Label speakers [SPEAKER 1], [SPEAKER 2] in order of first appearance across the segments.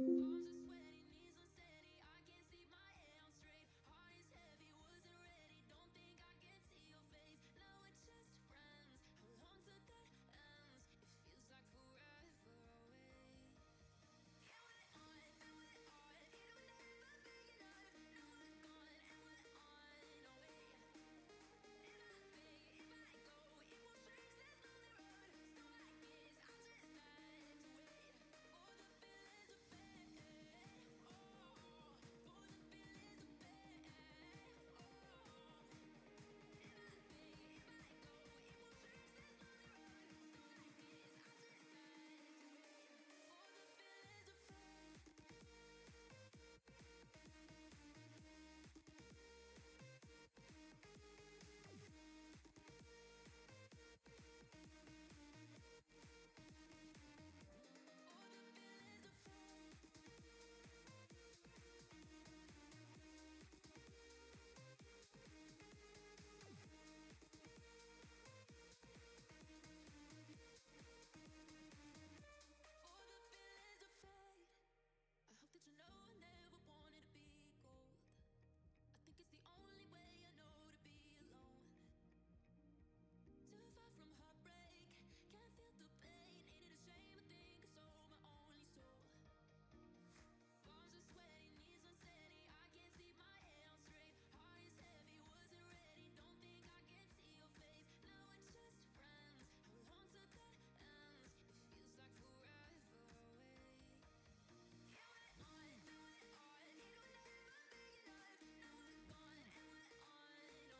[SPEAKER 1] Palms are sweaty, knees unsteady. I can't see my head on straight. Heart is heavy, wasn't ready. Don't think I can see your face. Now we're just friends. How long till that ends? It feels like forever away. Yeah, we're on, now we're on. It will never be enough. Now we're gone and we're on our way. If I stay, if I go, it won't change. There's no road. So I guess I just have to wait for the feelings to fade. Oh, for the feelings to fade. Oh, if I stay, if I go, it won't change. There's no road. So I guess I just have to wait for the feelings to fade. For the feelings to fade. For the feelings to fade. I hope that you know I never wanted to be gold. I think it's the only way I know to be alone. Too far from heartbreak, can't feel the pain. Ain't it a shame I think I sold my only soul? Palms are sweaty, knees unsteady. I can't see my head on straight. Heart is heavy, wasn't ready. Don't think I can see your face. Now we're just friends. How long till that ends? It feels like forever away. Yeah, we're on, now we're on. It will never be enough. Now we're gone and we're on our way.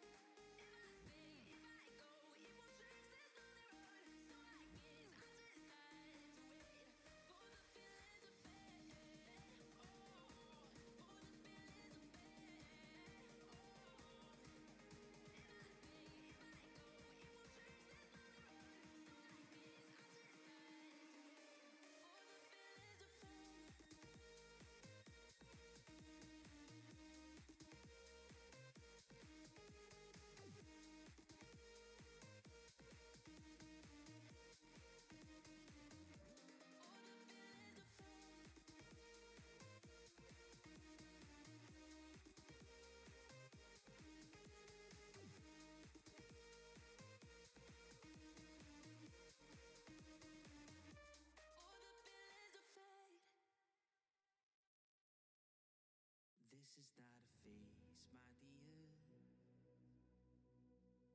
[SPEAKER 1] If I stay, if I go, it won't change. There's no road. So I guess I just have to wait for the feelings to fade. Oh, for the feelings to fade. Oh, if I stay, if I go, it won't change. There's no road. So I guess I just have to wait for the feelings to fade. For the feelings to fade. For the feelings to fade.
[SPEAKER 2] This is not a phase, my dear.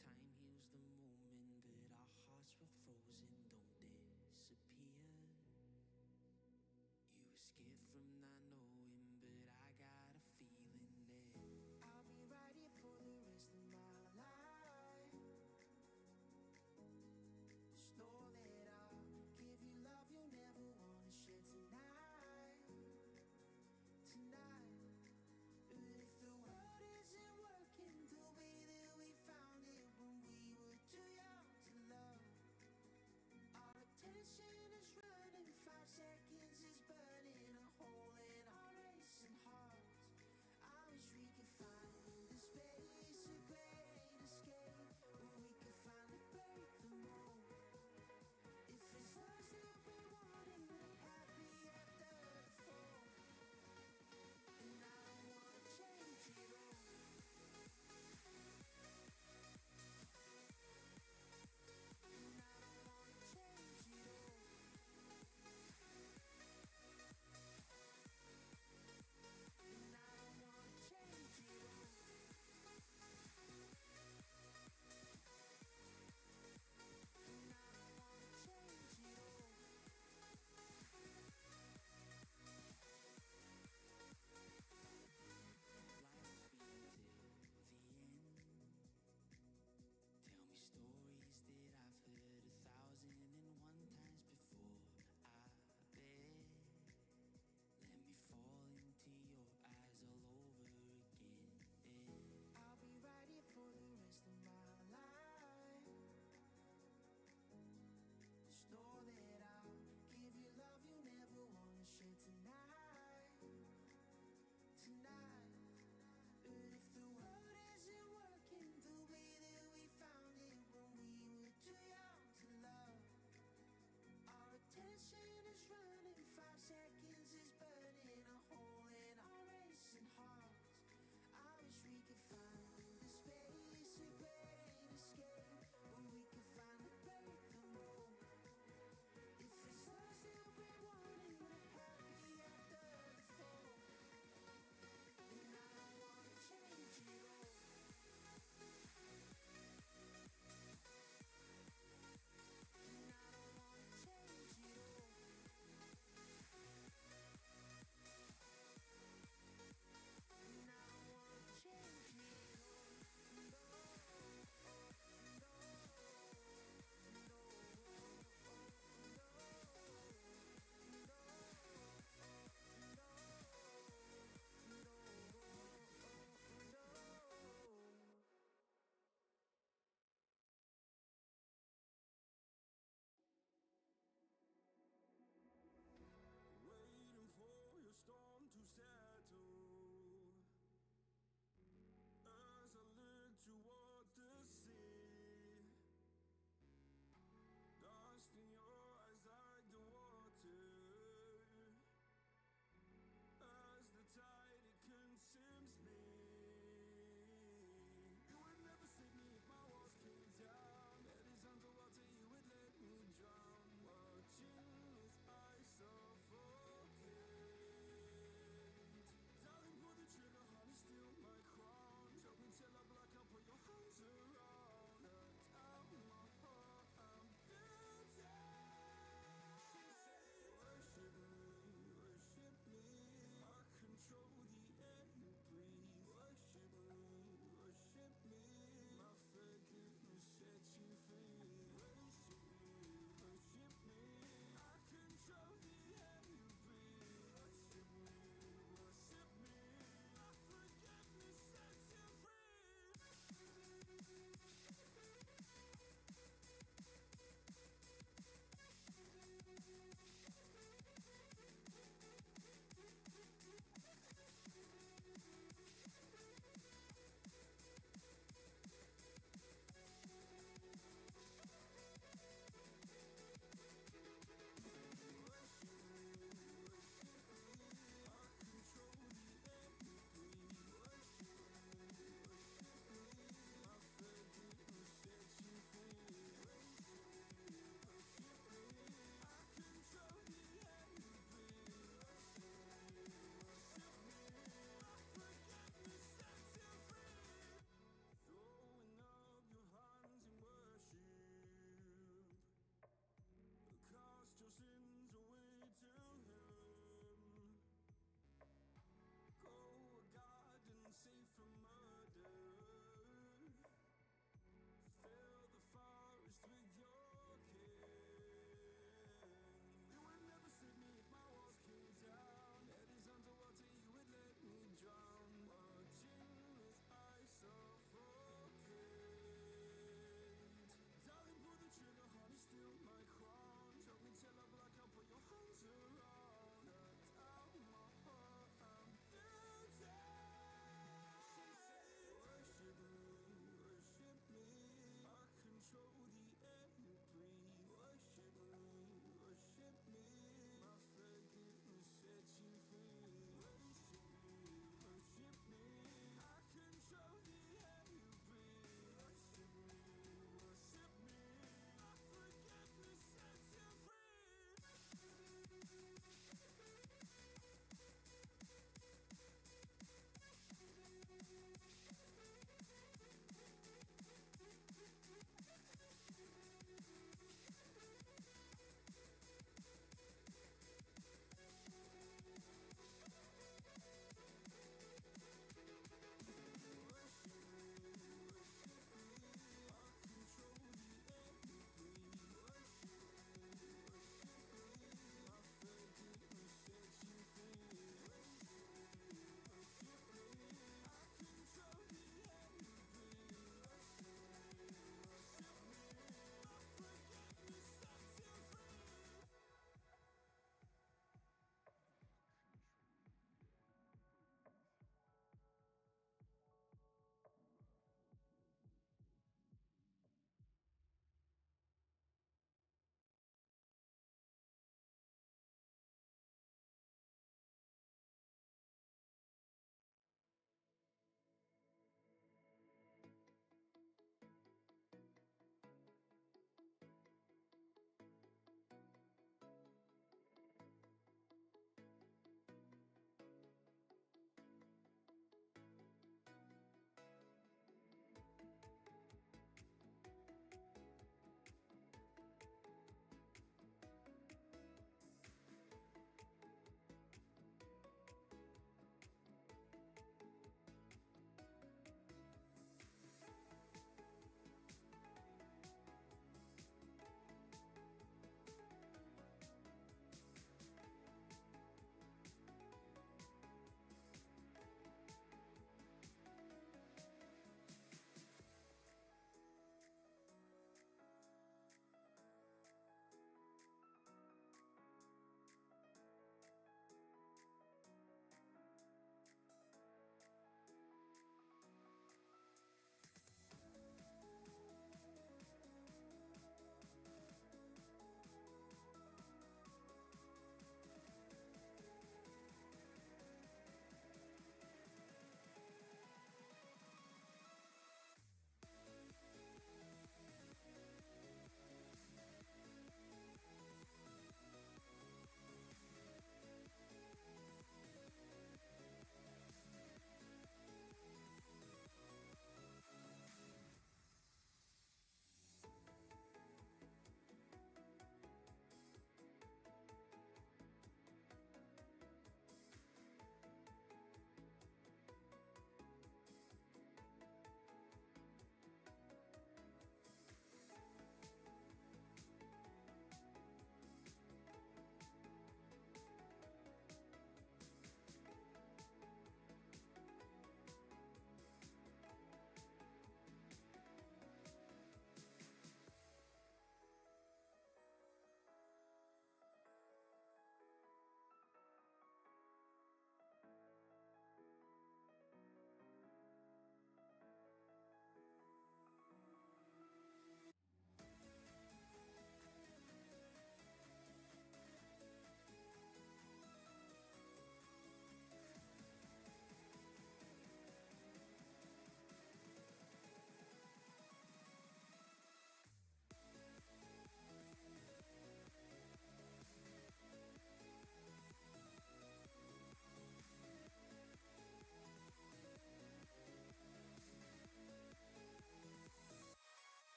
[SPEAKER 2] Time heals the moment, but our hearts were frozen, don't disappear. You were scared from not knowing, but I got a feeling that I'll be right here for the rest of my life. Just know that I'll give you love you'll never wanna share tonight. Tonight. But if the world isn't working the way that we found it when we were too young to love, seconds is burning a hole in our racing hearts. I wish we could find the space, a great escape, where we could finally break the mold. If it's lost, then we wanted it happy after the fall. And I don't wanna change it all. And I don't wanna change it all.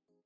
[SPEAKER 2] I've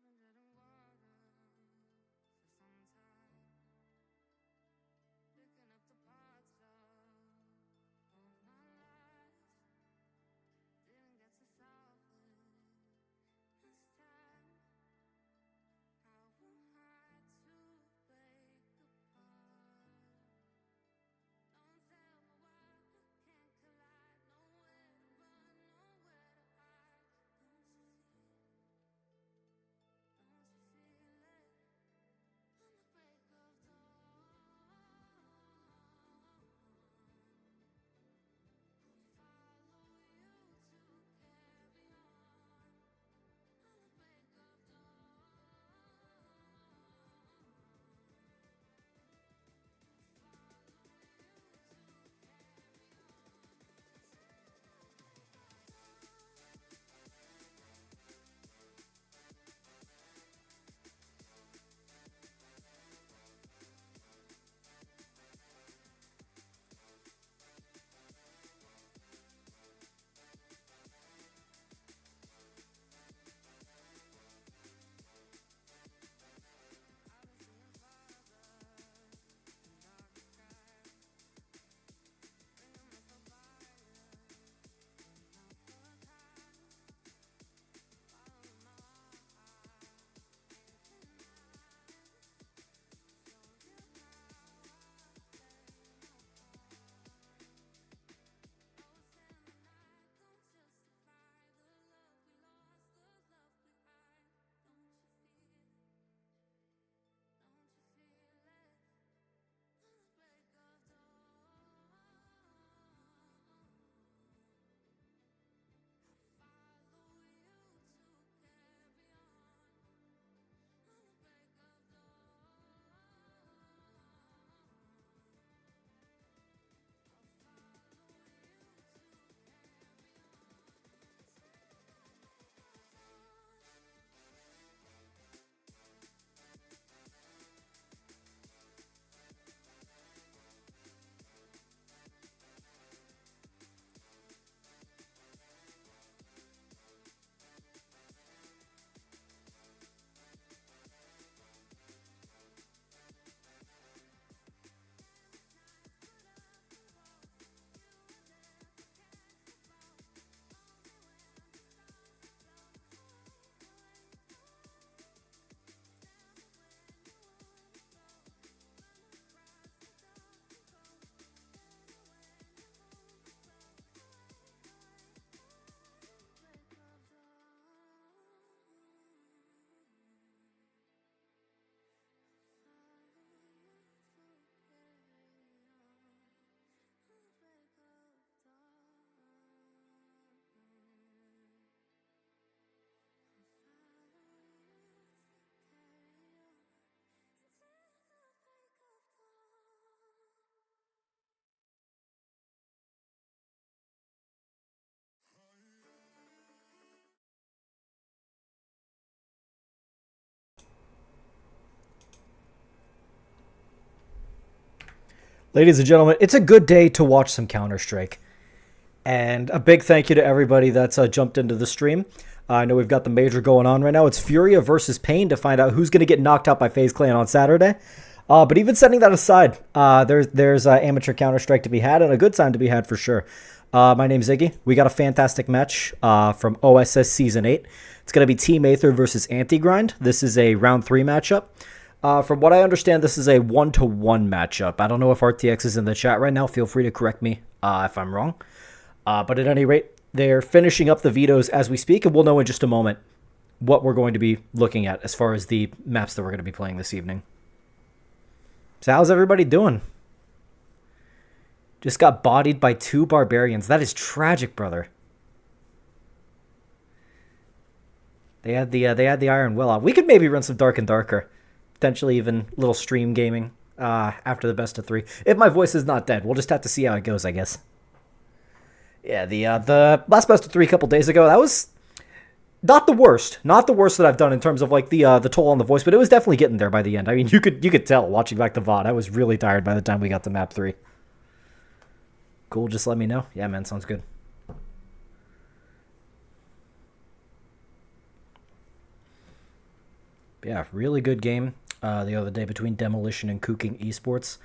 [SPEAKER 2] been dead in water for some time, picking up the parts of my life. Didn't get to solve it this time. How am I to break apart? Don't tell me why I can't collide. Nowhere to run, nowhere to hide. Don't you feel it? On the break of dawn, I'll follow you to carry on. On the break of dawn,
[SPEAKER 3] Ladies and gentlemen, it's a good day to watch some Counter-Strike. And a big thank you to everybody that's jumped into the stream. I know we've got the major going on right now. It's Furia versus Pain to find out who's going to get knocked out by FaZe Clan on Saturday. But even setting that aside, there's amateur Counter-Strike to be had and a good time to be had for sure. My name's Iggy. We got a fantastic match from OSS Season 8. It's going to be Team Aether versus Anti-Grind. This is a round 3 matchup. From what I understand, this is a 1-to-1 matchup. I don't know if RTX is in the chat right now. Feel free to correct me if I'm wrong. But at any rate, they're finishing up the vetoes as we speak, and we'll know in just a moment what we're going to be looking at as far as the maps that we're going to be playing this evening. So how's everybody doing? Just got bodied by 2 barbarians. That is tragic, brother. They had the Iron Will out. We could maybe run some Dark and Darker. Potentially even a little stream gaming after the best of 3. If my voice is not dead, we'll just have to see how it goes, I guess. Yeah, the last best of 3 a couple days ago, that was not the worst. Not the worst that I've done in terms of like the toll on the voice, but it was definitely getting there by the end. I mean, you could tell watching back the VOD. I was really tired by the time we got to map 3. Cool, just let me know. Yeah, man, sounds good. Yeah, really good game the other day between Demolition and Cooking Esports.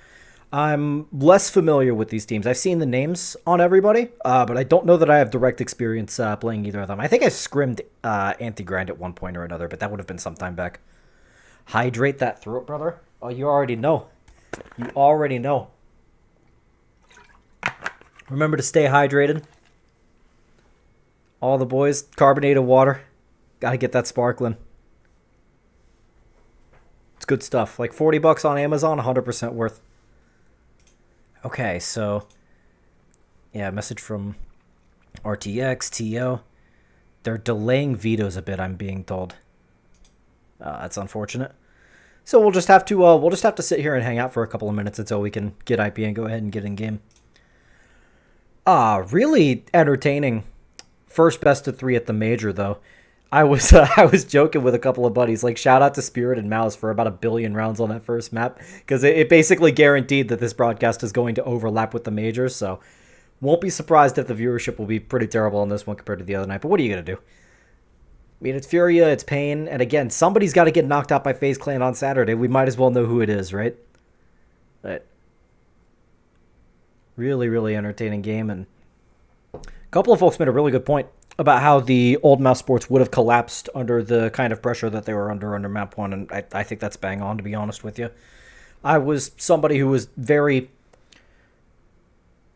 [SPEAKER 3] I'm less familiar with these teams. I've seen the names on everybody, but I don't know that I have direct experience playing either of them. I think I scrimmed Anti-Grind at one point or another, but that would have been some time back. Hydrate that throat, brother. Oh, you already know. You already know. Remember to stay hydrated. All the boys, carbonated water. Gotta get that sparkling. It's good stuff. Like $40 on Amazon, 100% worth. Okay, so yeah, message from RTX, TO. They're delaying vetoes a bit, I'm being told. That's unfortunate. So we'll just have to sit here and hang out for a couple of minutes until we can get IP and go ahead and get in game. Really entertaining first best of 3 at the major though. I was joking with a couple of buddies, like shout out to Spirit and Mouse for about 1 billion rounds on that first map, because it basically guaranteed that this broadcast is going to overlap with the majors, so won't be surprised if the viewership will be pretty terrible on this one compared to the other night, but what are you going to do? I mean, it's Furia, it's Pain, and again, somebody's got to get knocked out by FaZe Clan on Saturday. We might as well know who it is, right? But really, really entertaining game, and a couple of folks made a really good point about how the old Mouse Sports would have collapsed under the kind of pressure that they were under map 1, and I think that's bang on, to be honest with you. I was somebody who was very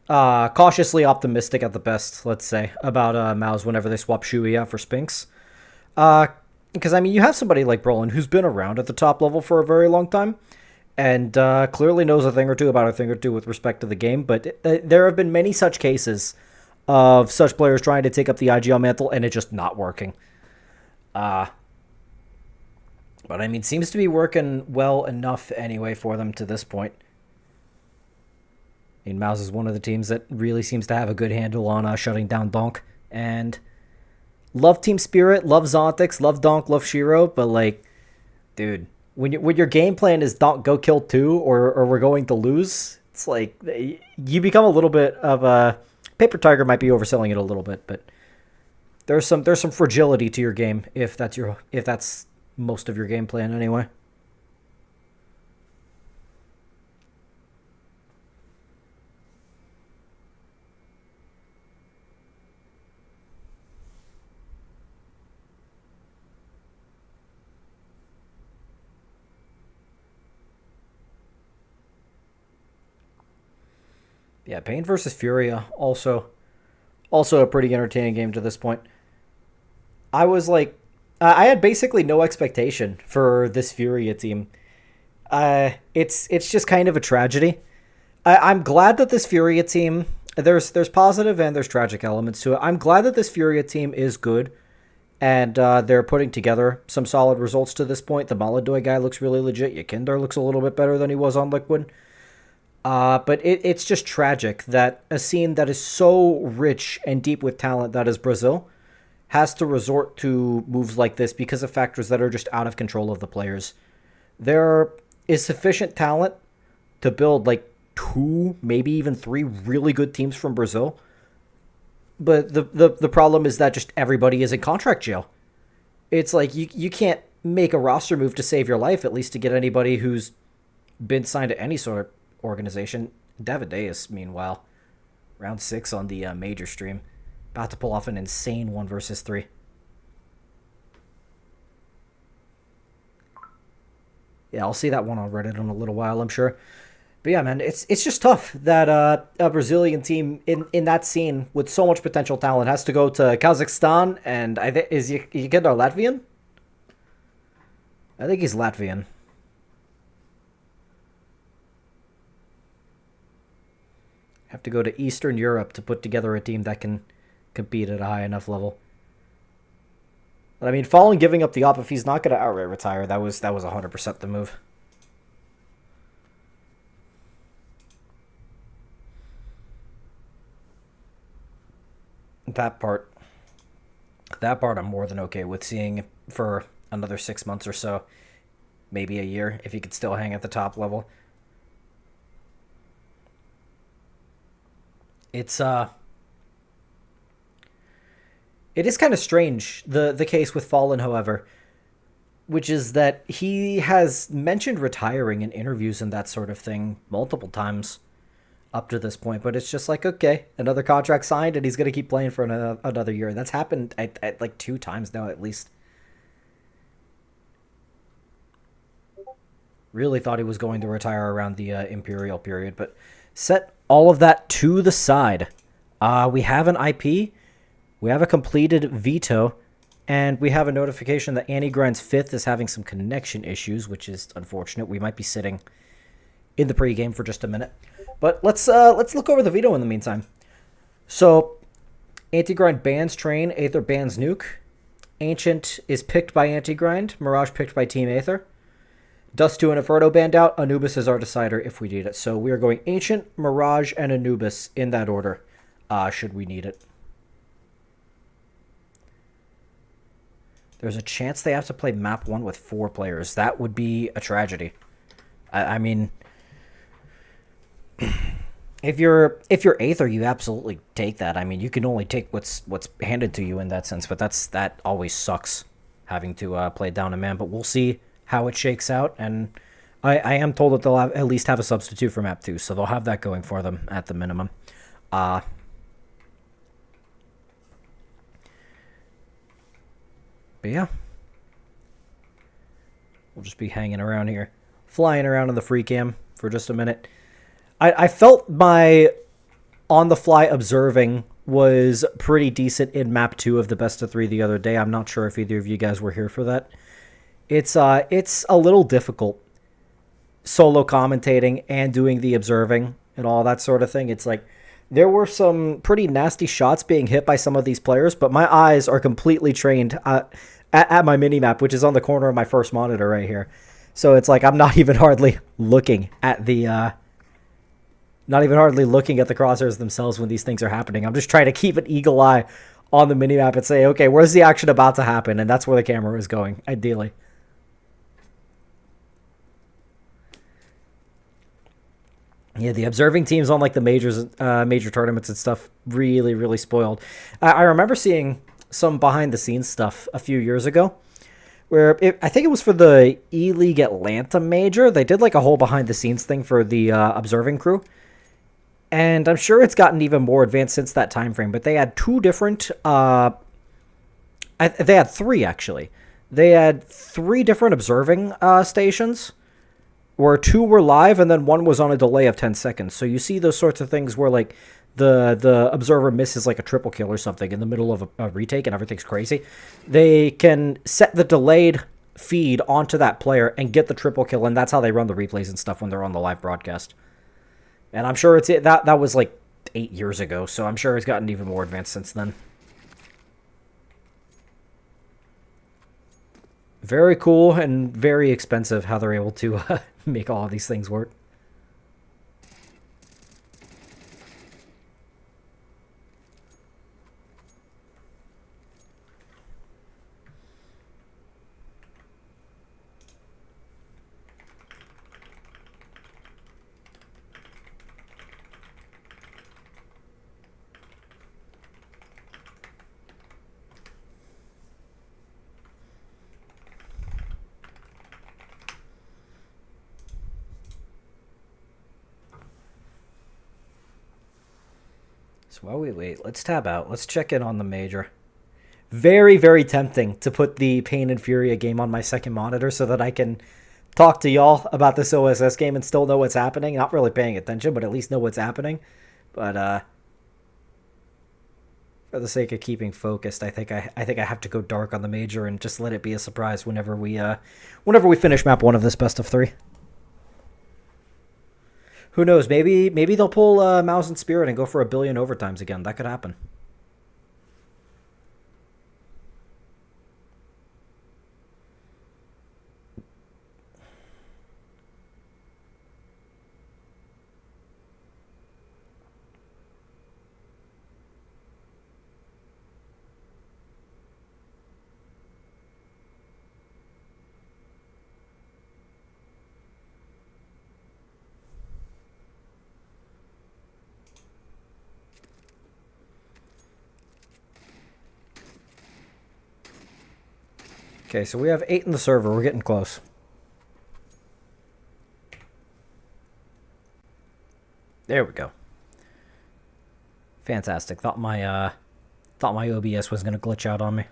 [SPEAKER 3] cautiously optimistic at the best, let's say, about Mouse whenever they swap Shui out for Spinks. Because, I mean, you have somebody like Brolin who's been around at the top level for a very long time, and clearly knows a thing or two with respect to the game, but there have been many such cases of such players trying to take up the IGL mantle and it just not working. But I mean, seems to be working well enough anyway for them to this point. I mean, Mouse is one of the teams that really seems to have a good handle on shutting down Donk. And love Team Spirit, love Zontix, love Donk, love Shiro, but like, dude, when your game plan is Donk go kill 2 or we're going to lose, it's like you become a little bit of a Paper Tiger might be overselling it a little bit, but there's some fragility to your game if that's most of your game plan anyway. Yeah, Pain versus Furia, also a pretty entertaining game to this point. I was like, I had basically no expectation for this Furia team. It's just kind of a tragedy. I'm glad that this Furia team, there's positive and there's tragic elements to it. I'm glad that this Furia team is good, and they're putting together some solid results to this point. The Maladoy guy looks really legit. Yakindar looks a little bit better than he was on Liquid. But it's just tragic that a scene that is so rich and deep with talent that is Brazil has to resort to moves like this because of factors that are just out of control of the players. There is sufficient talent to build like 2, maybe even 3 really good teams from Brazil. But the problem is that just everybody is in contract jail. It's like you can't make a roster move to save your life, at least to get anybody who's been signed to any sort of organization. Davideus, meanwhile, Round 6 on the major stream. About to pull off an insane 1 versus 3. Yeah, I'll see that one on Reddit in a little while, I'm sure. But yeah, man, it's just tough that a Brazilian team in that scene with so much potential talent has to go to Kazakhstan, and I think is Yekindar Latvian? I think he's Latvian. Have to go to Eastern Europe to put together a team that can compete at a high enough level. But I mean, Fallen giving up the op if he's not going to outright retire, that was 100% the move. That part I'm more than okay with seeing for another 6 months or so, maybe a year, if he could still hang at the top level. It is kind of strange, the case with Fallen, however, which is that he has mentioned retiring in interviews and that sort of thing multiple times up to this point, but it's just like, okay, another contract signed and he's going to keep playing for another year. That's happened at like 2 times now at least. Really thought he was going to retire around the Imperial period, but set all of that to the side. We have an IP, we have a completed veto, and we have a notification that Antigrind's 5th is having some connection issues, which is unfortunate. We might be sitting in the pregame for just a minute. But let's look over the veto in the meantime. So, Antigrind bans Train, Aether bans Nuke. Ancient is picked by Antigrind, Mirage picked by Team Aether. Dust 2 and Inferno banned out. Anubis is our decider if we need it. So we are going Ancient, Mirage, and Anubis in that order, should we need it. There's a chance they have to play map 1 with 4 players. That would be a tragedy. I mean, if you're Aether, you absolutely take that. I mean, you can only take what's handed to you in that sense, but that always sucks, having to play down a man. But we'll see how it shakes out, and I am told that they'll at least have a substitute for map 2, so they'll have that going for them at the minimum. But yeah, we'll just be hanging around here, flying around in the free cam for just a minute. I felt my on-the-fly observing was pretty decent in map 2 of the best of 3 the other day. I'm not sure if either of you guys were here for that. It's a little difficult solo commentating and doing the observing and all that sort of thing. It's like there were some pretty nasty shots being hit by some of these players, but my eyes are completely trained at my minimap, which is on the corner of my first monitor right here. So it's like I'm not even hardly looking at the crosshairs themselves when these things are happening. I'm just trying to keep an eagle eye on the minimap and say, okay, where's the action about to happen? And that's where the camera is going, ideally. Yeah, the observing teams on like the major tournaments and stuff really, really spoiled. I remember seeing some behind the scenes stuff a few years ago where I think it was for the E-League Atlanta major. They did like a whole behind the scenes thing for the observing crew. And I'm sure it's gotten even more advanced since that time frame, but they had 2 different they had 3 actually. They had 3 different observing stations, where 2 were live and then 1 was on a delay of 10 seconds. So you see those sorts of things where like the observer misses like a triple kill or something in the middle of a retake and everything's crazy. They can set the delayed feed onto that player and get the triple kill, and that's how they run the replays and stuff when they're on the live broadcast. And I'm sure that was like 8 years ago, so I'm sure it's gotten even more advanced since then. Very cool and very expensive how they're able to make all of these things work. So while we wait, let's tab out. Let's check in on the major. Very, very tempting to put the Pain and Furia game on my second monitor so that I can talk to y'all about this OSS game and still know what's happening. Not really paying attention, but at least know what's happening. But for the sake of keeping focused, I think I have to go dark on the major and just let it be a surprise whenever we finish map 1 of this best of 3. Who knows? Maybe they'll pull Mouse and Spirit and go for 1 billion overtimes again. That could happen. Okay, so we have 8 in the server. We're getting close. There we go. Fantastic. Thought my OBS was gonna glitch out on me.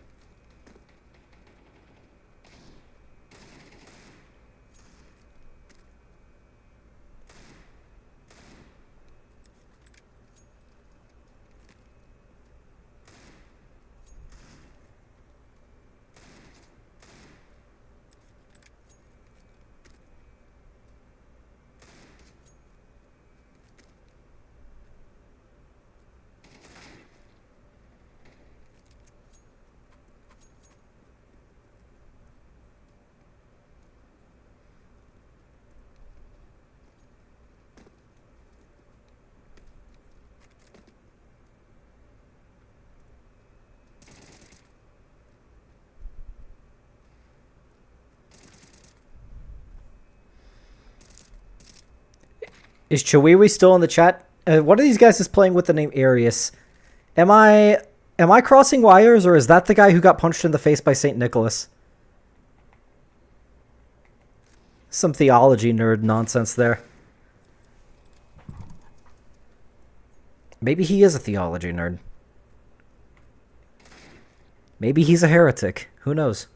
[SPEAKER 3] Is Chiwiwi still in the chat? One of these guys is playing with the name Arius. Am I crossing wires, or is that the guy who got punched in the face by St. Nicholas? Some theology nerd nonsense there. Maybe he is a theology nerd. Maybe he's a heretic. Who knows?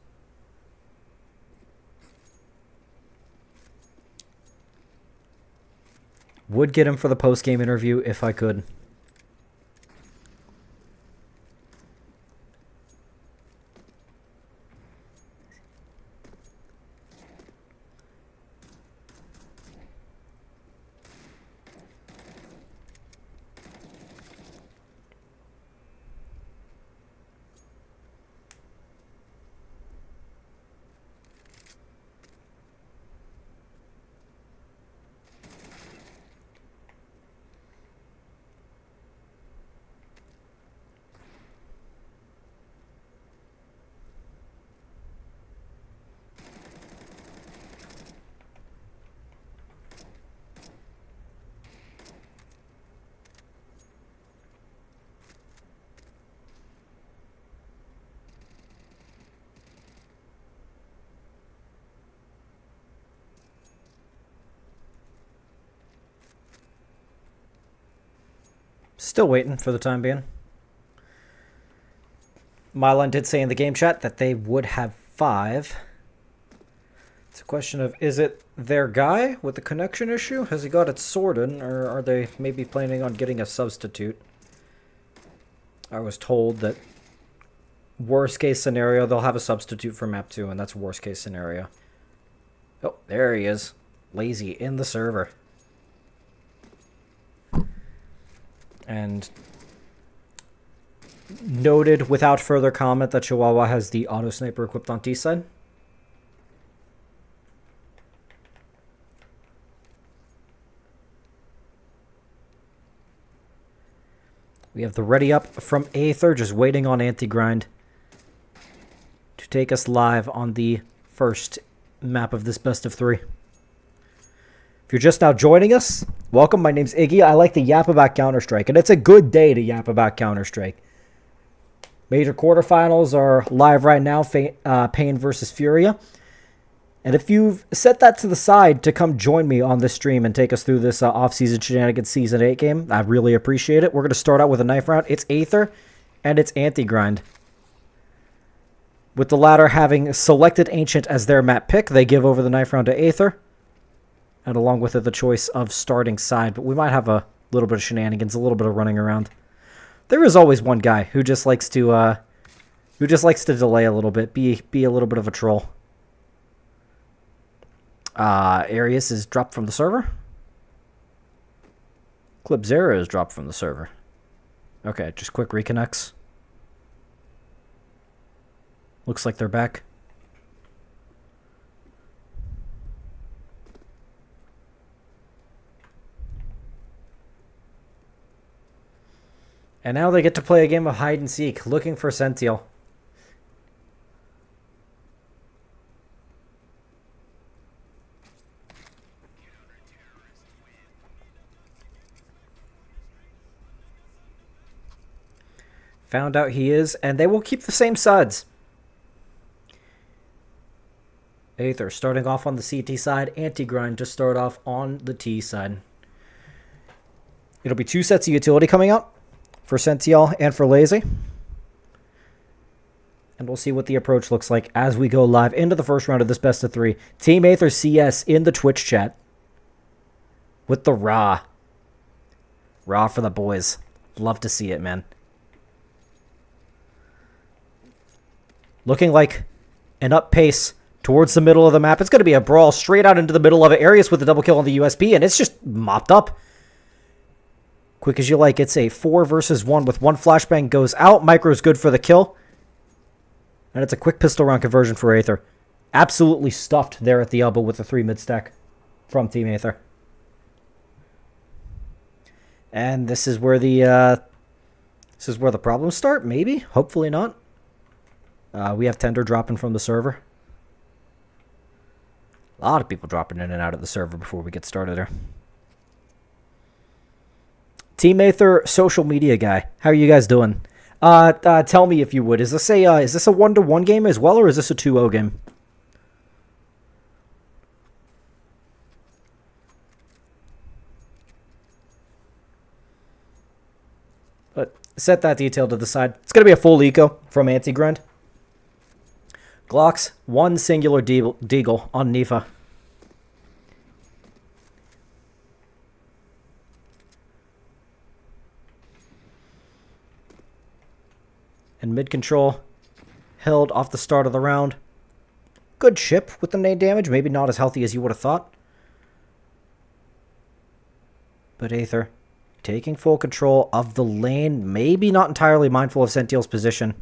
[SPEAKER 3] Would get him for the post-game interview if I could. Still waiting for the time being. Mylon did say in the game chat that they would have 5. It's a question of, is it their guy with the connection issue? Has he got it sorted, or are they maybe planning on getting a substitute? I was told that worst case scenario, they'll have a substitute for map 2, and that's worst case scenario. Oh, there he is. Lazy in the server. And noted without further comment that Chihuahua has the auto sniper equipped on T side. We have the ready up from Aether, just waiting on anti-grind to take us live on the first map of this best of 3. If you're just now joining us, welcome. My name's Iggy. I like to yap about Counter-Strike, and it's a good day to yap about Counter-Strike. Major quarterfinals are live right now, Pain versus Furia. And if you've set that to the side to come join me on this stream and take us through this Off-Season Shenanigans Season 8 game, I really appreciate it. We're going to start out with a knife round. It's Aether, and it's Anti-Grind. With the latter having selected Ancient as their map pick, they give over the knife round to Aether. And along with it, the choice of starting side. But we might have a little bit of shenanigans, a little bit of running around. There is always one guy who just likes to delay a little bit, be a little bit of a troll. Arius is dropped from the server. Clip Zero is dropped from the server. Okay, just quick reconnects. Looks like they're back. And now they get to play a game of hide and seek, looking for Sentiel. Found out he is, and they will keep the same sides. Aether starting off on the CT side, Anti-Grind to start off on the T side. It'll be 2 sets of utility coming out for Sentiel and for Lazy. And we'll see what the approach looks like as we go live into the first round of this best of 3. Team Aether CS in the Twitch chat with the Raw. Raw for the boys. Love to see it, man. Looking like an up pace towards the middle of the map. It's going to be a brawl straight out into the middle of it. Arius with a double kill on the USP, and it's just mopped up. Quick as you like. It's a 4 versus 1 with 1 flashbang goes out. Micro's good for the kill. And it's a quick pistol round conversion for Aether. Absolutely stuffed there at the elbow with the 3 mid stack from Team Aether. And this is where the problems start. Maybe, hopefully not. We have Tender dropping from the server. A lot of people dropping in and out of the server before we get started here. Team Aether, social media guy. How are you guys doing? Tell me if you would. Is this a 1-to-1 game as well, or is this a 2-0 game? But set that detail to the side. It's going to be a full eco from Anti-Grind. Glocks, 1 singular deagle on Nifa. And mid control held off the start of the round. Good chip with the nade damage. Maybe not as healthy as you would have thought. But Aether taking full control of the lane. Maybe not entirely mindful of Sentiel's position.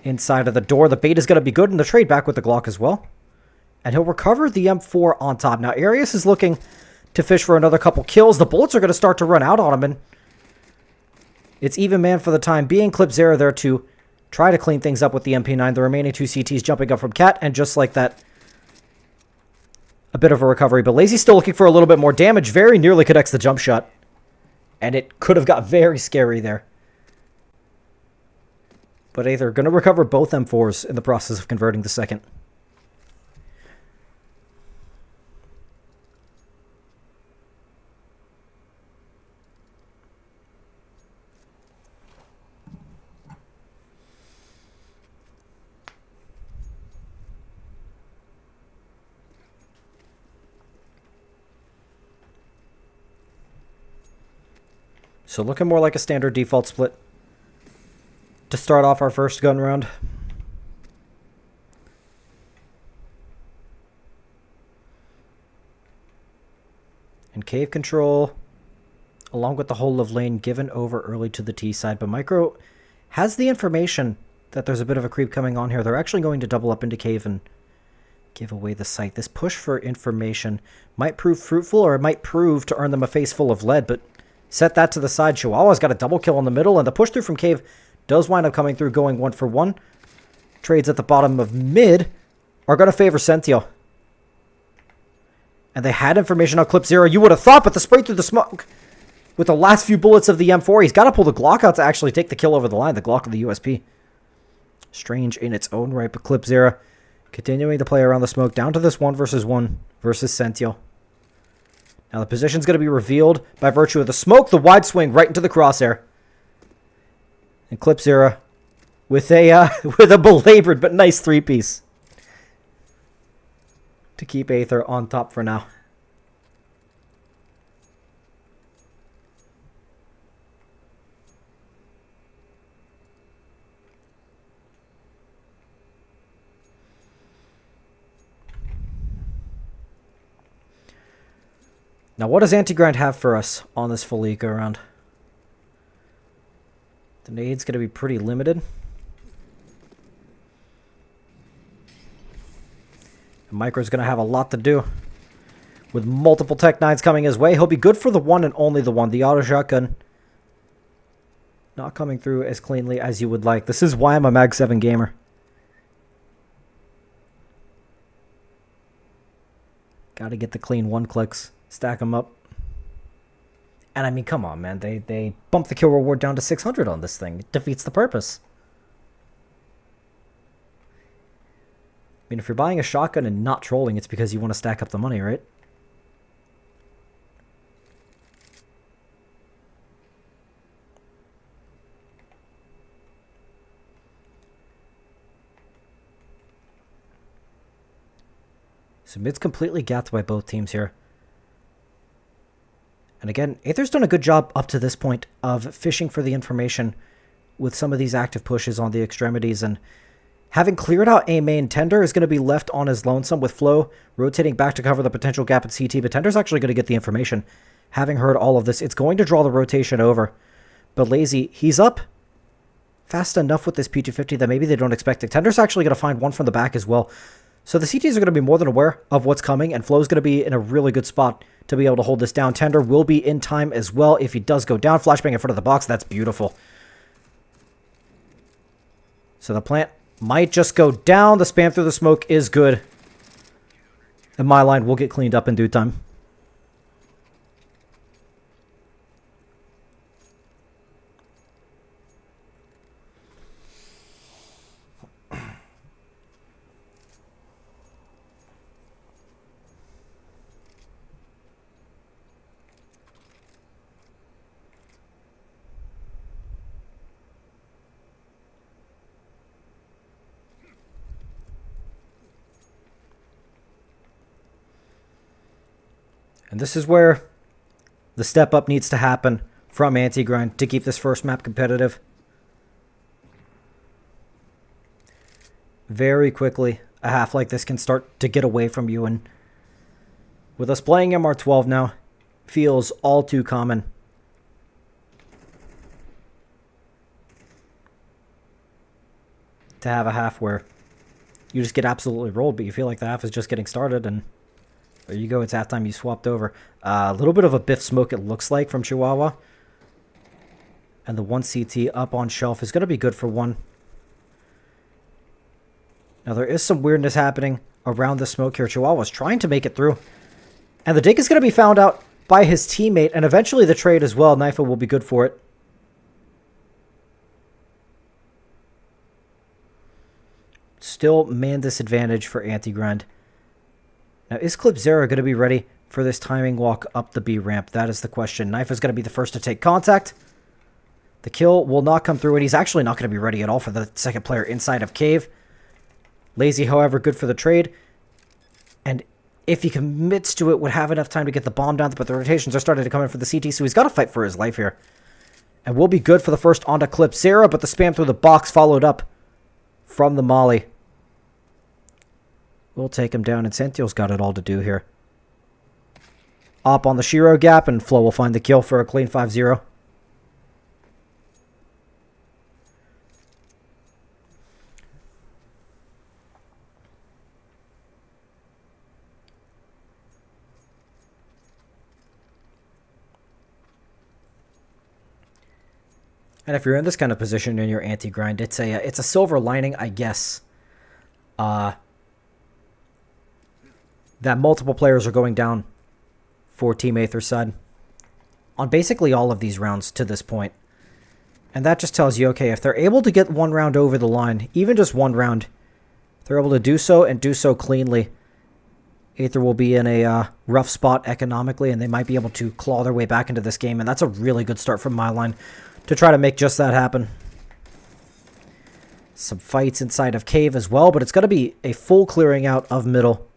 [SPEAKER 3] Inside of the door, the bait is going to be good, and the trade back with the Glock as well. And he'll recover the M4 on top. Now, Arius is looking to fish for another couple kills. The bullets are going to start to run out on him, and it's even man for the time being. Clip Zero there to try to clean things up with the MP9. The remaining 2 CTs jumping up from Cat, and just like that, a bit of a recovery. But Lazy's still looking for a little bit more damage. Very nearly connects the jump shot, and it could have got very scary there. But Aether going to recover both M4s in the process of converting the second. So looking more like a standard default split to start off our first gun round. And cave control, along with the whole of lane, given over early to the T side. But Micro has the information that there's a bit of a creep coming on here. They're actually going to double up into cave and give away the site. This push for information might prove fruitful, or it might prove to earn them a face full of lead, but set that to the side. Chihuahua's got a double kill in the middle, and the push through from cave does wind up coming through, going 1 for 1. Trades at the bottom of mid are going to favor Sentiel. And they had information on Clip Zero, you would have thought, but the spray through the smoke with the last few bullets of the M4, he's got to pull the Glock out to actually take the kill over the line, the Glock of the USP. Strange in its own right, but Clip Zero Continuing to play around the smoke down to this 1 versus 1 versus Sentiel. Now the position's going to be revealed by virtue of the smoke. The wide swing right into the crosshair. And Clip Zera with a with a belabored but nice 3-piece to keep Aether on top for now. Now, what does Anti-Grind have for us on this full eco round? The nade's going to be pretty limited. And Micro's going to have a lot to do. With multiple Tech 9s coming his way, he'll be good for the one and only the one. The auto shotgun not coming through as cleanly as you would like. This is why I'm a Mag 7 gamer. Got to get the clean 1-clicks. Stack them up. And I mean, come on, man. They bumped the kill reward down to 600 on this thing. It defeats the purpose. I mean, if you're buying a shotgun and not trolling, it's because you want to stack up the money, right? So mid's completely gapped by both teams here. And again, Aether's done a good job up to this point of fishing for the information with some of these active pushes on the extremities. And having cleared out A main, Tender is going to be left on his lonesome with Flo rotating back to cover the potential gap at CT. But Tender's actually going to get the information. Having heard all of this, it's going to draw the rotation over. But Lazy, he's up fast enough with this P250 that maybe they don't expect it. Tender's actually going to find one from the back as well. So the CTs are going to be more than aware of what's coming, and Flo's going to be in a really good spot to be able to hold this down. Tender will be in time as well if he does go down. Flashbang in front of the box. That's beautiful. So the plant might just go down. The spam through the smoke is good. And my line will get cleaned up in due time. And this is where the step up needs to happen from Anti-Grind to keep this first map competitive. Very quickly, a half like this can start to get away from you. And with us playing MR12 now, feels all too common. To have a half where you just get absolutely rolled, but you feel like the half is just getting started, and there you go, it's halftime, you swapped over. A little bit of a biff smoke, it looks like, from Chihuahua. And the 1 CT up on shelf is going to be good for 1. Now, there is some weirdness happening around the smoke here. Chihuahua's trying to make it through. And the dig is going to be found out by his teammate, and eventually the trade as well. Knifa will be good for it. Still man disadvantage for Anti-Grind. Now, is Clip Zera going to be ready for this timing walk up the B ramp? That is the question. Knife is going to be the first to take contact. The kill will not come through, and he's actually not going to be ready at all for the second player inside of Cave. Lazy, however, good for the trade. And if he commits to it, would have enough time to get the bomb down, but the rotations are starting to come in for the CT, so he's got to fight for his life here. And will be good for the first onto Clip Zera, but the spam through the box followed up from the molly. We'll take him down, and Sentiel's got it all to do here. Op on the Shiro gap, and Flo will find the kill for a clean 5-0. And if you're in this kind of position in your Anti-Grind, it's a silver lining, I guess. That multiple players are going down for Team Aether's side on basically all of these rounds to this point. And that just tells you, okay, if they're able to get one round over the line, even just one round, they're able to do so and do so cleanly, Aether will be in a rough spot economically, and they might be able to claw their way back into this game. And that's a really good start from Myline to try to make just that happen. Some fights inside of Cave as well, but it's going to be a full clearing out of middle.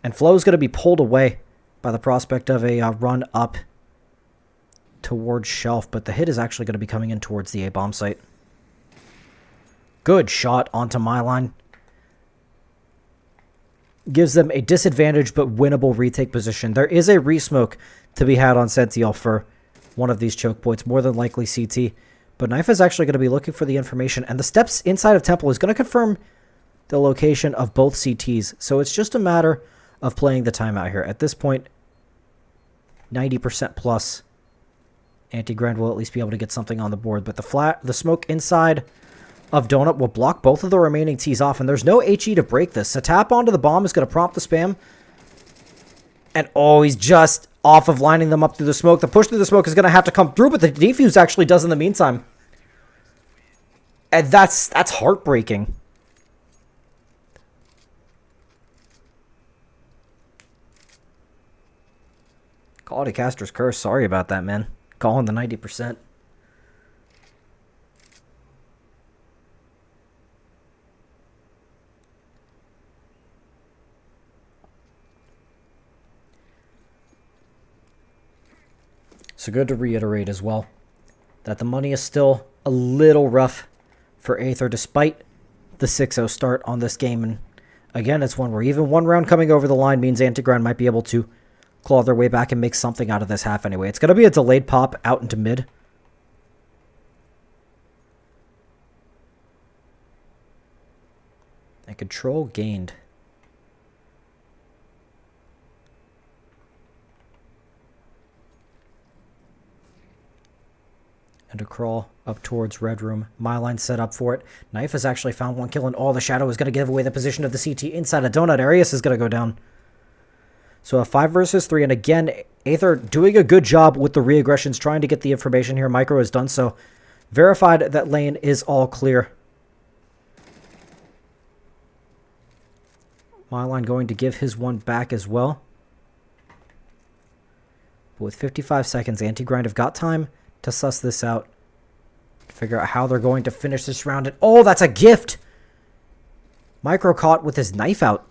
[SPEAKER 3] And Flow's going to be pulled away by the prospect of a run up towards Shelf, but the hit is actually going to be coming in towards the A-bomb site. Good shot onto Myline. Gives them a disadvantage but winnable retake position. There is a resmoke to be had on Sentiel for one of these choke points, more than likely CT. But Knife is actually going to be looking for the information, and the steps inside of Temple is going to confirm the location of both CTs. So it's just a matter of playing the timeout here. At this point, 90% plus. Anti-Grind will at least be able to get something on the board, but the smoke inside of Donut will block both of the remaining T's off, and there's no HE to break this. A tap onto the bomb is going to prompt the spam. And oh, he's just off of lining them up through the smoke. The push through the smoke is going to have to come through, but the defuse actually does in the meantime. And that's heartbreaking. Quality Caster's Curse. Sorry about that, man. Calling the 90%. So good to reiterate as well that the money is still a little rough for Aether despite the 6-0 start on this game. And again, it's one where even one round coming over the line means Anti-Grind might be able to claw their way back and make something out of this half anyway. It's going to be a delayed pop out into mid. And control gained. And to crawl up towards Red Room. Myline set up for it. Knife has actually found one kill, and all the Shadow is going to give away the position of the CT inside a Donut. Arius is going to go down. So a 5 versus 3, and again, Aether doing a good job with the re-aggressions, trying to get the information here. Micro has done so. Verified that lane is all clear. Myline going to give his one back as well. But with 55 seconds, Anti-Grind have got time to suss this out. Figure out how they're going to finish this round. And oh, that's a gift! Micro caught with his knife out.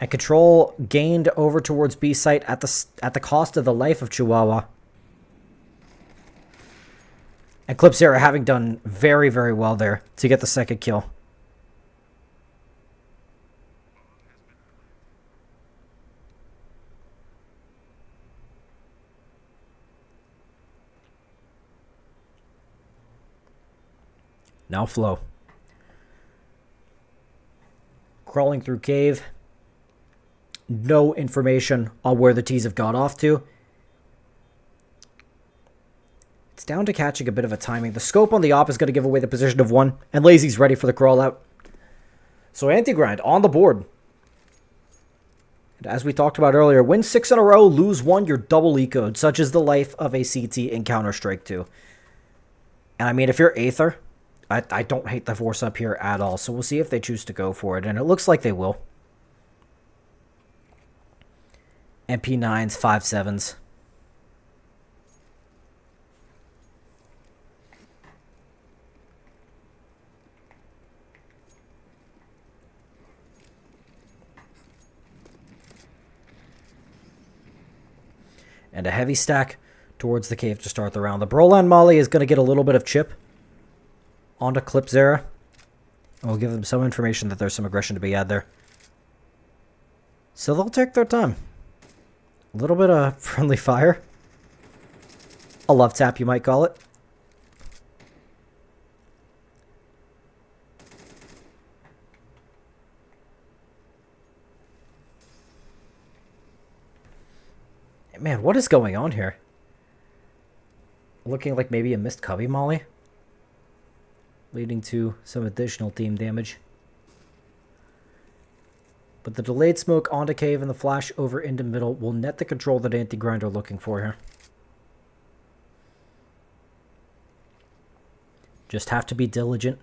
[SPEAKER 3] And control gained over towards B site at the cost of the life of Chihuahua. And Clipsera having done very, very well there to get the second kill. Now Flow. Crawling through cave. No information on where the T's have got off to. It's down to catching a bit of a timing. The scope on the op is going to give away the position of one, and Lazy's ready for the crawl out. So Anti-Grind on the board. And as we talked about earlier, win 6 in a row, lose 1, you're double ecoed. Such is the life of a CT in Counter-Strike 2. And I mean, if you're Aether, I don't hate the force up here at all. So we'll see if they choose to go for it, and it looks like they will. MP9s, 5.7s. And a heavy stack towards the cave to start the round. The Brolan Molly is going to get a little bit of chip onto Clipsera. And we'll give them some information that there's some aggression to be had there. So they'll take their time. A little bit of friendly fire. A love tap, you might call it. Man, what is going on here? Looking like maybe a missed Cubby Molly. Leading to some additional team damage. But the delayed smoke onto cave and the flash over into middle will net the control that Anti-Grind are looking for here. Just have to be diligent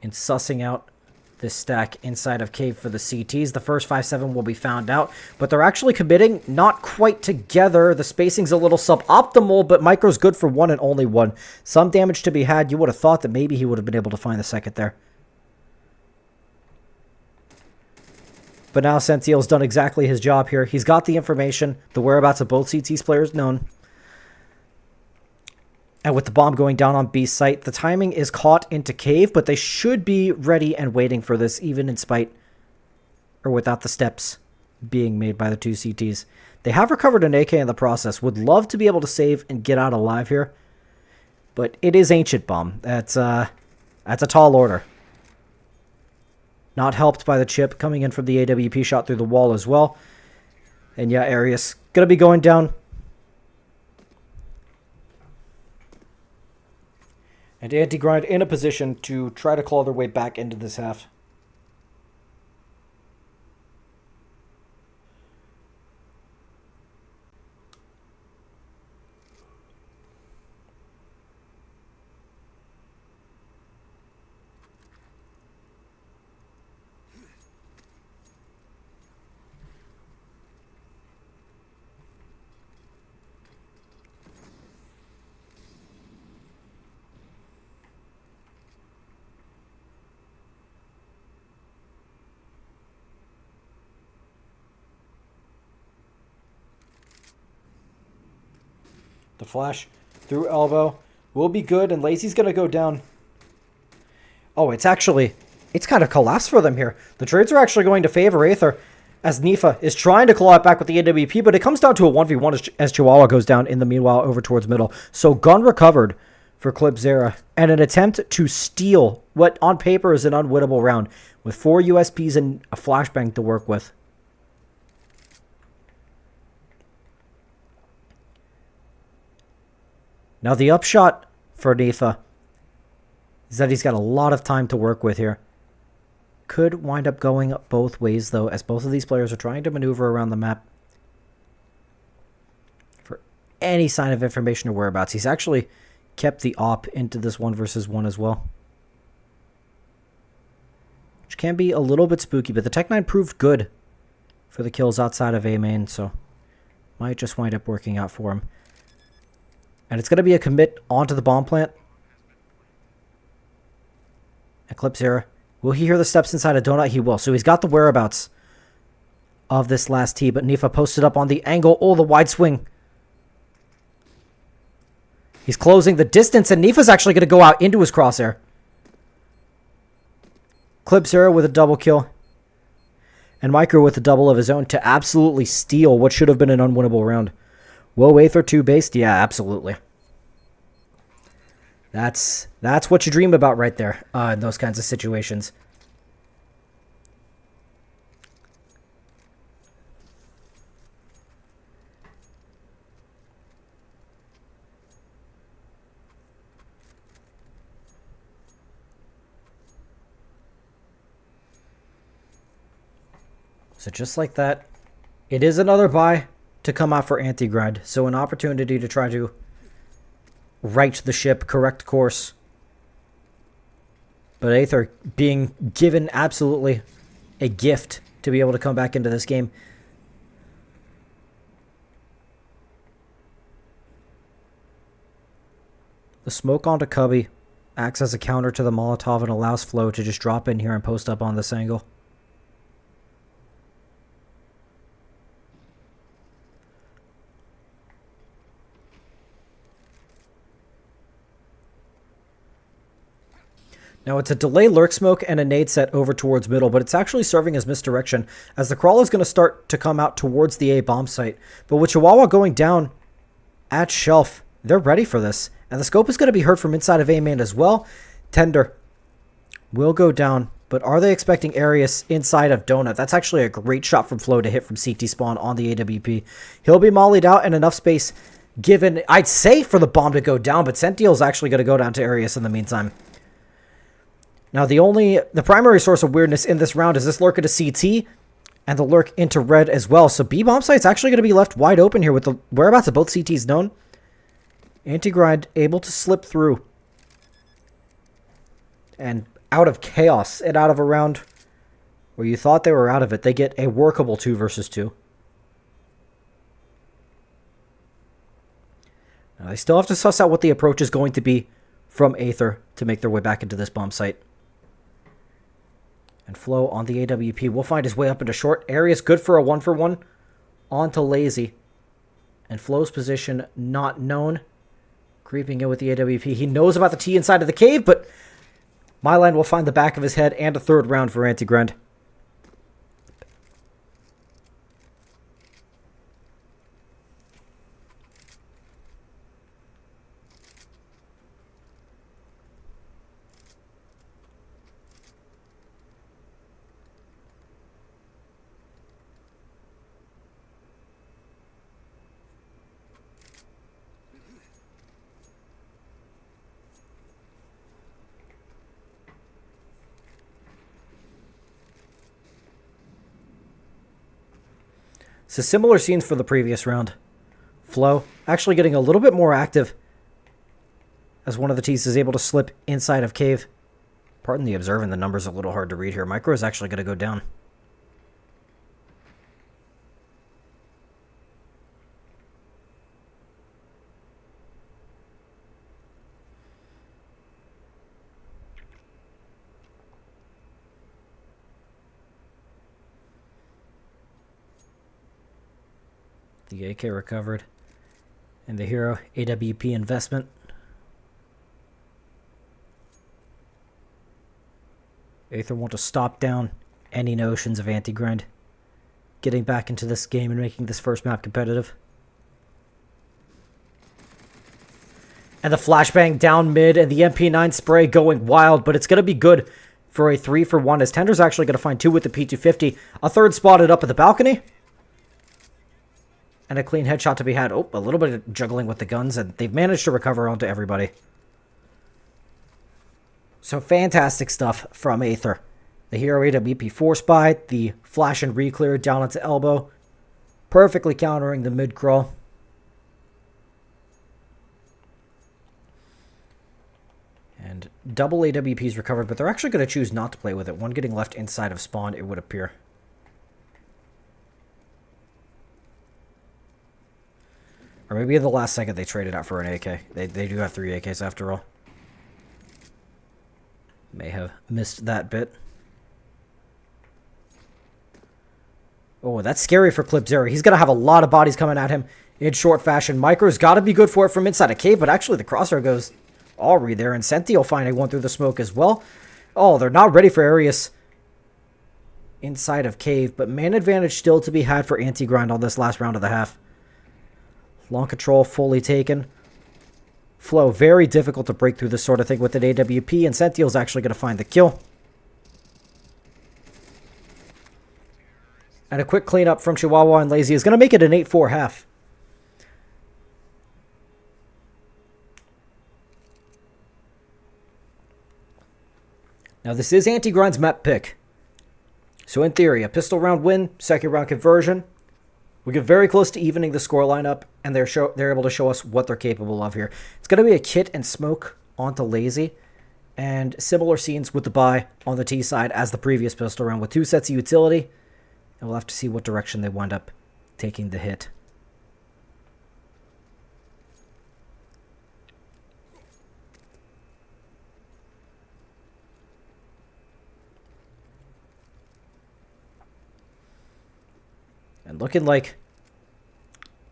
[SPEAKER 3] in sussing out this stack inside of cave for the CTs. The first 5-7 will be found out, but they're actually committing not quite together. The spacing's a little suboptimal, but Micro's good for one and only one. Some damage to be had. You would have thought that maybe he would have been able to find the second there. But now Sentiel's done exactly his job here. He's got the information, the whereabouts of both CT's players known. And with the bomb going down on B's site, the timing is caught into cave, but they should be ready and waiting for this, even in spite or without the steps being made by the two CTs. They have recovered an AK in the process. Would love to be able to save and get out alive here, but it is Ancient Bomb. That's a tall order. Not helped by the chip coming in from the AWP shot through the wall as well. And yeah, Arius gonna be going down. And Anti-Grind in a position to try to claw their way back into this half. The flash through elbow will be good, and Lazy's going to go down. Oh, it's kind of collapsed for them here. The trades are actually going to favor Aether, as Nifa is trying to claw it back with the AWP, but it comes down to a 1v1 as Chihuahua goes down in the meanwhile over towards middle. So gun recovered for Clipzera, and an attempt to steal what on paper is an unwinnable round, with 4 USPs and a flashbang to work with. Now the upshot for Nifa is that he's got a lot of time to work with here. Could wind up going both ways, though, as both of these players are trying to maneuver around the map for any sign of information or whereabouts. He's actually kept the op into this 1v1 as well, which can be a little bit spooky, but the Tech-9 proved good for the kills outside of A main, so might just wind up working out for him. And it's going to be a commit onto the bomb plant. Eclipse Era. Will he hear the steps inside a donut? He will. So he's got the whereabouts of this last tee. But Nifa posted up on the angle. Oh, the wide swing. He's closing the distance. And Nifa's actually going to go out into his crosshair. Eclipse Era with a double kill. And Micro with a double of his own to absolutely steal what should have been an unwinnable round. Will Aether 2 based? Yeah, absolutely. That's what you dream about right there in those kinds of situations. So just like that, it is another buy to come out for Anti-Grind. So an opportunity to try to right the ship, correct course. But Aether being given absolutely a gift to be able to come back into this game. The smoke onto Cubby acts as a counter to the Molotov and allows Flo to just drop in here and post up on this angle. Now it's a delay lurk smoke and a nade set over towards middle, but it's actually serving as misdirection as the crawl is going to start to come out towards the A bomb site. But with Chihuahua going down at shelf, they're ready for this. And the scope is going to be heard from inside of A main as well. Tender will go down, but are they expecting Arius inside of Donut? That's actually a great shot from Flo to hit from CT spawn on the AWP. He'll be mollied out and enough space given, I'd say, for the bomb to go down, but Sentiel's actually going to go down to Arius in the meantime. Now, the primary source of weirdness in this round is this lurk into CT and the lurk into red as well. So B bomb site's actually going to be left wide open here with the whereabouts of both CTs known. Anti-Grind able to slip through And out of chaos and out of a round where you thought they were out of it, they get a workable 2 versus 2. Now they still have to suss out what the approach is going to be from Aether to make their way back into this bomb site. And Flo on the AWP will find his way up into short areas. Good for a 1-for-1 onto Lazy. And Flo's position not known. Creeping in with the AWP. He knows about the T inside of the cave, but Myland will find the back of his head and a 3rd round for Antigrand. So similar scenes for the previous round. Flo actually getting a little bit more active as one of the T's is able to slip inside of cave. Pardon the observing, the numbers are a little hard to read here. Micro is actually going to go down. The AK recovered. And the hero AWP investment. Aether want to stop down any notions of anti-grind. Getting back into this game and making this first map competitive. And the flashbang down mid and the MP9 spray going wild, but it's going to be good for a 3-for-1 as Tender's actually going to find 2 with the P250. A 3rd spotted up at the balcony. And a clean headshot to be had. Oh, a little bit of juggling with the guns, and they've managed to recover onto everybody. So fantastic stuff from Aether. The hero AWP 4 spy, the flash and re-clear down into elbow. Perfectly countering the mid-crawl. And double AWPs recovered, but they're actually going to choose not to play with it. One getting left inside of spawn, it would appear. Or maybe in the last second they traded out for an AK. They do have 3 AKs after all. May have missed that bit. Oh, that's scary for Clip Zero. He's going to have a lot of bodies coming at him in short fashion. Micro's got to be good for it from inside a cave, but actually the crosshair goes all read there, and Senti will find one through the smoke as well. Oh, they're not ready for Arius inside of cave, but man advantage still to be had for anti-grind on this last round of the half. Long control fully taken. Flo, very difficult to break through this sort of thing with an AWP, and Sentiel's actually going to find the kill. And a quick cleanup from Chihuahua and Lazy is going to make it an 8-4 half. Now this is Anti-Grind's map pick. So in theory, a pistol round win, 2nd round conversion. We get very close to evening the scoreline up, and they're able to show us what they're capable of here. It's going to be a kit and smoke onto Lazy, and similar scenes with the buy on the T side as the previous pistol round with 2 sets of utility, and we'll have to see what direction they wind up taking the hit. And looking like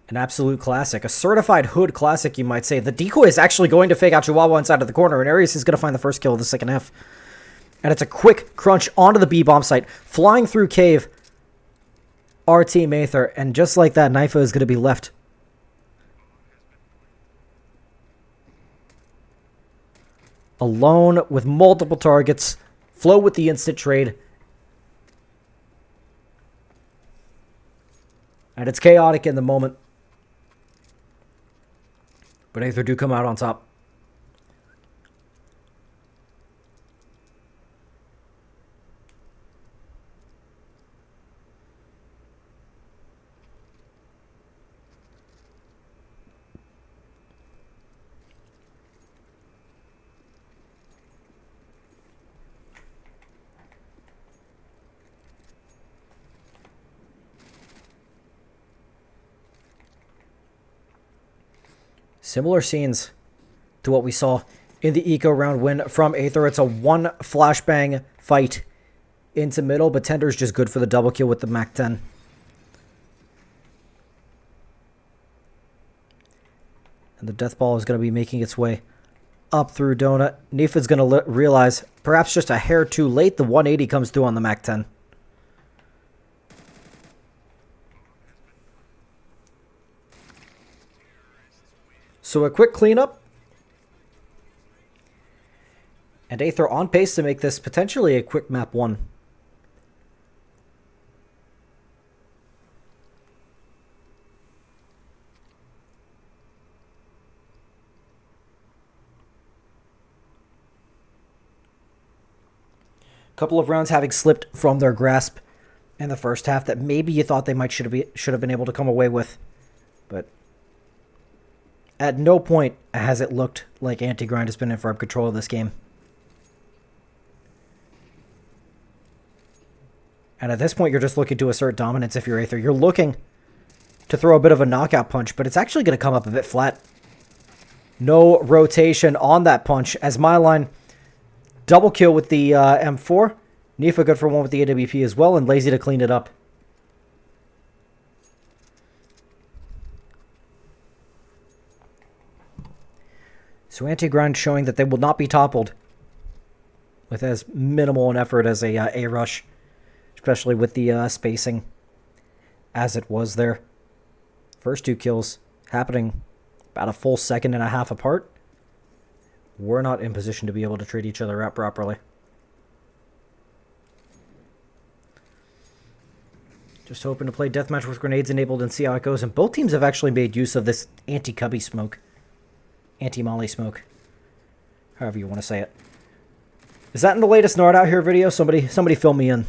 [SPEAKER 3] an absolute classic. A certified hood classic, you might say. The decoy is actually going to fake out Chihuahua inside of the corner, and Arius is going to find the first kill of the second half. And it's a quick crunch onto the B-bomb site. Flying through cave, our team Aether. And just like that, Knifo is going to be left alone with multiple targets. Flo with the instant trade. And it's chaotic in the moment. But Aether do come out on top. Similar scenes to what we saw in the eco round win from Aether. It's a one flashbang fight into middle, but Tender's just good for the double kill with the Mac 10. And the death ball is going to be making its way up through Donut. Nifa's going to realize, perhaps just a hair too late, the 180 comes through on the Mac 10. So a quick cleanup. And Aether on pace to make this potentially a quick map 1. Couple of rounds having slipped from their grasp in the first half that maybe you thought they should have been able to come away with. But at no point has it looked like Anti-Grind has been in firm control of this game. And at this point, you're just looking to assert dominance if you're Aether. You're looking to throw a bit of a knockout punch, but it's actually going to come up a bit flat. No rotation on that punch as Myline double kill with the M4. Nifa good for one with the AWP as well, and Lazy to clean it up. So Anti-Grind showing that they will not be toppled with as minimal an effort as a rush, especially with the spacing as it was there. First 2 kills happening about a full second and a half apart. We're not in position to be able to trade each other out properly. Just hoping to play deathmatch with grenades enabled and see how it goes. And both teams have actually made use of this anti-cubby smoke. Anti-molly smoke. However you want to say it. Is that in the latest Nard Out Here video? Somebody fill me in.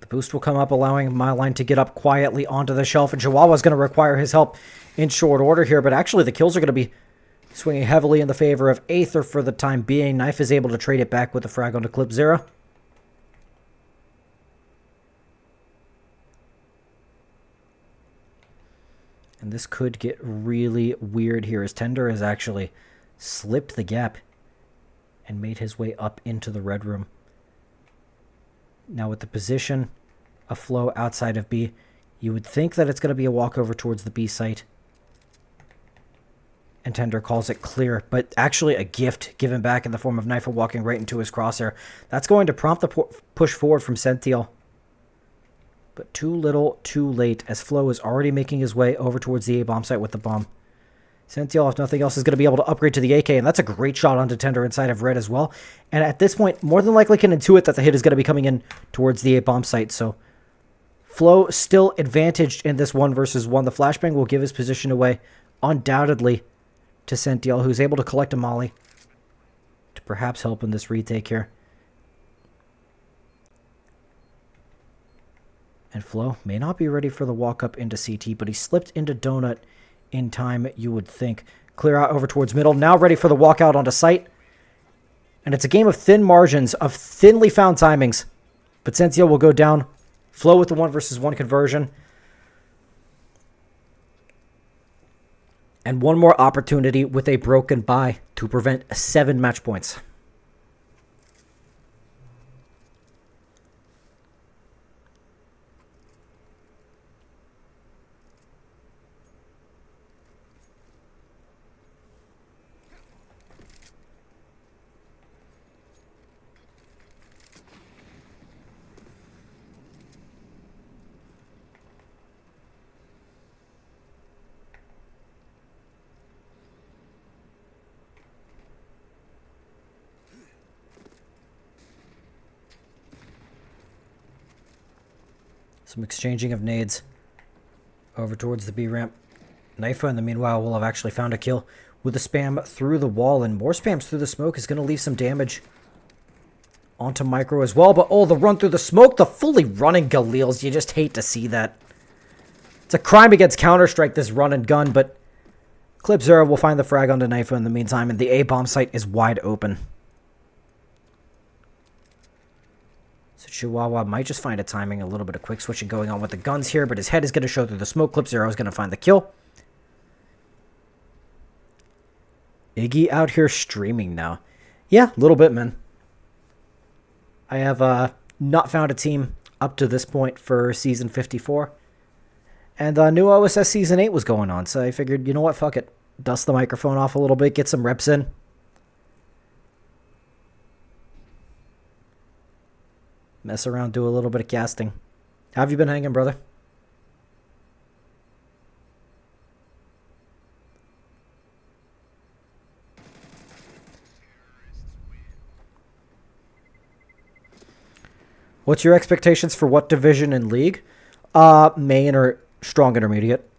[SPEAKER 3] The boost will come up, allowing Myline to get up quietly onto the shelf. And Chihuahua's going to require his help in short order here. But actually, the kills are going to be swinging heavily in the favor of Aether for the time being. Knife is able to trade it back with the frag onto Clip Zero. And this could get really weird here as Tender has actually slipped the gap and made his way up into the red room. Now with the position of Flow outside of B, you would think that it's going to be a walkover towards the B site. And Tender calls it clear, but actually a gift given back in the form of Knife walking right into his crosshair. That's going to prompt the push forward from Sentiel. But too little, too late, as Flo is already making his way over towards the A-bomb site with the bomb. Sentiel, if nothing else, is going to be able to upgrade to the AK, and that's a great shot onto Tender inside of red as well. And at this point, more than likely can intuit that the hit is going to be coming in towards the A-bomb site, so Flo still advantaged in this 1 versus 1. The flashbang will give his position away, undoubtedly, to Sentiel, who's able to collect a molly to perhaps help in this retake here. And Flo may not be ready for the walk up into CT, but he slipped into Donut in time, you would think. Clear out over towards middle. Now ready for the walkout onto site. And it's a game of thin margins, of thinly found timings. But Sentiel will go down. Flo with the 1 versus 1 conversion. And one more opportunity with a broken bye to prevent 7 match points. Some exchanging of nades over towards the B ramp. Knifa, in the meanwhile, will have actually found a kill with the spam through the wall, and more spams through the smoke is going to leave some damage onto Micro as well. But oh, the run through the smoke, the fully running Galils, you just hate to see that. It's a crime against Counter-Strike, this run and gun, but Clip Zero will find the frag onto Knifa in the meantime, and the A-bomb site is wide open. So Chihuahua might just find a timing, a little bit of quick switching going on with the guns here, but his head is going to show through the smoke. Clip Zero is going to find the kill. Iggy out here streaming now. Yeah, a little bit, man. I have not found a team up to this point for Season 54. And new OSS Season 8 was going on, so I figured, you know what, fuck it. Dust the microphone off a little bit, get some reps in. Mess around, do a little bit of casting. How have you been hanging, brother? What's your expectations for what division in League? Main or strong intermediate.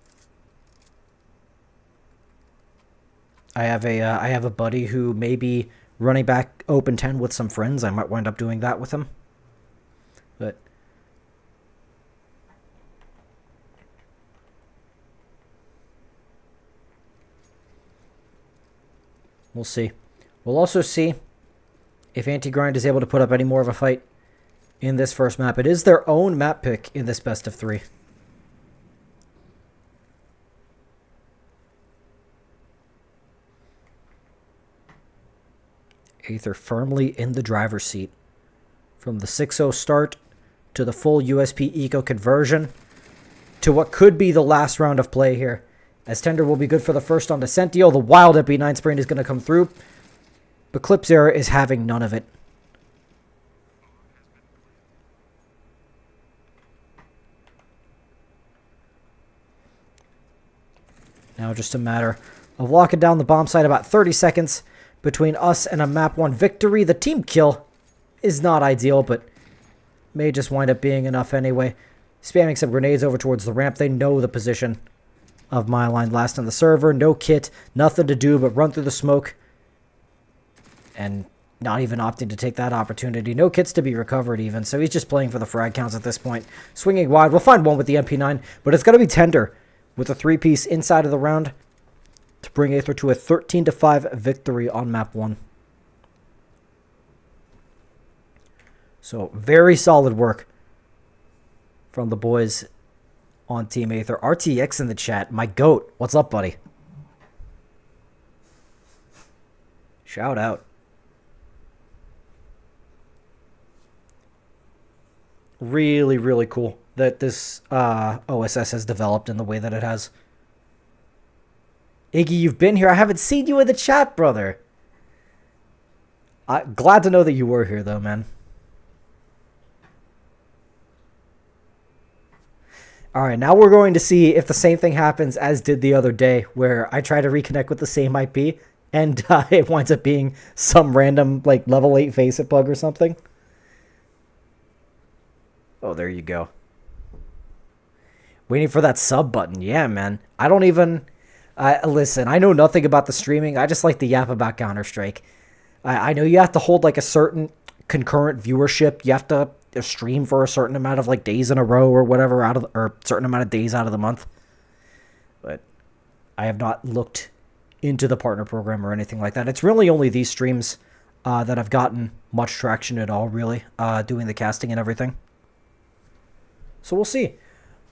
[SPEAKER 3] I have a buddy who may be running back Open 10 with some friends. I might wind up doing that with him. But we'll see. We'll also see if Anti-Grind is able to put up any more of a fight in this first map. It is their own map pick in this best of 3. Aether firmly in the driver's seat. From the 6-0 start to the full USP eco conversion to what could be the last round of play here. As Tender will be good for the first on Descentio. The wild MP9 sprain is going to come through. But Clip Zero is having none of it. Now just a matter of locking down the bomb site. About 30 seconds between us and a map 1 victory. The team kill is not ideal, but may just wind up being enough anyway. Spamming some grenades over towards the ramp. They know the position of Myline last on the server. No kit, nothing to do but run through the smoke. And not even opting to take that opportunity. No kits to be recovered even, so he's just playing for the frag counts at this point. Swinging wide. We'll find one with the MP9, but it's going to be Tender with a 3-piece inside of the round to bring Aether to a 13-5 victory on map 1. So, very solid work from the boys on Team Aether. RTX in the chat. My goat. What's up, buddy? Shout out. Really, really cool that this OSS has developed in the way that it has. Iggy, you've been here. I haven't seen you in the chat, brother. Glad to know that you were here, though, man. All right, now we're going to see if the same thing happens as did the other day, where I try to reconnect with the same IP, and it winds up being some random, like, level 8 Faceit bug or something. Oh, there you go. Waiting for that sub button. Yeah, man. I don't even... listen, I know nothing about the streaming. I just like to yap about Counter-Strike. I know you have to hold, like, a certain concurrent viewership. You have to stream for a certain amount of, like, days in a row or whatever, or a certain amount of days out of the month. But I have not looked into the partner program or anything like that. It's really only these streams that have gotten much traction at all, really, doing the casting and everything. So we'll see.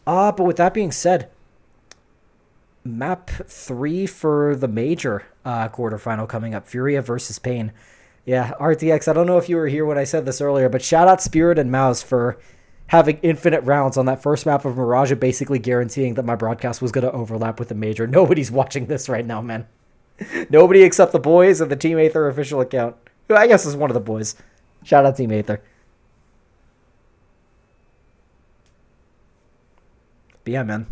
[SPEAKER 3] But with that being said, map 3 for the major quarterfinal coming up. Furia versus Pain. Yeah, RTX, I don't know if you were here when I said this earlier, but shout out Spirit and Mouse for having infinite rounds on that first map of Mirage, basically guaranteeing that my broadcast was going to overlap with the major. Nobody's watching this right now, man. Nobody except the boys and the Team Aether official account. Who I guess is one of the boys. Shout out Team Aether. But yeah, man.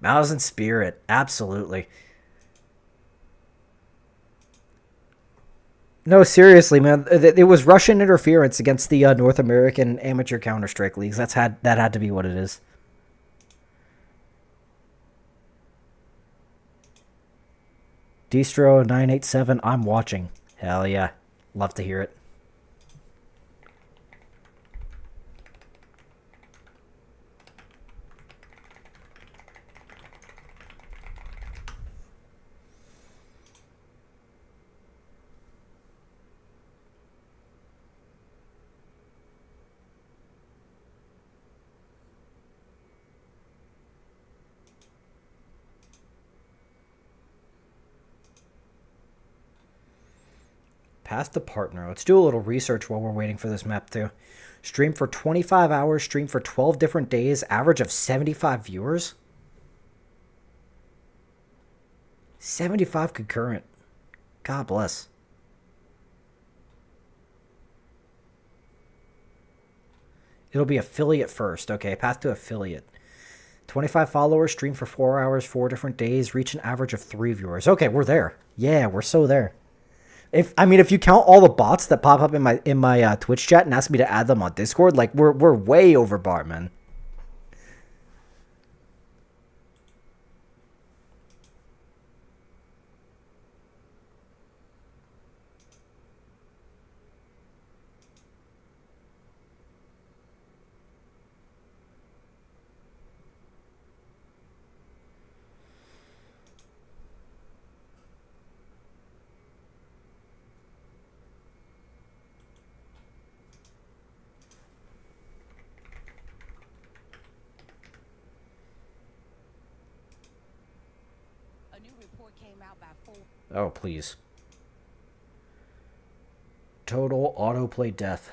[SPEAKER 3] Mouse and Spirit. Absolutely. No, seriously, man. It was Russian interference against the North American amateur Counter-Strike leagues. That had to be what it is. Distro 987, I'm watching. Hell yeah. Love to hear it. Path to partner. Let's do a little research while we're waiting for this map too. Stream for 25 hours, stream for 12 different days, average of 75 viewers. 75 concurrent. God bless. It'll be affiliate first. Okay, path to affiliate. 25 followers, stream for 4 hours, 4 different days, reach an average of 3 viewers. Okay, we're there. Yeah, we're so there. If you count all the bots that pop up in my Twitch chat and ask me to add them on Discord, like we're way over bar, man. Oh, please. Total autoplay death.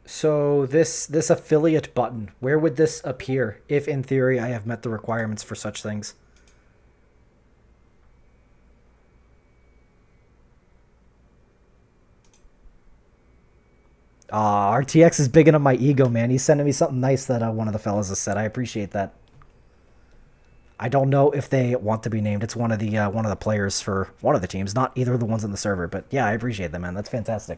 [SPEAKER 3] So this affiliate button, where would this appear if in theory I have met the requirements for such things? RTX is bigging up my ego, man. He's sending me something nice that one of the fellas has said. I appreciate that. I don't know if they want to be named. It's one of the players for one of the teams, not either of the ones on the server. But yeah, I appreciate that, man. That's fantastic.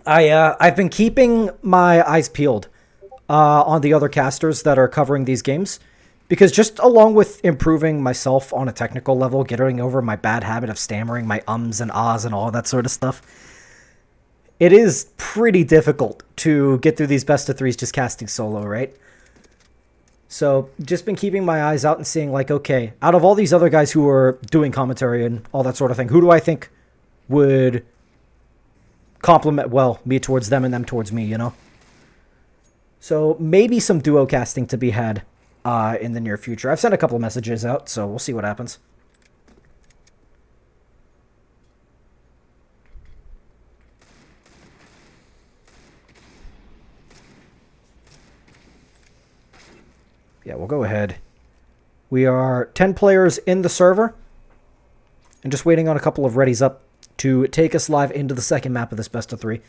[SPEAKER 3] I've been keeping my eyes peeled on the other casters that are covering these games. Because just along with improving myself on a technical level, getting over my bad habit of stammering, my ums and ahs and all that sort of stuff, it is pretty difficult to get through these best of threes just casting solo, right? So just been keeping my eyes out and seeing like, okay, out of all these other guys who are doing commentary and all that sort of thing, who do I think would complement well me towards them and them towards me, you know? So maybe some duo casting to be had in the near future. I've sent a couple of messages out, so we'll see what happens. Yeah, we'll go ahead. We are 10 players in the server, and just waiting on a couple of readies up to take us live into the second map of this best of 3.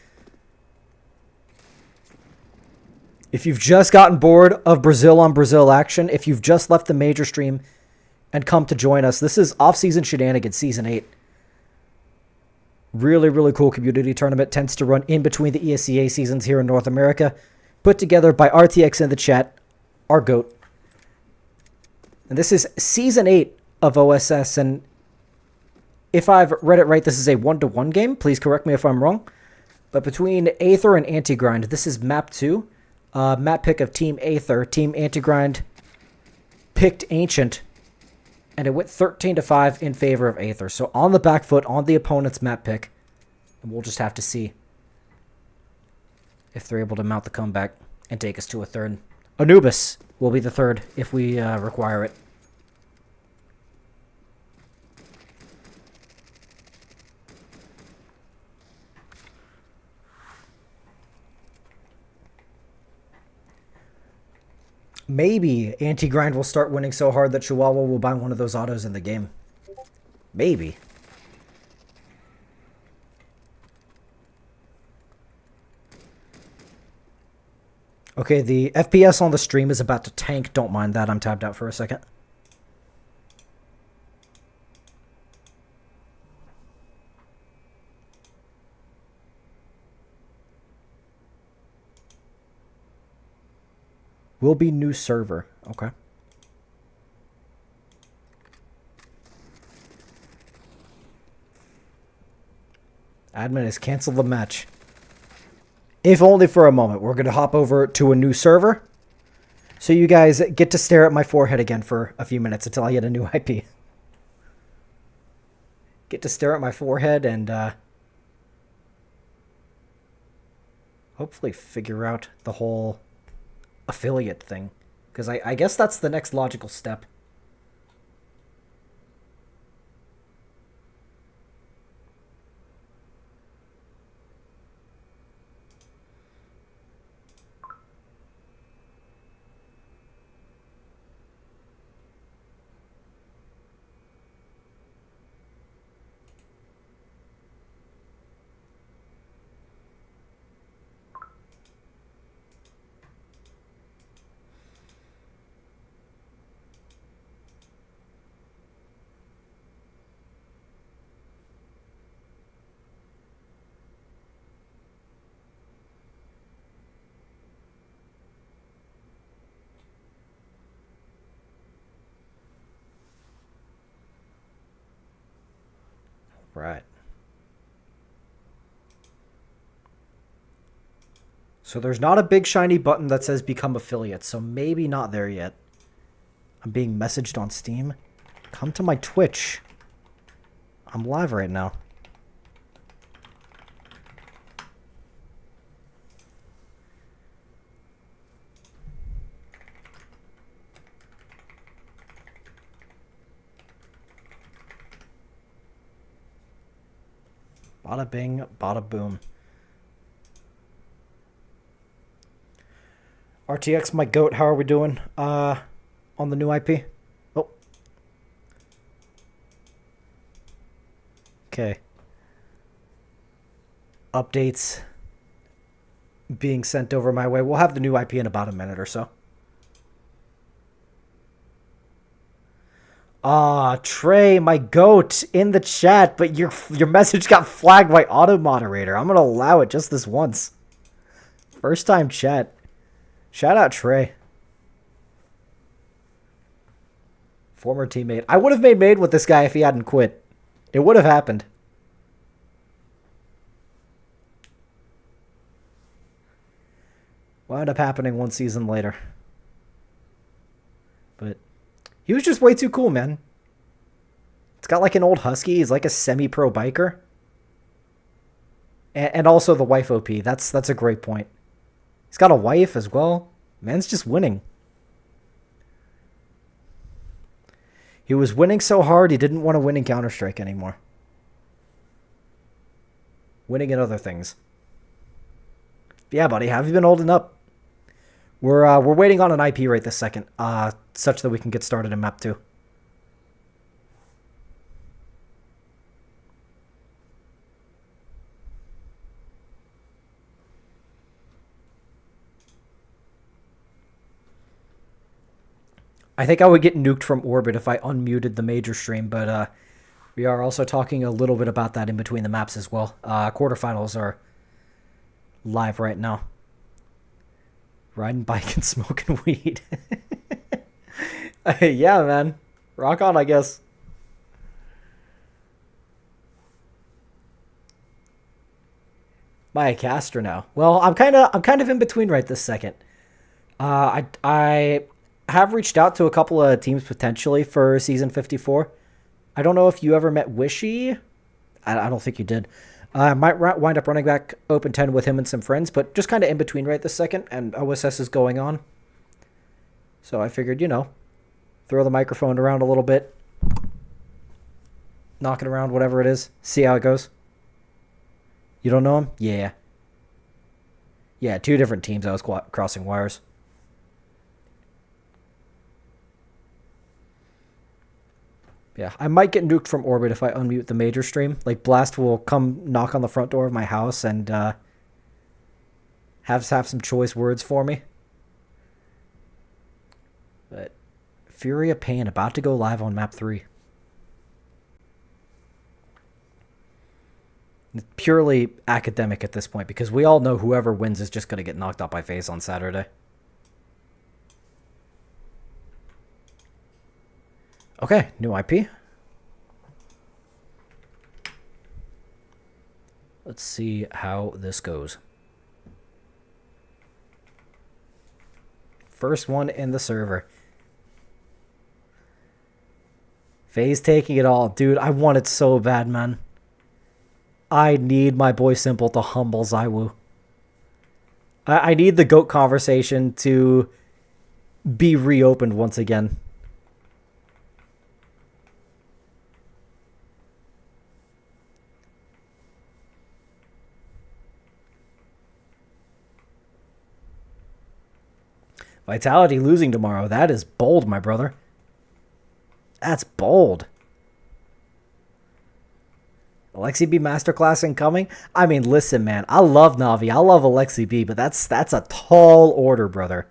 [SPEAKER 3] If you've just gotten bored of Brazil on Brazil action, if you've just left the major stream and come to join us, this is Off Season Shenanigans Season 8. Really, really cool community tournament. Tends to run in between the ESEA seasons here in North America. Put together by RTX in the chat, our GOAT. And this is Season 8 of OSS, and if I've read it right, this is a 1-to-1 game. Please correct me if I'm wrong. But between Aether and Anti-Grind, this is Map 2. Map pick of Team Aether. Team Anti-Grind picked Ancient, and it went 13-5 in favor of Aether. So on the back foot, on the opponent's map pick, and we'll just have to see if they're able to mount the comeback and take us to a third. Anubis will be the third if we require it. Maybe Anti-Grind will start winning so hard that Chihuahua will buy one of those autos in the game. Maybe. Okay, the FPS on the stream is about to tank. Don't mind that. I'm tabbed out for a second. Will be new server. Okay. Admin has canceled the match. If only for a moment. We're going to hop over to a new server. So you guys get to stare at my forehead again for a few minutes until I get a new IP. Get to stare at my forehead and hopefully figure out the whole affiliate thing. Because I guess that's the next logical step. Right. So there's not a big shiny button that says become affiliate, so maybe not there yet. I'm being messaged on Steam. Come to my Twitch. I'm live right now. Bada bing, bada boom. RTX, my goat, how are we doing? On the new IP? Oh. Okay. Updates being sent over my way. We'll have the new IP in about a minute or so. Trey, my goat, in the chat, but your message got flagged by auto moderator. I'm gonna allow it just this once. First time chat. Shout out Trey. Former teammate. I would have made made with this guy if he hadn't quit. It would have happened. Wound up happening one season later. But he was just way too cool, man. It's got like an old husky. He's like a semi-pro biker. And also the wife OP. That's a great point. He's got a wife as well. Man's just winning. He was winning so hard he didn't want to win in Counter-Strike anymore. Winning in other things. Yeah, buddy, have you been holding up? We're waiting on an IP right this second, such that we can get started in map 2. I think I would get nuked from orbit if I unmuted the major stream, but we are also talking a little bit about that in between the maps as well. Quarterfinals are live right now. Riding bike and smoking weed. Yeah, man. Rock on, I guess. Am I a caster now? Well, I'm kind of in between right this second. I have reached out to a couple of teams potentially for season 54. I don't know if you ever met Wishy. I don't think you did. I might wind up running back Open 10 with him and some friends, but just kind of in between right this second, and OSS is going on. So I figured, throw the microphone around a little bit. Knock it around, whatever it is. See how it goes. You don't know him? Yeah. Yeah, 2 different teams I was crossing wires. Yeah, I might get nuked from orbit if I unmute the major stream. Like, Blast will come knock on the front door of my house and have some choice words for me. But Fury of Pain about to go live on map 3. It's purely academic at this point because we all know whoever wins is just going to get knocked out by FaZe on Saturday. Okay, new IP. Let's see how this goes. First one in the server. FaZe taking it all. Dude, I want it so bad, man. I need my boy Simple to humble ZywOo. I need the GOAT conversation to be reopened once again. Vitality losing tomorrow. That is bold, my brother. That's bold. Alexi B Masterclass incoming? I mean, listen, man. I love Navi. I love Alexi B, but that's a tall order, brother.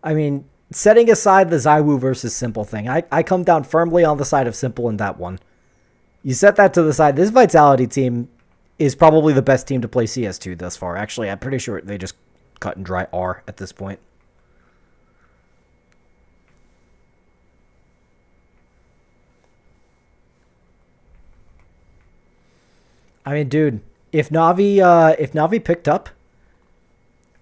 [SPEAKER 3] I mean, setting aside the Zywoo versus Simple thing, I come down firmly on the side of Simple in that one. You set that to the side. This Vitality team is probably the best team to play CS2 thus far. Actually, I'm pretty sure they just cut and dry R at this point. I mean, dude, if Navi picked up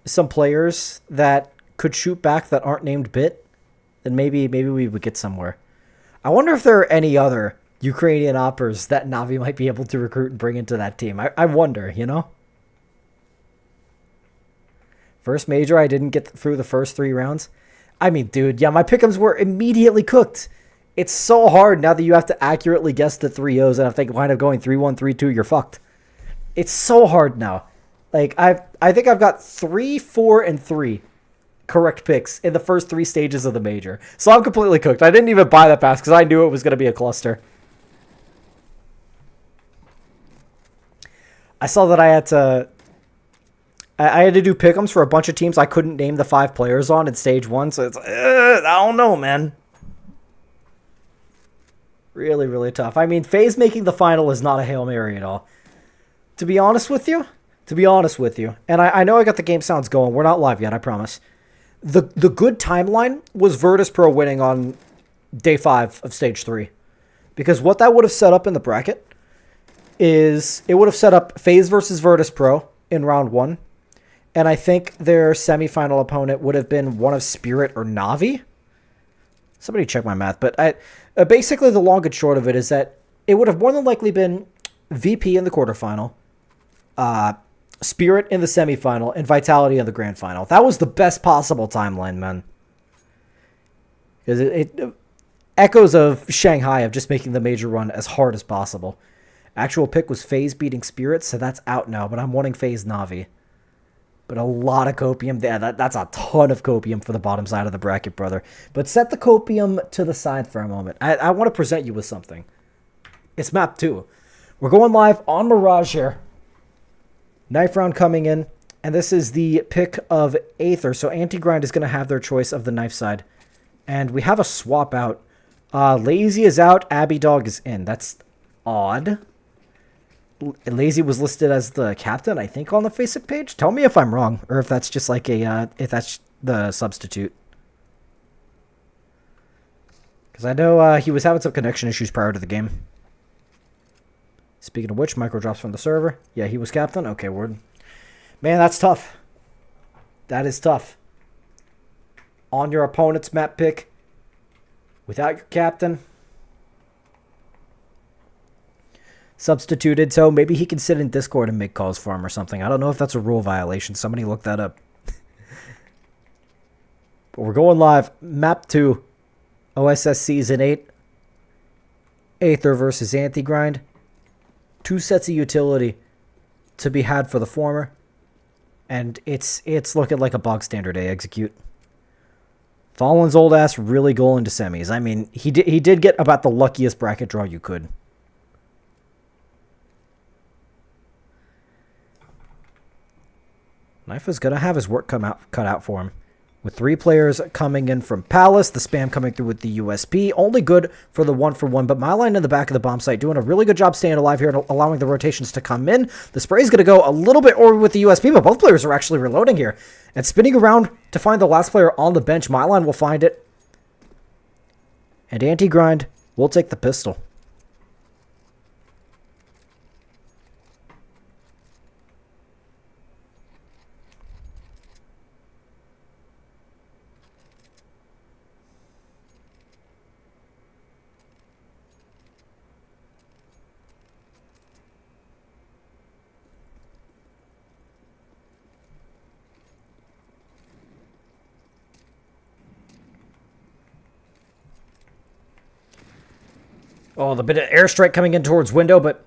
[SPEAKER 3] some players that could shoot back that aren't named Bit, then maybe we would get somewhere. I wonder if there are any other Ukrainian oppers that Navi might be able to recruit and bring into that team. I wonder, you know? First major, I didn't get through the first 3 rounds. I mean, dude, yeah, my pick'ems were immediately cooked. It's so hard now that you have to accurately guess the 3-0s, and if they wind up going 3-1, 3-2, you're fucked. It's so hard now. Like, I think I've got 3, 4, and 3 correct picks in the first 3 stages of the major. So I'm completely cooked. I didn't even buy that pass because I knew it was going to be a cluster. I saw that I had to do pick'ems for a bunch of teams I couldn't name the 5 players on in stage 1, so it's I don't know, man. Really, really tough. I mean, FaZe making the final is not a Hail Mary at all. To be honest with you, and I know I got the game sounds going. We're not live yet, I promise. The good timeline was Virtus Pro winning on day 5 of stage 3. Because what that would have set up in the bracket is it would have set up FaZe versus Virtus Pro in round 1. And I think their semifinal opponent would have been one of Spirit or Navi. Somebody check my math. But basically the long and short of it is that it would have more than likely been VP in the quarterfinal, Spirit in the semifinal, and Vitality in the grand final. That was the best possible timeline, man. Because it echoes of Shanghai of just making the major run as hard as possible. Actual pick was FaZe beating Spirit, so that's out now, but I'm wanting FaZe Navi. But a lot of copium. Yeah, that's a ton of copium for the bottom side of the bracket, brother. But set the copium to the side for a moment. I want to present you with something. It's map 2. We're going live on Mirage here. Knife round coming in. And this is the pick of Aether. So Anti-Grind is going to have their choice of the knife side. And we have a swap out. Lazy is out. Abby Dog is in. That's odd. Lazy was listed as the captain, I think, on the Facebook page. Tell me if I'm wrong, or if that's just like if that's the substitute. Because I know he was having some connection issues prior to the game. Speaking of which, micro drops from the server. Yeah, he was captain. Okay, word. Man, that's tough. That is tough. On your opponent's map pick, without your captain. Substituted, so maybe he can sit in Discord and make calls for him or something. I don't know if that's a rule violation. Somebody look that up. But we're going live. Map 2. OSS Season 8. Aether versus Anti-Grind. 2 sets of utility to be had for the former. And it's looking like a bog standard A execute. Fallen's old ass really going to semis. I mean, he did get about the luckiest bracket draw you could. Knife is going to have his work cut out for him. With 3 players coming in from Palace, the spam coming through with the USP. Only good for the 1-for-1, but Myline in the back of the bomb site doing a really good job staying alive here and allowing the rotations to come in. The spray is going to go a little bit over with the USP, but both players are actually reloading here. And spinning around to find the last player on the bench. Myline will find it. And Anti-Grind will take the pistol. Oh, the bit of airstrike coming in towards window, but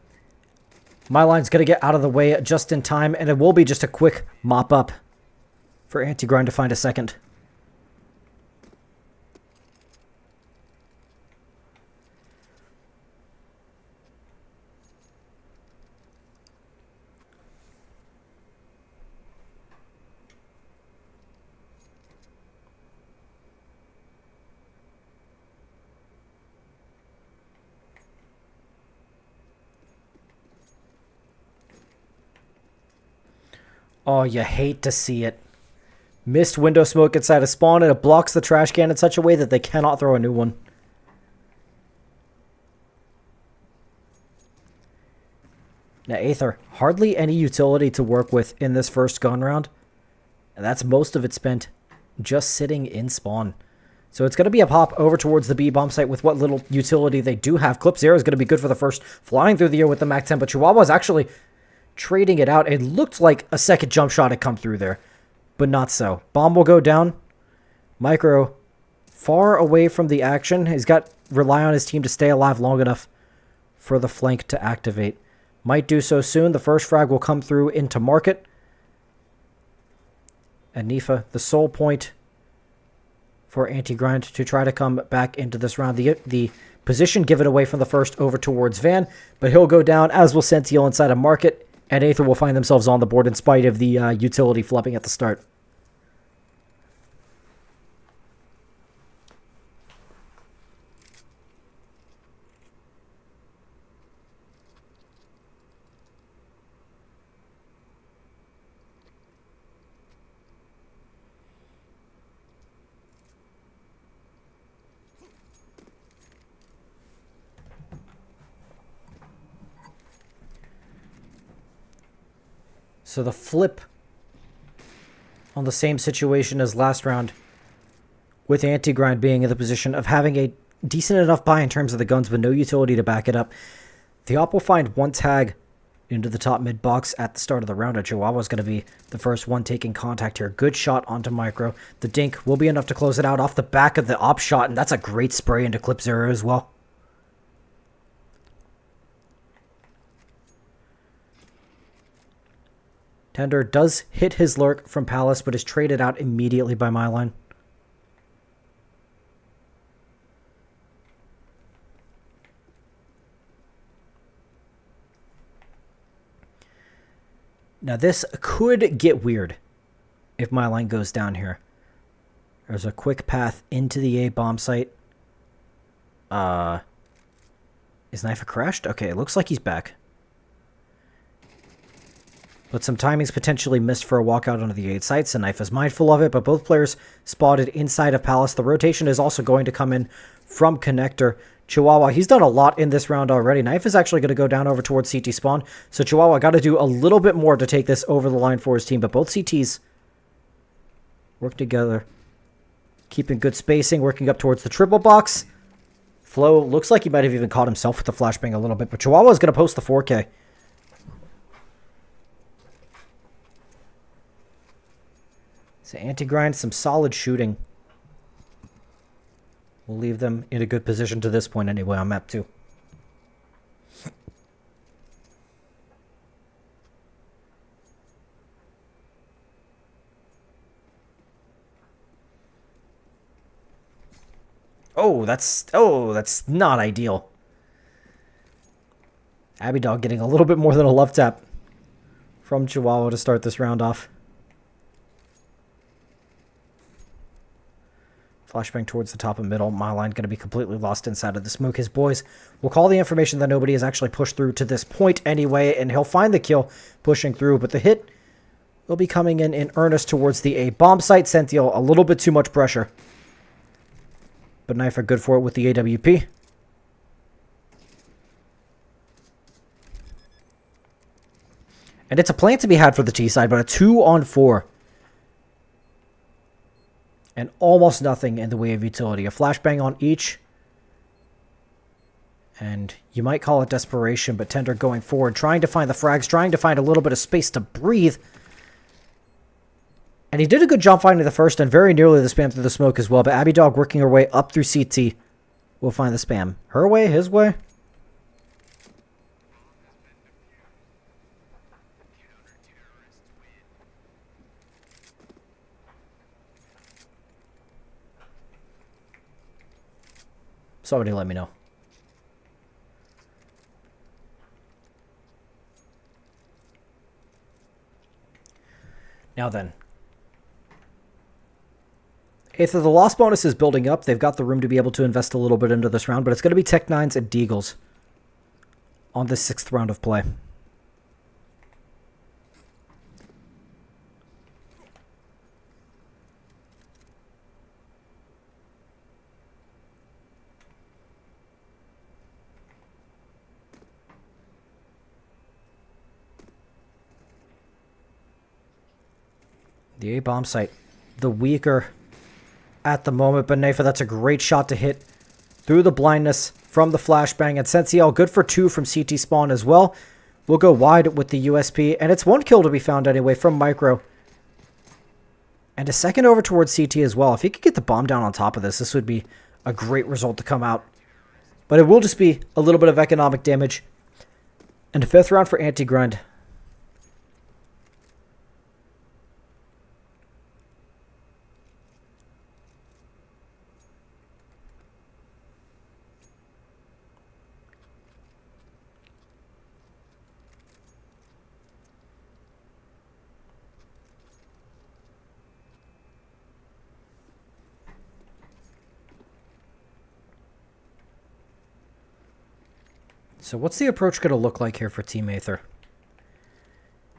[SPEAKER 3] my line's going to get out of the way just in time, and it will be just a quick mop up for Anti-Grind to find a second. Oh, you hate to see it. Missed window smoke inside a spawn, and it blocks the trash can in such a way that they cannot throw a new one. Now, Aether, hardly any utility to work with in this first gun round. And that's most of it spent just sitting in spawn. So it's going to be a pop over towards the B bomb site with what little utility they do have. Clip 0 is going to be good for the first flying through the air with the Mac 10, but Chihuahua's actually trading it out. It looked like a second jump shot had come through there, but not so. Bomb will go down. Micro far away from the action. He's got rely on his team to stay alive long enough for the flank to activate. Might do so soon. The first frag will come through into market. And Nifa, the sole point for Anti-Grind to try to come back into this round. The position given away from the first over towards Van, but he'll go down, as will Sentiel inside a market. And Aether will find themselves on the board in spite of the utility flopping at the start. So the flip on the same situation as last round, with Anti-Grind being in the position of having a decent enough buy in terms of the guns, but no utility to back it up. The Op will find one tag into the top mid box at the start of the round, and Chihuahua's going to be the first one taking contact here. Good shot onto Micro. The dink will be enough to close it out off the back of the Op shot, and that's a great spray into Clip 0 as well. Tender does hit his lurk from Palace, but is traded out immediately by Myline. Now this could get weird if Myline goes down here. There's a quick path into the A bomb site. Is Knife crashed? Okay, it looks like he's back. But some timing's potentially missed for a walkout onto the 8 sites, and Knife is mindful of it, but both players spotted inside of Palace. The rotation is also going to come in from Connector. Chihuahua, he's done a lot in this round already. Knife is actually going to go down over towards CT spawn, so Chihuahua got to do a little bit more to take this over the line for his team, but both CTs work together, keeping good spacing, working up towards the triple box. Flo looks like he might have even caught himself with the flashbang a little bit, but Chihuahua is going to post the 4K. So Anti-Grind, some solid shooting. We'll leave them in a good position to this point anyway on map 2. Oh, that's not ideal. Abby Dog getting a little bit more than a love tap from Chihuahua to start this round off. Flashbang towards the top and middle. Myline going to be completely lost inside of the smoke. His boys will call the information that nobody has actually pushed through to this point anyway, and he'll find the kill pushing through, but the hit will be coming in earnest towards the A bomb site. Sentiel, a little bit too much pressure. But Knife are good for it with the AWP. And it's a plant to be had for the T side, but a 2-on-4. And almost nothing in the way of utility. A flashbang on each. And you might call it desperation, but Tender going forward, trying to find the frags, trying to find a little bit of space to breathe. And he did a good job finding the first and very nearly the spam through the smoke as well. But Abby Dog working her way up through CT will find the spam. Her way, his way? Somebody let me know. Now then. Aether, the loss bonus is building up. They've got the room to be able to invest a little bit into this round, but it's going to be Tech 9s and Deagles on this 6th round of play. The A-bomb site, the weaker at the moment, but Nafa, that's a great shot to hit through the blindness from the flashbang. And Sensiel, good for 2 from CT spawn as well. We'll go wide with the USP, and it's 1 kill to be found anyway from Micro. And a second over towards CT as well. If he could get the bomb down on top of this, this would be a great result to come out. But it will just be a little bit of economic damage. And a 5th round for Anti-Grind. So what's the approach going to look like here for Team Aether?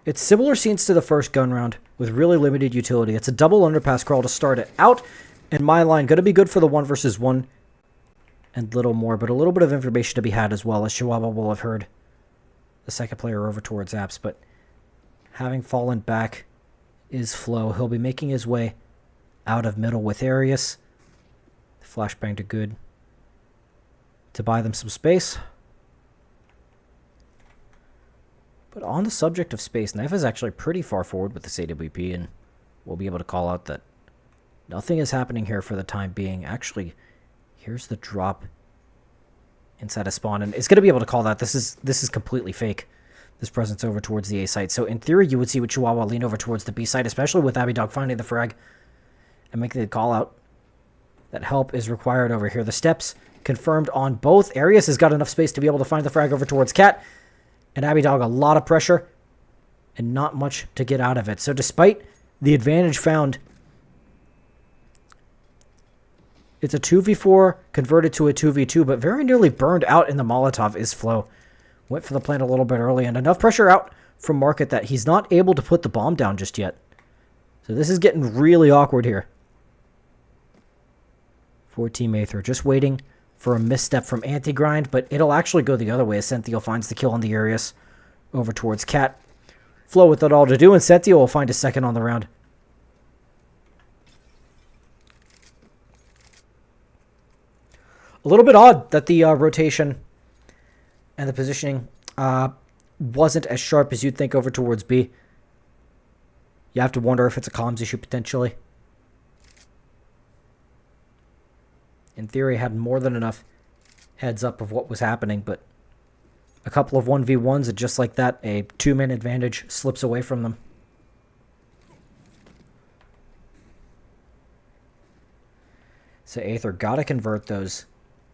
[SPEAKER 3] It's similar scenes to the first gun round with really limited utility. It's a double underpass crawl to start it out. And my line going to be good for the 1 versus 1 and little more, but a little bit of information to be had as well, as Chihuahua will have heard the second player over towards Apps. But having fallen back is Flo. He'll be making his way out of middle with Arius. Flashbang to good to buy them some space. But on the subject of space, Knife is actually pretty far forward with this AWP, and we'll be able to call out that nothing is happening here for the time being. Actually, here's the drop inside a spawn, and it's going to be able to call that. This is completely fake, this presence over towards the A site. So in theory, you would see with Chihuahua lean over towards the B site, especially with Abby Dog finding the frag and making the call out. That help is required over here. The steps confirmed on both. Arius has got enough space to be able to find the frag over towards Cat. And Abby Dog, a lot of pressure and not much to get out of it. So despite the advantage found, it's a 2v4 converted to a 2v2, but very nearly burned out in the Molotov is Flo. Went for the plant a little bit early, and enough pressure out from Market that he's not able to put the bomb down just yet. So this is getting really awkward here for Team Aether. Just waiting for a misstep from Anti-Grind, but it'll actually go the other way as Senthiel finds the kill on the Arius over towards Cat. Flo with it all to do, and Senthiel will find a second on the round. A little bit odd that the rotation and the positioning wasn't as sharp as you'd think over towards B. You have to wonder if it's a comms issue potentially. In theory, had more than enough heads up of what was happening, but a couple of 1v1s, and just like that, a 2-man advantage slips away from them. So Aether gotta convert those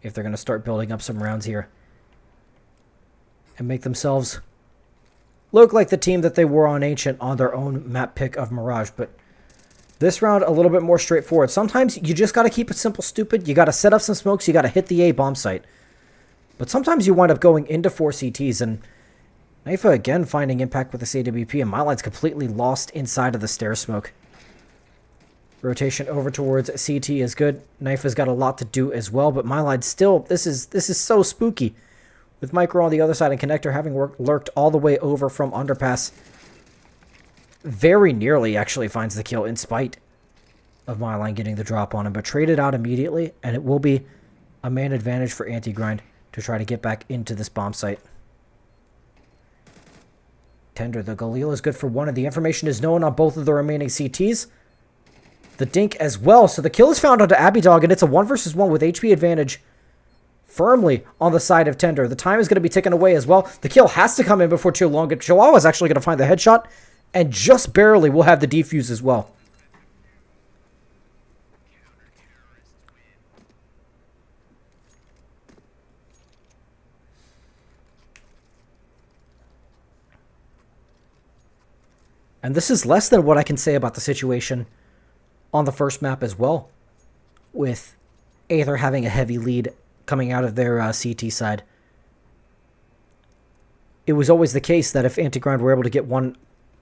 [SPEAKER 3] if they're going to start building up some rounds here and make themselves look like the team that they were on Ancient on their own map pick of Mirage. But this round, a little bit more straightforward. Sometimes you just got to keep it simple, stupid. You got to set up some smokes. You got to hit the A bomb site. But sometimes you wind up going into 4 CTs, and Naifa again finding impact with this AWP, and my line's completely lost inside of the stair smoke. Rotation over towards CT is good. Naifa's got a lot to do as well, but my line still, this is so spooky. With Micro on the other side and Connector having lurked all the way over from Underpass. Very nearly actually finds the kill in spite of my line getting the drop on him, but traded out immediately, and it will be a man advantage for Anti-Grind to try to get back into this bomb site. Tender, the Galil is good for 1, and the information is known on both of the remaining CTs. The Dink as well, so the kill is found onto Abby Dog, and it's a 1 versus 1 with HP advantage firmly on the side of Tender. The time is going to be ticking away as well. The kill has to come in before too long. Chihuahua is actually going to find the headshot, and just barely will have the defuse as well. And this is less than what I can say about the situation on the first map as well, with Aether having a heavy lead coming out of their CT side. It was always the case that if Antigrind were able to get one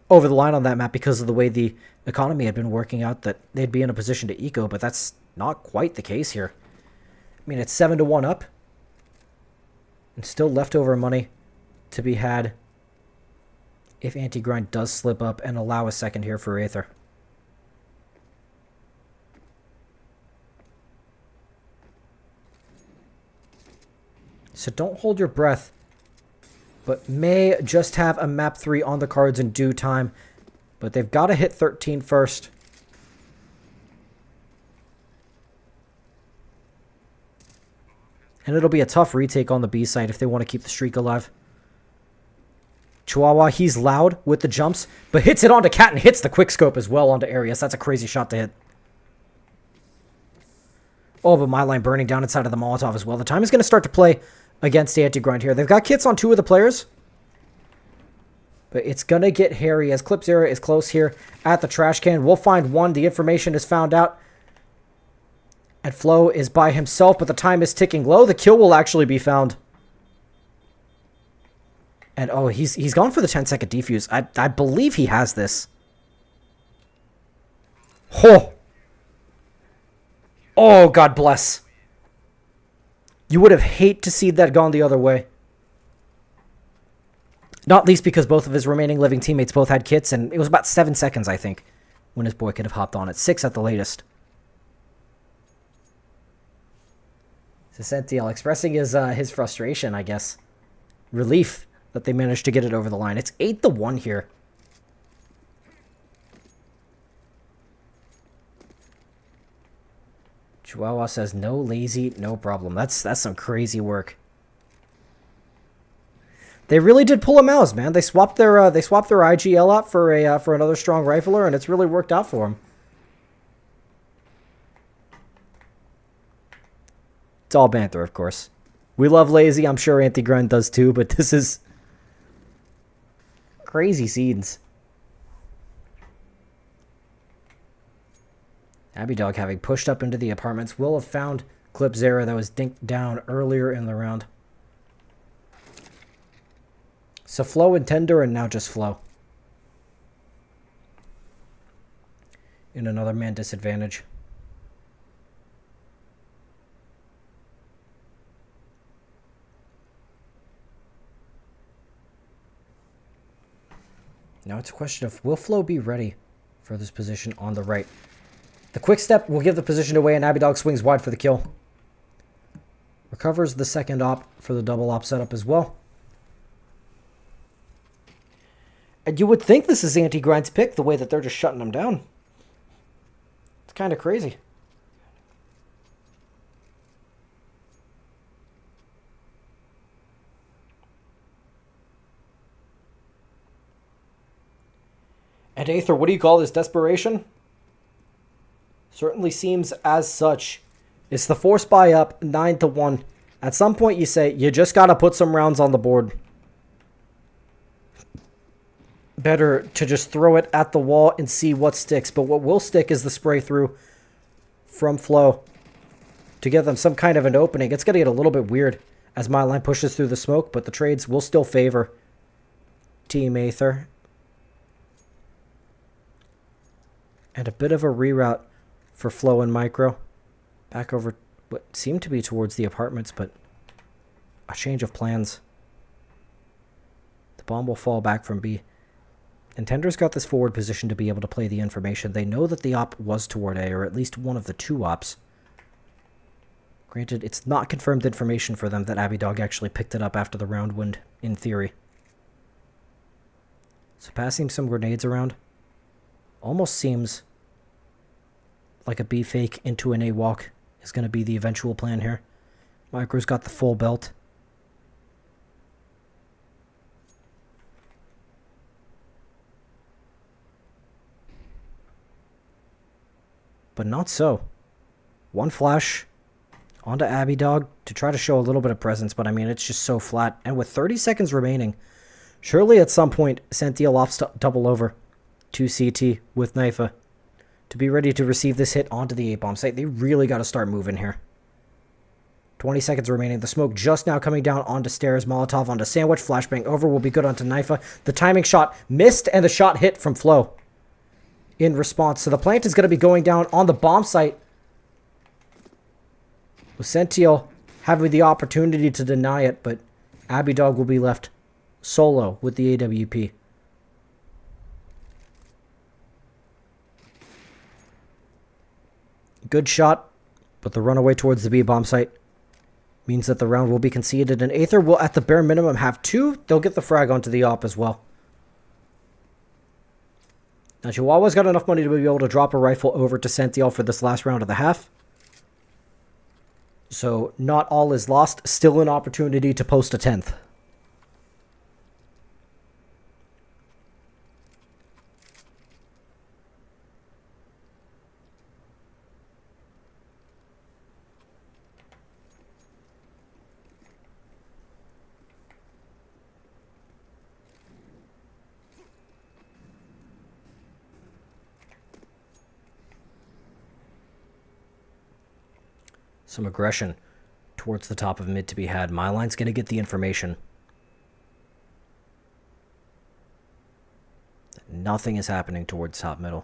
[SPEAKER 3] over the line on that map because of the way the economy had been working out, that they'd be in a position to eco, but that's not quite the case here. I mean, it's 7-1 up, and still leftover money to be had if Antigrind does slip up and allow a second here for Aether. So don't hold your breath, but may just have a map 3 on the cards in due time. But they've got to hit 13 first. And it'll be a tough retake on the B side if they want to keep the streak alive. Chihuahua, he's loud with the jumps, but hits it onto Cat and hits the quickscope as well onto Arius. That's a crazy shot to hit. Oh, but my line burning down inside of the Molotov as well. The time is going to start to play against Antigrind here. They've got kits on 2 of the players, but it's going to get hairy as Clipzera is close here at the trash can. We'll find one. The information is found out. And Flo is by himself, but the time is ticking low. The kill will actually be found. And oh, he's gone for the 10-second defuse. I believe he has this. Oh, God bless. You would have hated to see that gone the other way. Not least because both of his remaining living teammates both had kits, and it was about 7 seconds, I think, when his boy could have hopped on it. 6 at the latest. Sentiel expressing his frustration, I guess. Relief that they managed to get it over the line. It's 8-1 here. Chihuahua says, no lazy, no problem. That's some crazy work. They really did pull a mouse, man. They swapped their IGL out for another strong rifler, and it's really worked out for them. It's all banter, of course. We love lazy. I'm sure Antigrind does too, but this is crazy scenes. Abidog, having pushed up into the apartments, will have found Clipzera that was dinked down earlier in the round. So Flo and Tender, and now just Flo. In another man disadvantage. Now it's a question of, will Flo be ready for this position on the right? The quick step will give the position away, and Abidog swings wide for the kill. Recovers the second op for the double op setup as well. And you would think this is Antigrind's pick, the way that they're just shutting him down. It's kind of crazy. And Aether, what do you call this? Desperation? Certainly seems as such. It's the force buy up 9-1. At some point you say, you just got to put some rounds on the board. Better to just throw it at the wall and see what sticks. But what will stick is the spray through from Flo to give them some kind of an opening. It's going to get a little bit weird as my line pushes through the smoke, but the trades will still favor Team Aether. And a bit of a reroute for Flo and Micro. Back over what seemed to be towards the apartments, but a change of plans. The bomb will fall back from B. And Tender's got this forward position to be able to play the information. They know that the op was toward A, or at least one of the 2 ops. Granted, it's not confirmed information for them that Abidog actually picked it up after the round wind, in theory. So passing some grenades around almost seems like a B fake into an A walk is going to be the eventual plan here. Micro's got the full belt. But not so. One flash onto Abidog to try to show a little bit of presence, but I mean, it's just so flat. And with 30 seconds remaining, surely at some point, Sentiel opts to double over to CT with Knifa to be ready to receive this hit onto the A-bomb site. They really got to start moving here. 20 seconds remaining. The smoke just now coming down onto stairs. Molotov onto Sandwich. Flashbang over. Will be good onto Knifa. The timing shot missed, and the shot hit from Flo in response. So the plant is going to be going down on the bomb site, with Sentiel having the opportunity to deny it, but Abby Dog will be left solo with the AWP. Good shot, but the runaway towards the B bomb site means that the round will be conceded, and Aether will at the bare minimum have 2. They'll get the frag onto the op as well. Now Chihuahua's got enough money to be able to drop a rifle over to Sentiel for this last round of the half. So not all is lost. Still an opportunity to post a 10th. Some aggression towards the top of mid to be had. Myline's going to get the information. Nothing is happening towards top middle.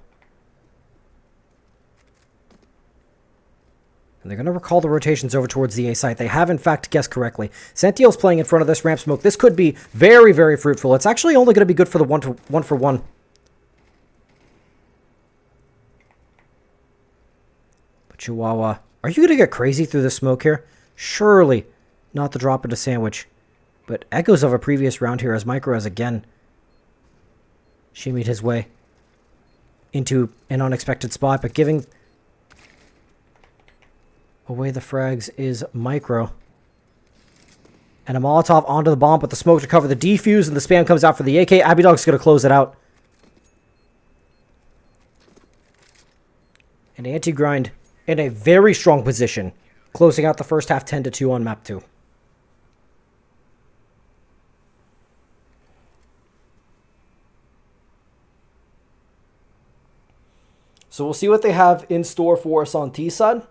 [SPEAKER 3] And they're going to recall the rotations over towards the A site. They have, in fact, guessed correctly. Sentiel's playing in front of this ramp smoke. This could be very, very fruitful. It's actually only going to be good for the one for one. But Chihuahua, are you going to get crazy through the smoke here? Surely not the drop into Sandwich. But echoes of a previous round here as Micro has again shimmied his way into an unexpected spot. But giving away the frags is Micro. And a Molotov onto the bomb, but the smoke to cover the defuse, and the spam comes out for the AK. Abby Dog's going to close it out. An anti-grind in a very strong position, closing out the first half 10-2 on map 2. So we'll see what they have in store for us on T-side.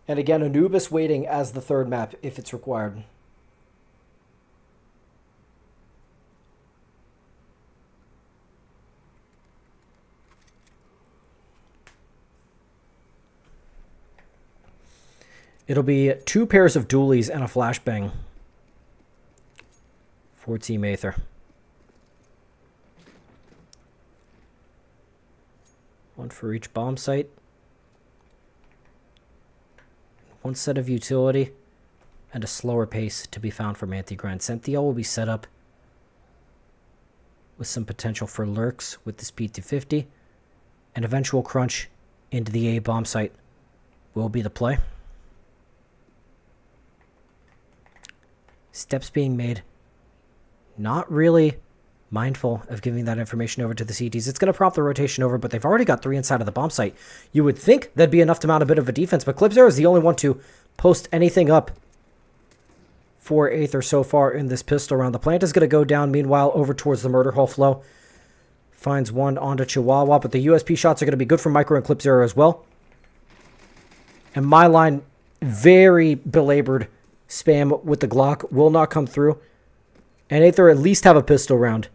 [SPEAKER 3] And again, Anubis waiting as the third map if it's required. It'll be 2 pairs of dualies and a flashbang for Team Aether. One for each bomb site. One set of utility. And a slower pace to be found from anti-grind. Sentiel will be set up with some potential for lurks with the speed to 50. An eventual crunch into the A bomb site will be the play. Steps being made. Not really mindful of giving that information over to the CTs. It's going to prompt the rotation over, but they've already got 3 inside of the bomb site. You would think that'd be enough to mount a bit of a defense, but Clipzero is the only one to post anything up for Aether so far in this pistol round. The plant is going to go down, meanwhile, over towards the murder hole flow. Finds one onto Chihuahua, but the USP shots are going to be good for Micro and Clipzero as well. And Myline, very belabored spam with the Glock, will not come through. And Aether at least have a pistol round.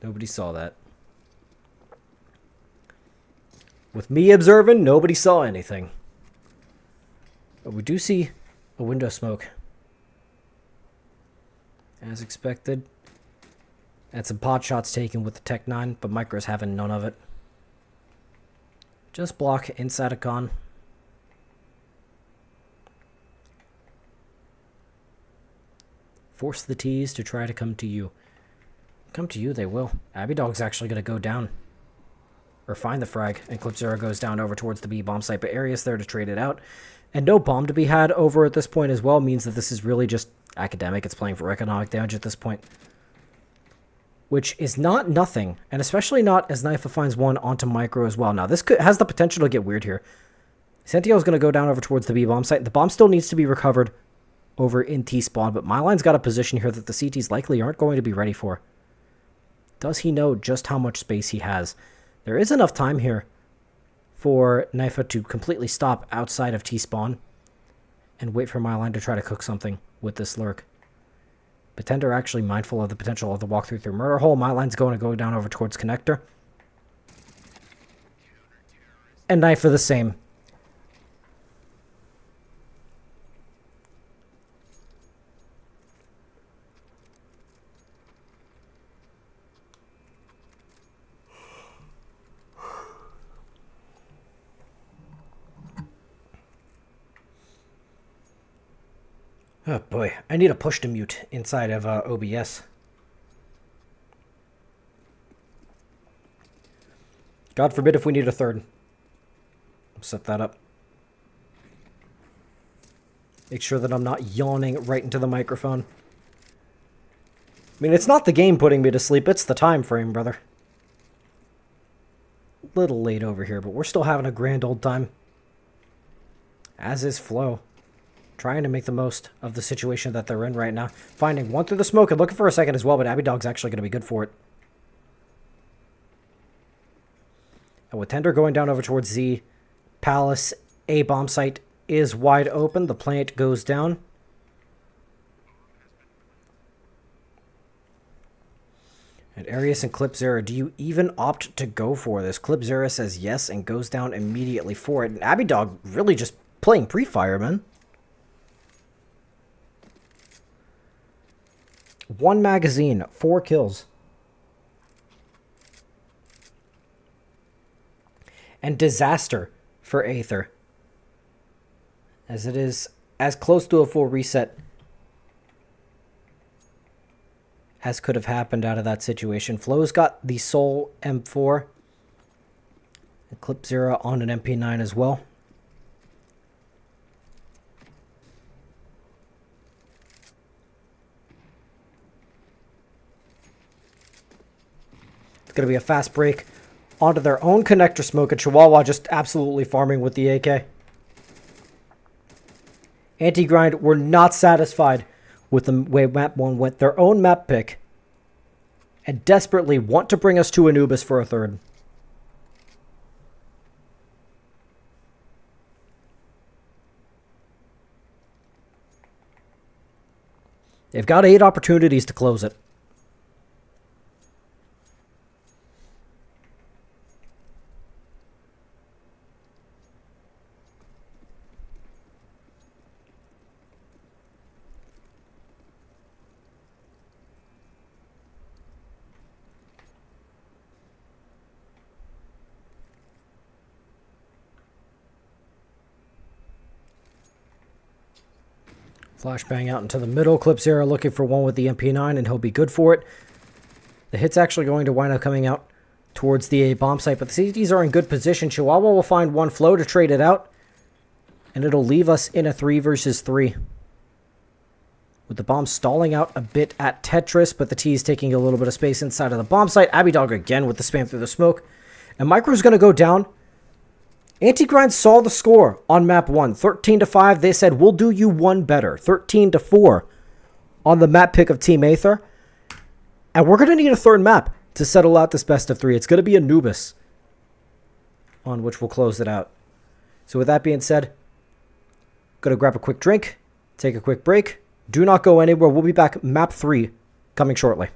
[SPEAKER 3] Nobody saw that. With me observing, nobody saw anything. But we do see a window smoke. As expected. And some pot shots taken with the Tech 9, but Micro's having none of it. Just block inside a con. Force the T's to try to come to you. Come to you, they will. Abby Dog's actually going to go down. Or find the frag. And Clip Zero goes down over towards the B bomb site. But Arius there to trade it out. And no bomb to be had over at this point as well means that this is really just academic. It's playing for economic damage at this point. Which is not nothing. And especially not as Knifa finds one onto Micro as well. Now, this has the potential to get weird here. Santio's going to go down over towards the B bomb site. The bomb still needs to be recovered over in T-spawn. But Myline's got a position here that the CTs likely aren't going to be ready for. Does he know just how much space he has? There is enough time here for Knifa to completely stop outside of T-spawn and wait for Myline to try to cook something with this lurk. Pretender actually mindful of the potential of the walkthrough through Murder Hole. Myline's going to go down over towards Connector. And Knifa the same. Oh boy, I need a push to mute inside of OBS. God forbid if we need a third. Set that up. Make sure that I'm not yawning right into the microphone. I mean, it's not the game putting me to sleep, it's the time frame, brother. Little late over here, but we're still having a grand old time. As is Flo. Trying to make the most of the situation that they're in right now. Finding one through the smoke and looking for a second as well, but Abby Dog's actually going to be good for it. And with Tender going down over towards Z, Palace, A bomb site is wide open. The plant goes down. And Arius and Clipzera, do you even opt to go for this? Clipzera says yes and goes down immediately for it. And Abby Dog really just playing pre-fire, man. One magazine, 4 kills. And disaster for Aether. As it is as close to a full reset as could have happened out of that situation. Flo's got the Soul M4. And Clipzera on an MP9 as well. Going to be a fast break onto their own connector smoke, and Chihuahua just absolutely farming with the AK. Anti-Grind were not satisfied with the way map 1 went. Their own map pick. And desperately want to bring us to Anubis for a third. They've got 8 opportunities to close it. Flashbang out into the middle. Clipzera looking for one with the MP9, and he'll be good for it. The hit's actually going to wind up coming out towards the A bomb site, but the CTs are in good position. Chihuahua will find one Flow to trade it out, and it'll leave us in a 3 versus 3. With the bomb stalling out a bit at Tetris, but the T is taking a little bit of space inside of the bomb site. Abby Dog again with the spam through the smoke. And Micro's going to go down. Anti-Grind saw the score on map 1. 13-5. They said, we'll do you one better. 13-4 on the map pick of Team Aether. And we're going to need a third map to settle out this best of 3. It's going to be Anubis, on which we'll close it out. So with that being said, going to grab a quick drink, take a quick break. Do not go anywhere. We'll be back map 3 coming shortly.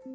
[SPEAKER 1] All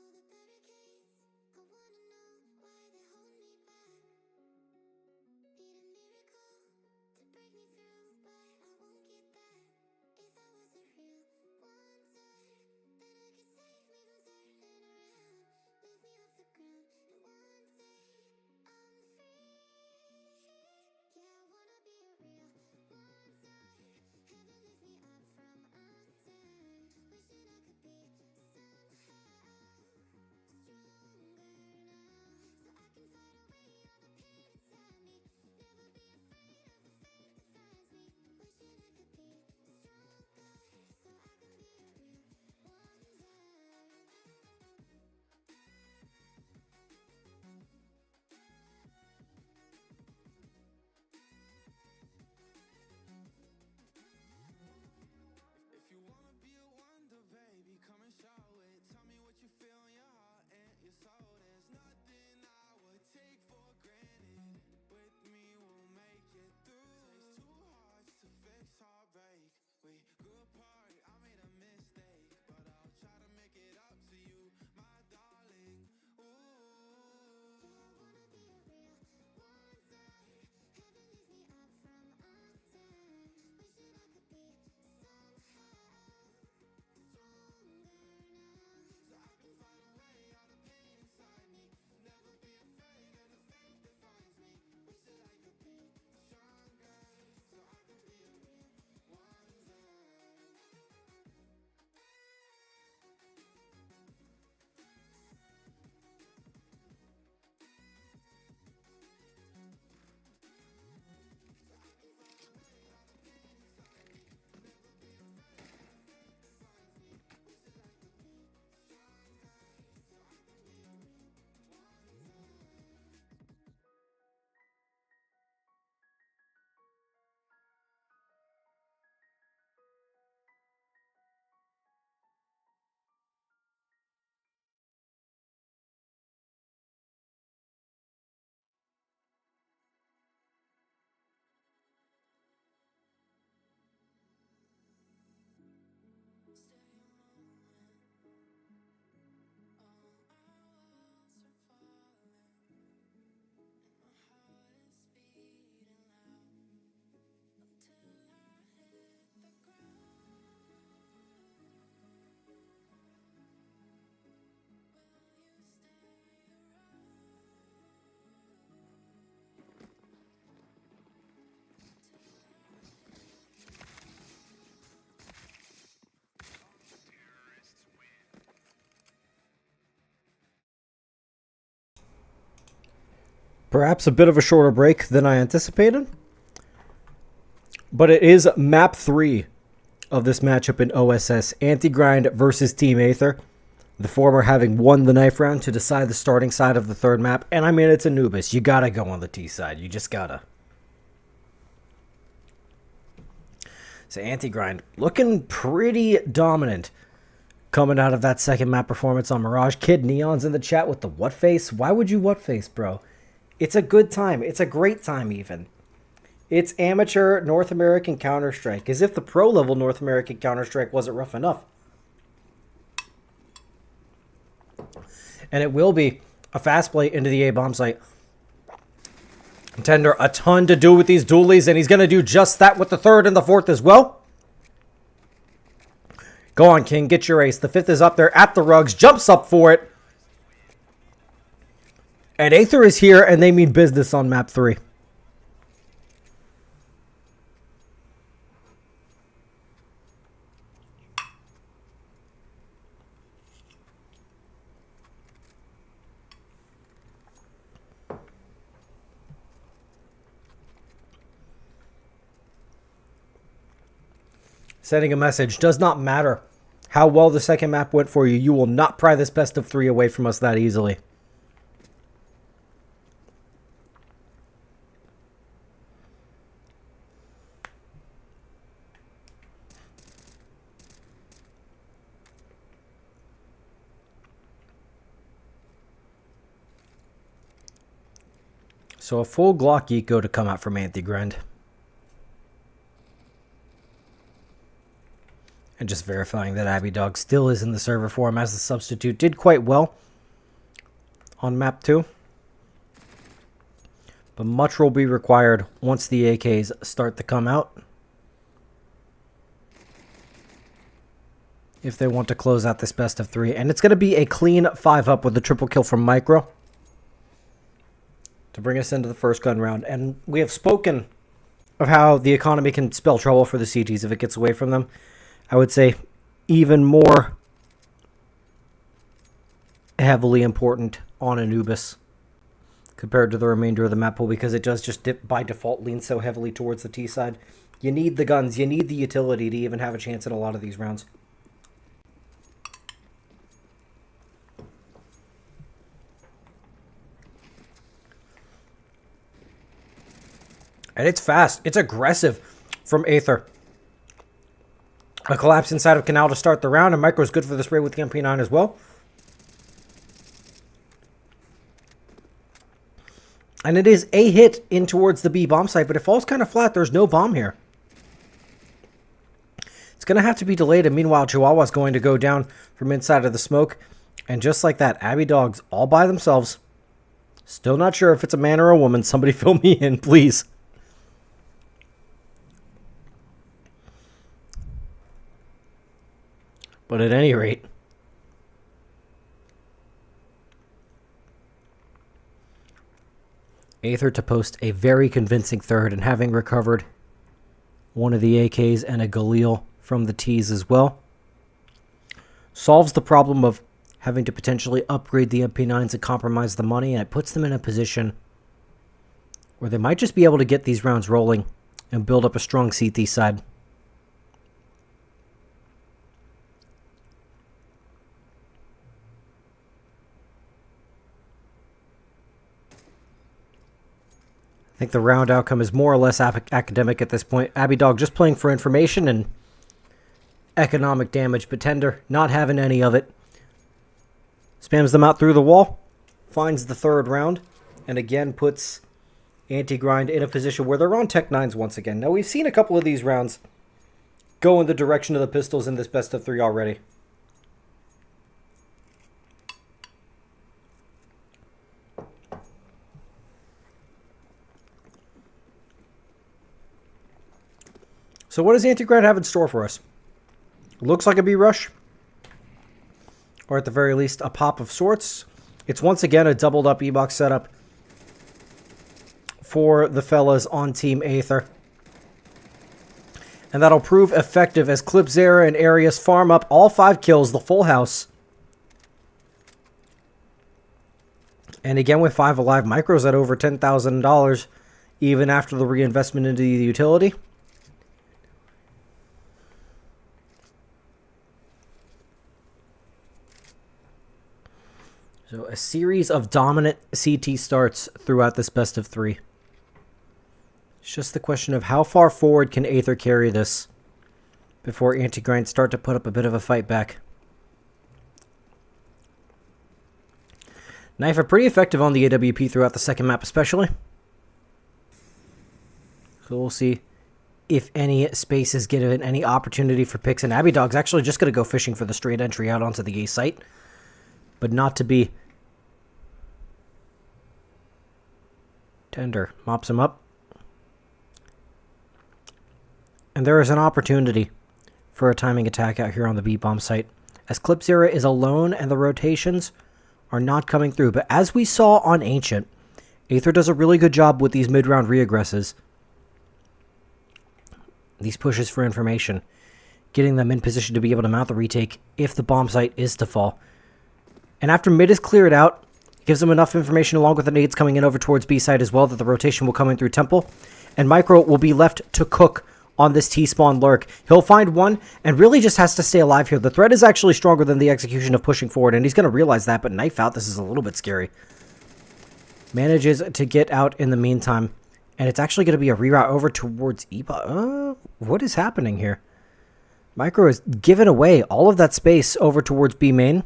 [SPEAKER 1] the barricades, I wanna know why they hold me back. Need a miracle to break me through, but I won't get that. If I was a real wonder, then I could save me from turning around. Lift me off the ground, and one day I'm free. Yeah, I wanna be a real wonder. Heaven lift me up from under. Wishing I could be somehow stronger now, so I can fight away all the pain inside me. Never be afraid of the fate that finds me. Wishing I could be stronger, so I can be a real wonder.
[SPEAKER 2] If you wanna be a wonder, baby, come and show it. Tell me what you feel in your heart and your soul. There's nothing I would take for granted. With me, we'll make it through. Takes two hearts to fix heartbreak. We grew apart, I made a mistake, but I'll try to make it up to you, my darling. Ooh.
[SPEAKER 1] Yeah, I wanna be a real wonder. Heaven lift me up from under. Wishing I could be somehow stronger now,
[SPEAKER 2] So I can fight away all the pain inside me. Never be afraid of the fate that finds me.
[SPEAKER 1] wish that I could be
[SPEAKER 2] Stronger, so I can be a real wonder.
[SPEAKER 1] stay a moment. All my walls are falling, and my heart is beating loud until I hit the ground. Will you stay around
[SPEAKER 3] Perhaps a bit of a shorter break than I anticipated, but it is map 3 of this matchup in OSS, Anti-Grind versus Team Aether. The former having won the knife round to decide the starting side of the third map. And I mean, it's Anubis. You gotta go on the T side. You just gotta. So Anti-Grind looking pretty dominant coming out of that second map performance on Mirage. Kid Neon's in the chat with the what face. Why would you what face, bro? It's a good time. It's a great time even. It's amateur North American Counter-Strike. As if the pro level North American Counter-Strike wasn't rough enough. And it will be a fast play into the A-bomb site. Tender a ton to do with these dualies, and he's going to do just that with the third and the fourth as well. Go on, King. Get your ace. The fifth is up there at the rugs. Jumps up for it. And Aether is here, and they mean business on map 3. Sending a message. Does not matter how well the second map went for you. You will not pry this best of 3 away from us that easily. So a full Glock Eco to come out from Anti-Grind. And just verifying that Abby Dog still is in the server for him as the substitute. Did quite well on map 2. But much will be required once the AKs start to come out, if they want to close out this best of 3. And it's going to be a clean 5-up with a triple kill from Micro to bring us into the first gun round. And we have spoken of how the economy can spell trouble for the CTs if it gets away from them. I would say even more heavily important on Anubis compared to the remainder of the map pool, because it does just by default lean so heavily towards the T side. You need the guns, you need the utility to even have a chance in a lot of these rounds. And it's fast. It's aggressive from Aether. A collapse inside of Canal to start the round, and Micro's good for the spray with the MP9 as well. And it is a hit in towards the B bomb site, but it falls kind of flat. There's no bomb here. It's going to have to be delayed, and meanwhile, Chihuahua's going to go down from inside of the smoke. And just like that, Abby Dogs all by themselves. Still not sure if it's a man or a woman. Somebody fill me in, please. But at any rate, Aether to post a very convincing third, and having recovered one of the AKs and a Galil from the Ts as well, solves the problem of having to potentially upgrade the MP9s and compromise the money, and it puts them in a position where they might just be able to get these rounds rolling and build up a strong CT side. I think the round outcome is more or less academic at this point. Abby Dog just playing for information and economic damage, but Tender not having any of it. Spams them out through the wall, finds the third round, and again puts Anti-Grind in a position where they're on Tech 9s once again. Now, we've seen a couple of these rounds go in the direction of the pistols in this best of 3 already. So what does Anti-Grind have in store for us? Looks like a B-rush. Or at the very least, a pop of sorts. It's once again a doubled up E-box setup for the fellas on Team Aether. And that'll prove effective as Clipzera and Arius farm up all 5 kills, the full house. And again with 5 alive, Micro's at over $10,000 even after the reinvestment into the utility. So a series of dominant CT starts throughout this best of 3. It's just the question of how far forward can Aether carry this before Anti-Grind start to put up a bit of a fight back. Knife are pretty effective on the AWP throughout the second map especially. So we'll see if any space is given, any opportunity for picks. And Abby Dog's actually just going to go fishing for the straight entry out onto the A site. But not to be. Tender mops him up. And there is an opportunity for a timing attack out here on the B-bomb site, as Clipzera is alone and the rotations are not coming through. But as we saw on Ancient, Aether does a really good job with these mid-round reaggresses. These pushes for information, getting them in position to be able to mount the retake if the bomb site is to fall. And after mid is cleared out, it gives them enough information along with the nades coming in over towards B side as well that the rotation will come in through Temple. And Micro will be left to cook on this T-spawn lurk. He'll find one and really just has to stay alive here. The threat is actually stronger than the execution of pushing forward, and he's going to realize that, but knife out, this is a little bit scary. Manages to get out in the meantime, and it's actually going to be a reroute over towards Eba. What is happening here? Micro is giving away all of that space over towards B main,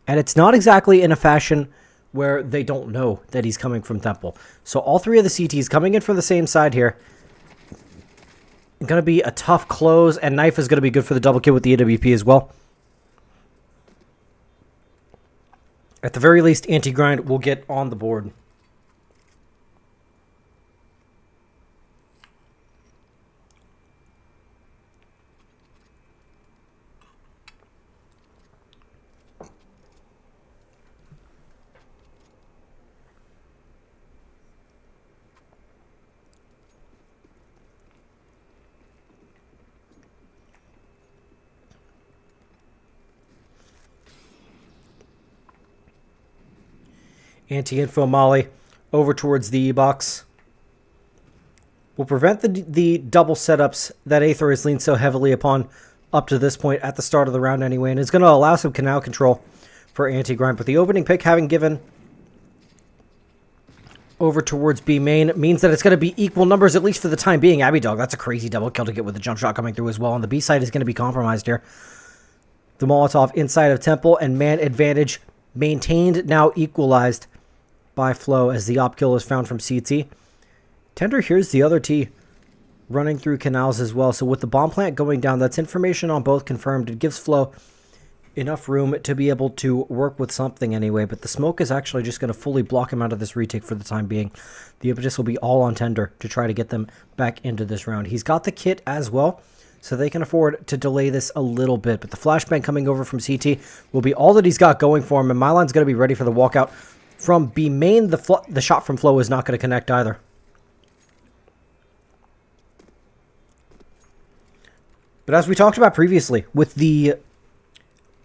[SPEAKER 3] and it's not exactly in a fashion where they don't know that he's coming from Temple. So all three of the CTs coming in from the same side here. Going to be a tough close, and knife is going to be good for the double kill with the AWP as well. At the very least, anti-grind will get on the board. Anti-info molly over towards the E-box. Will prevent the double setups that Aether has leaned so heavily upon up to this point at the start of the round anyway, and is going to allow some canal control for anti-grind. But the opening pick having given over towards B main means that it's going to be equal numbers, at least for the time being. Abby Dog, that's a crazy double kill to get with the jump shot coming through as well, and the B side is going to be compromised here. The Molotov inside of Temple, and man advantage maintained, now equalized by Flow as the op kill is found from CT. Tender here's the other T running through canals as well. So with the bomb plant going down, that's information on both confirmed. It gives Flow enough room to be able to work with something anyway. But the smoke is actually just going to fully block him out of this retake for the time being. The impetus will be all on Tender to try to get them back into this round. He's got the kit as well, so they can afford to delay this a little bit. But the flashbang coming over from CT will be all that he's got going for him. And Myline's going to be ready for the walkout from B main. The shot from Flow is not going to connect either. But as we talked about previously, with the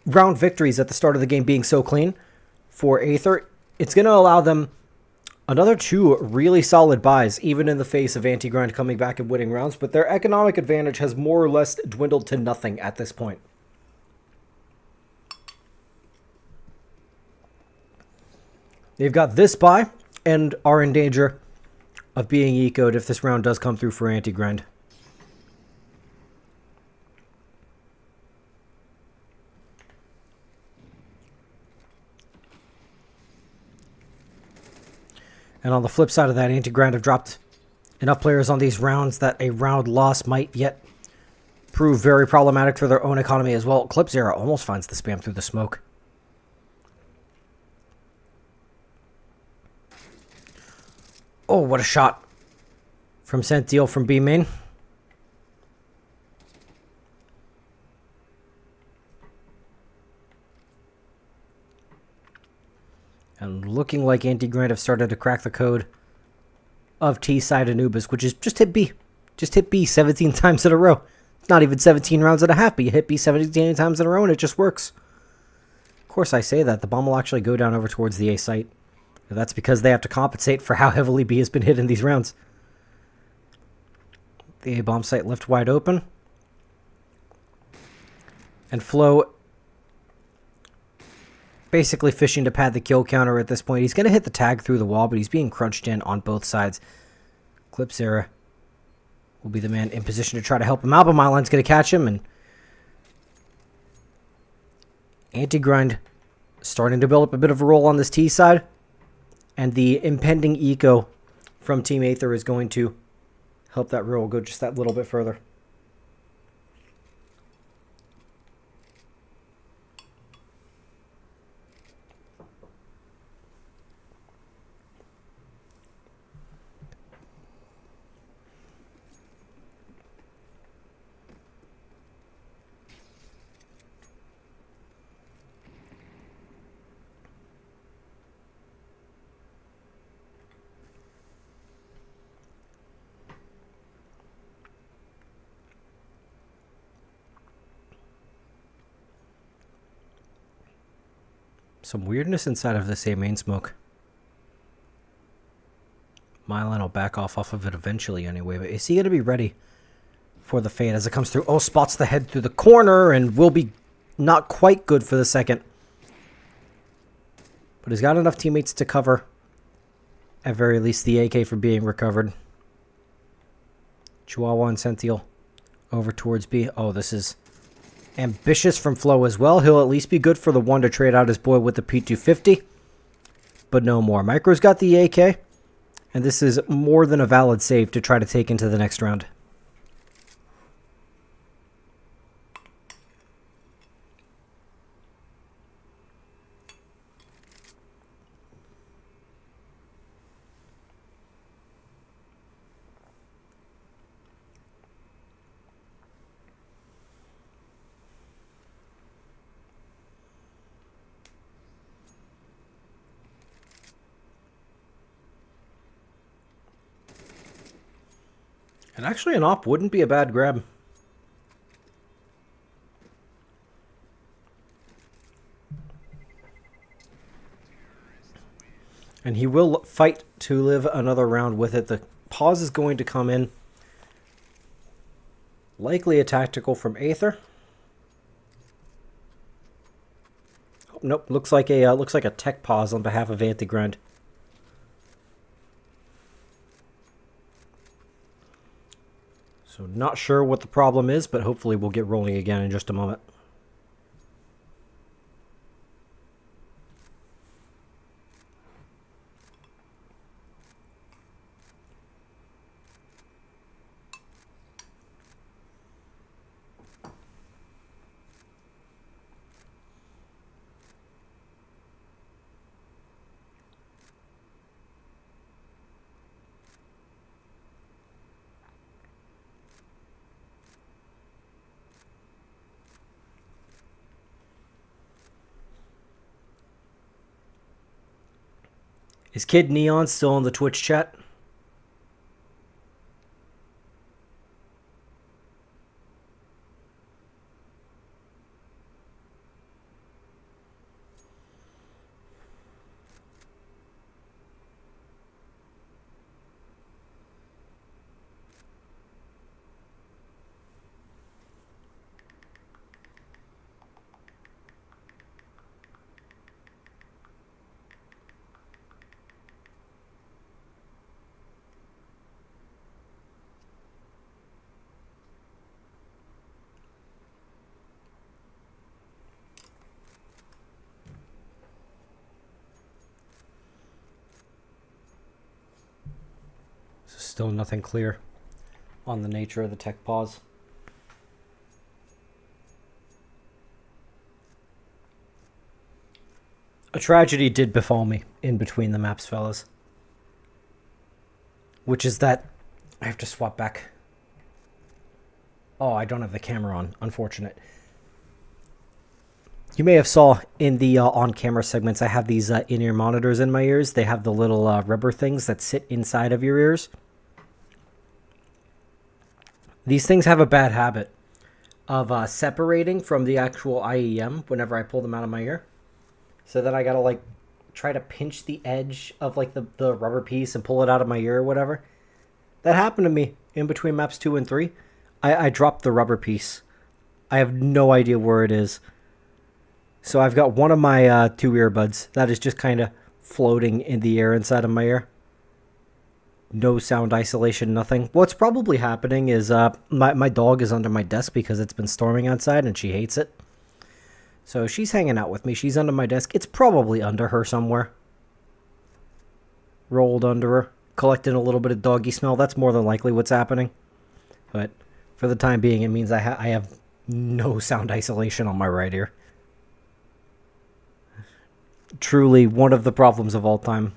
[SPEAKER 3] round victories at the start of the game being so clean for Aether, it's going to allow them another 2 really solid buys, even in the face of anti-grind coming back and winning rounds. But their economic advantage has more or less dwindled to nothing at this point. They've got this buy and are in danger of being ecoed if this round does come through for anti-grind. And on the flip side of that, anti-grind have dropped enough players on these rounds that a round loss might yet prove very problematic for their own economy as well. Clip Zero almost finds the spam through the smoke. Oh, what a shot from Sentiel from B main. And looking like anti-grind have started to crack the code of T-side Anubis, which is just hit B. Just hit B 17 times in a row. It's not even 17 rounds and a half, but you hit B 17 times in a row and it just works. Of course, I say that. The bomb will actually go down over towards the A site. That's because they have to compensate for how heavily B has been hit in these rounds. The A-bomb site left wide open. And Flow basically fishing to pad the kill counter at this point. He's going to hit the tag through the wall, but he's being crunched in on both sides. Clipsera will be the man in position to try to help him out, but Myline's going to catch him, and anti-grind starting to build up a bit of a roll on this T side. And the impending eco from Team Aether is going to help that roll go just that little bit further. Some weirdness inside of this A main smoke. Mylan will back off of it eventually anyway, but is he going to be ready for the fade as it comes through? Oh, spots the head through the corner and will be not quite good for the second. But he's got enough teammates to cover, at very least, the AK from being recovered. Chihuahua and Sential over towards B. Oh, this is ambitious from Flo as well. He'll at least be good for the one to trade out his boy with the P250. But no more. Micro's got the AK. And this is more than a valid save to try to take into the next round. And actually, an op wouldn't be a bad grab. And he will fight to live another round with it. The pause is going to come in. Likely a tactical from Aether. Oh, nope, looks like a tech pause on behalf of Antigrind. So not sure what the problem is, but hopefully we'll get rolling again in just a moment. Is Kid Neon still in the Twitch chat? Still nothing clear on the nature of the tech pause. A tragedy did befall me in between the maps, fellas. Which is that I have to swap back. Oh, I don't have the camera on. Unfortunate. You may have saw in the on-camera segments, I have these in-ear monitors in my ears. They have the little rubber things that sit inside of your ears. These things have a bad habit of separating from the actual IEM whenever I pull them out of my ear. So then I gotta like try to pinch the edge of like the rubber piece and pull it out of my ear or whatever. That happened to me in between maps 2 and 3. I dropped the rubber piece. I have no idea where it is. So I've got one of my 2 earbuds that is just kind of floating in the air inside of my ear. No sound isolation, nothing. What's probably happening is my dog is under my desk because it's been storming outside and she hates it. So she's hanging out with me. She's under my desk. It's probably under her somewhere. Rolled under her. Collecting a little bit of doggy smell. That's more than likely what's happening. But for the time being, it means I have no sound isolation on my right ear. Truly one of the problems of all time.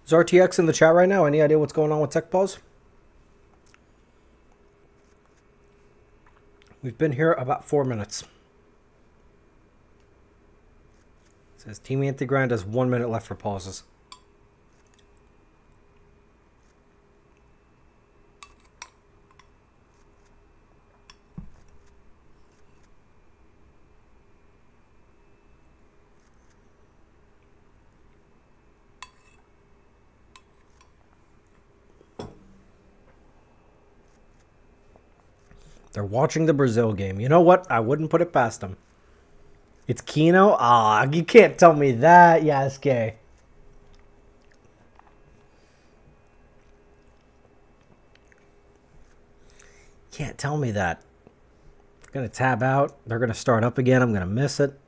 [SPEAKER 3] Is RTX in the chat right now? Any idea what's going on with tech pause? We've been here about 4 minutes. It says Team Antigrind has 1 minute left for pauses. They're watching the Brazil game. You know what? I wouldn't put it past them. It's Kino? Ah, you can't tell me that, Yasuke. Can't tell me that. They're going to tab out. They're going to start up again. I'm going to miss it.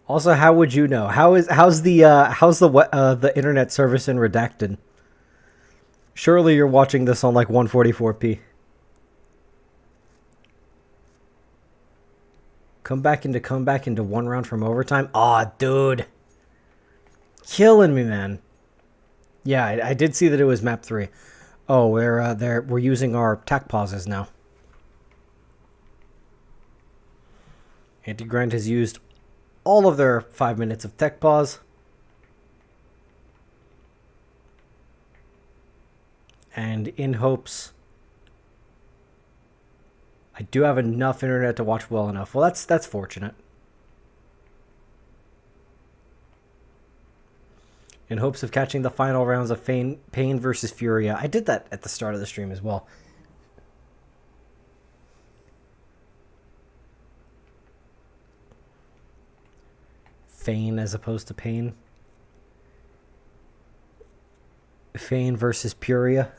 [SPEAKER 3] Also, how would you know? How's the internet service in Redacted? Surely you're watching this on like 144p. Come back into 1 round from overtime. Aw, dude. Killing me, man. Yeah, I did see that it was map 3. Oh, we're using our tech pauses now. Antigrind has used all of their 5 minutes of tech pause. And in hopes I do have enough internet to watch well enough. Well, that's fortunate. In hopes of catching the final rounds of Pain versus Furia. I did that at the start of the stream as well. Fane as opposed to Pain. Fane versus Furia.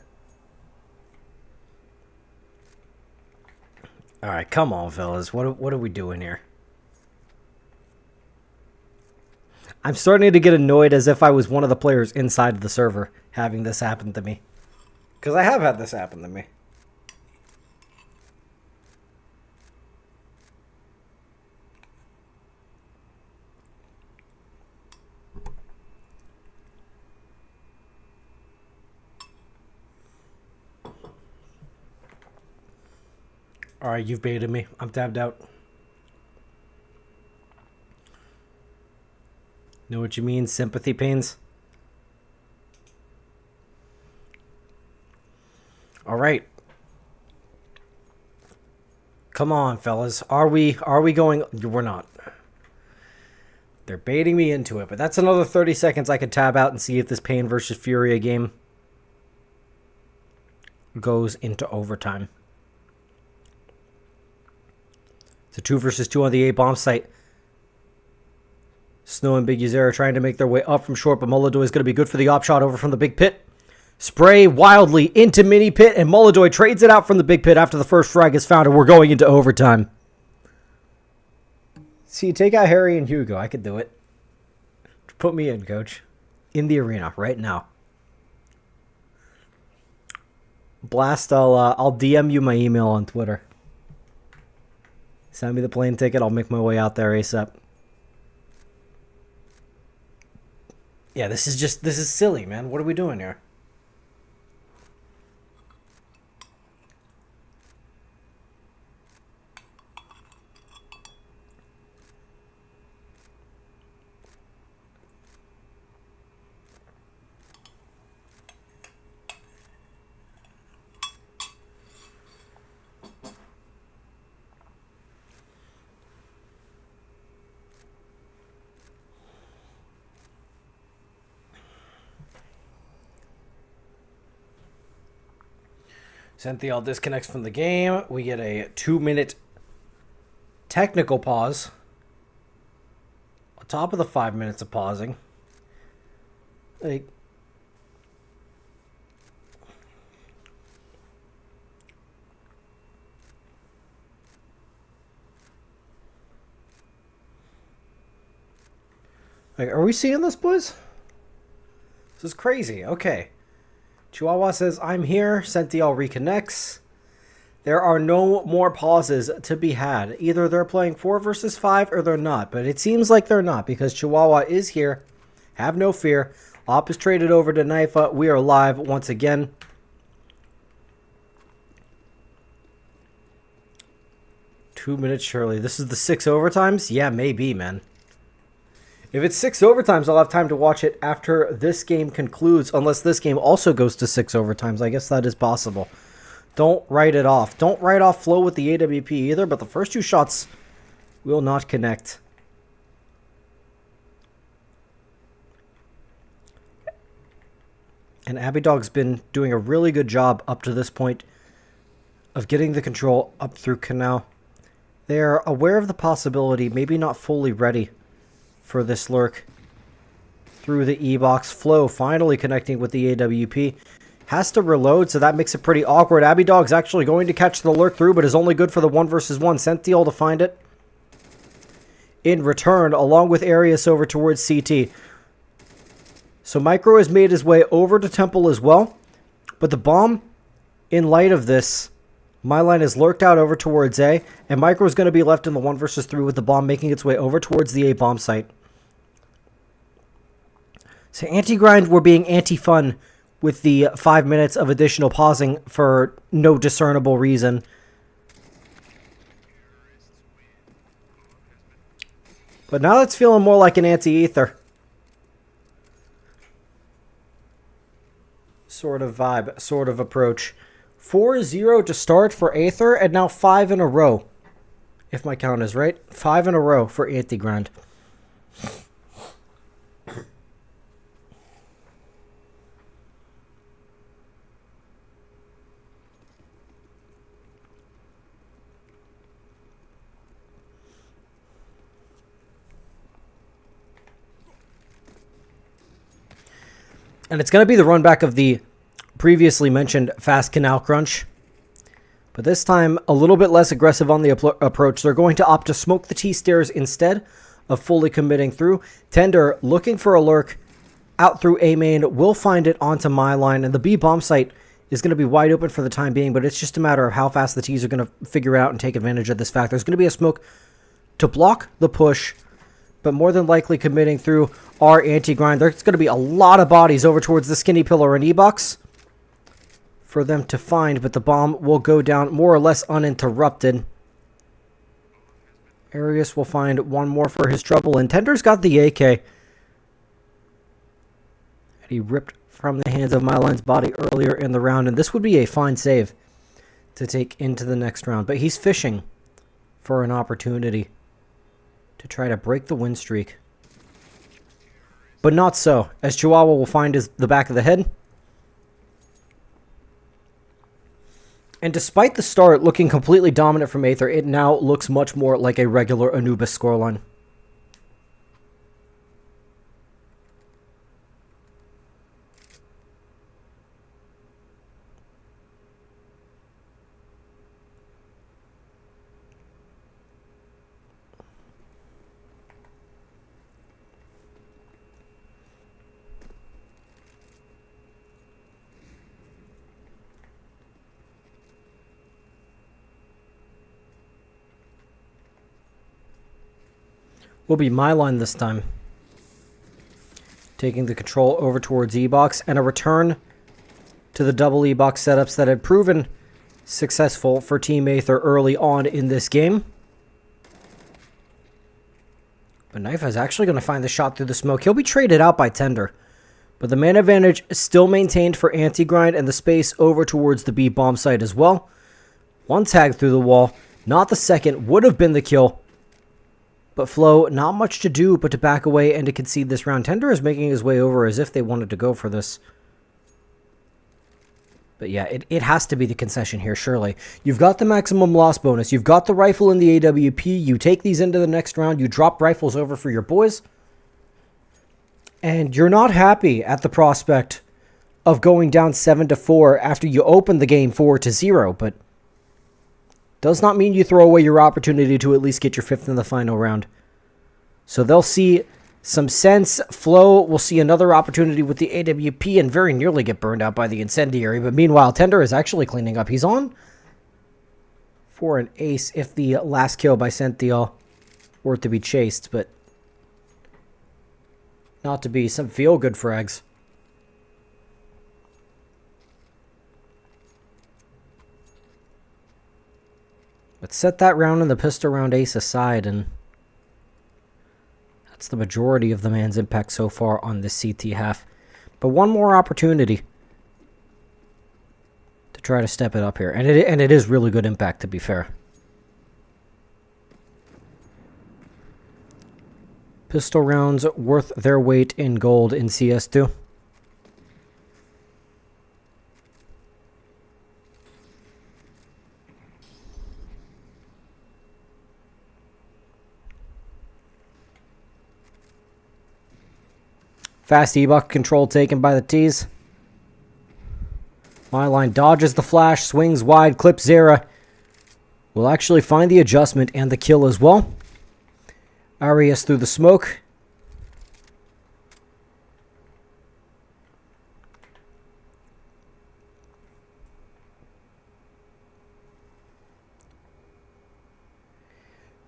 [SPEAKER 3] All right, come on, fellas. What are we doing here? I'm starting to get annoyed as if I was one of the players inside the server having this happen to me. Because I have had this happen to me. Alright, you've baited me. I'm tabbed out. Know what you mean? Sympathy pains? Alright. Come on, fellas. Are we going? We're not. They're baiting me into it, but that's another 30 seconds I could tab out and see if this Pain versus Furia game goes into overtime. It's a 2 versus 2 on the A bomb site. Snow and Big Uzera trying to make their way up from short, but Molodoy is going to be good for the op shot over from the big pit. Spray wildly into mini pit, and Molodoy trades it out from the big pit after the first frag is found, and we're going into overtime. See, take out Harry and Hugo. I could do it. Put me in, coach. In the arena right now. Blast, I'll DM you my email on Twitter. Send me the plane ticket. I'll make my way out there ASAP. Yeah, this is silly, man. What are we doing here? Cynthial disconnects from the game. We get a 2-minute technical pause. On top of the 5 minutes of pausing. Like, are we seeing this, boys? This is crazy. Okay. Chihuahua says, I'm here. Cynthial reconnects. There are no more pauses to be had. Either they're playing 4 versus 5 or they're not. But it seems like they're not because Chihuahua is here. Have no fear. Op is traded over to Naifa. We are live once again. Two-minute Shirley. This is the 6 overtimes? Yeah, maybe, man. If it's 6 overtimes, I'll have time to watch it after this game concludes. Unless this game also goes to 6 overtimes. I guess that is possible. Don't write it off. Don't write off flow with the AWP either, but the first 2 shots will not connect. And Abidog's been doing a really good job up to this point of getting the control up through Canal. They're aware of the possibility, maybe not fully ready for this lurk. Through the E-box, Flow finally connecting with the AWP. Has to reload, so that makes it pretty awkward. Abidog's actually going to catch the lurk through, but is only good for the 1 versus 1. Sentiel to find it. In return, along with Arius over towards CT. So Micro has made his way over to Temple as well. But the bomb, in light of this, MyLine has lurked out over towards A. And Micro is going to be left in the 1 versus 3 with the bomb making its way over towards the A bomb site. So anti-grind, we're being anti-fun with the 5 minutes of additional pausing for no discernible reason. But now it's feeling more like an anti-Aether sort of vibe, sort of approach. 4-0 to start for Aether, and now 5 in a row. If my count is right. 5 in a row for anti-grind. And it's going to be the run back of the previously mentioned fast canal crunch. But this time, a little bit less aggressive on the approach. They're going to opt to smoke the T-stairs instead of fully committing through. Tender looking for a lurk out through A main. Will find it onto my line. And the B bomb site is going to be wide open for the time being. But it's just a matter of how fast the T's are going to figure out and take advantage of this fact. There's going to be a smoke to block the push. But more than likely committing through our anti-grind. There's going to be a lot of bodies over towards the skinny pillar and E-box for them to find. But the bomb will go down more or less uninterrupted. Arius will find one more for his trouble. And Tender's got the AK. And he ripped from the hands of MyLine's body earlier in the round. And this would be a fine save to take into the next round. But he's fishing for an opportunity to try to break the win streak. But not so, as Chihuahua will find the back of the head. And despite the start looking completely dominant from Aether, it now looks much more like a regular Anubis scoreline. Will be MyLine this time. Taking the control over towards E-box and a return to the double E-box setups that had proven successful for Team Aether early on in this game. But Knife is actually going to find the shot through the smoke. He'll be traded out by Tender. But the man advantage is still maintained for anti-grind and the space over towards the B bomb site as well. One tag through the wall. Not the second. Would have been the kill. But Flow, not much to do but to back away and to concede this round. Tender is making his way over as if they wanted to go for this. But yeah, it has to be the concession here, surely. You've got the maximum loss bonus. You've got the rifle in the AWP. You take these into the next round. You drop rifles over for your boys. And you're not happy at the prospect of going down 7-4 after you open the game 4-0. But does not mean you throw away your opportunity to at least get your 5th in the final round. So they'll see some sense. Flow will see another opportunity with the AWP and very nearly get burned out by the incendiary. But meanwhile, Tender is actually cleaning up. He's on for an ace if the last kill by Senthiel were to be chased, but not to be some feel-good frags. But set that round and the pistol round ace aside, and that's the majority of the man's impact so far on this CT half. But one more opportunity to try to step it up here. And it is really good impact, to be fair. Pistol rounds worth their weight in gold in CS2. Fast E-Buck control taken by the T's. My line dodges the flash, swings wide, clips Zera. Will actually find the adjustment and the kill as well. Arias through the smoke.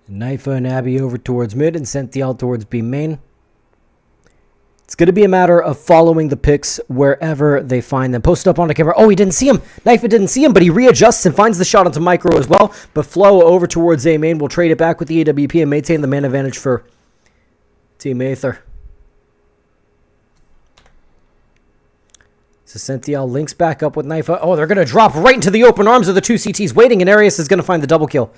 [SPEAKER 3] Naifa and Abby over towards mid and Senthiel towards B main. It's going to be a matter of following the picks wherever they find them. Posted up on the camera. Oh, he didn't see him. Naifa didn't see him, but he readjusts and finds the shot onto Micro as well. But Flow over towards A main will trade it back with the AWP and maintain the man advantage for Team Aether. So Senthiel links back up with Naifa. Oh, they're going to drop right into the open arms of the two CTs waiting, and Arias is going to find the double kill.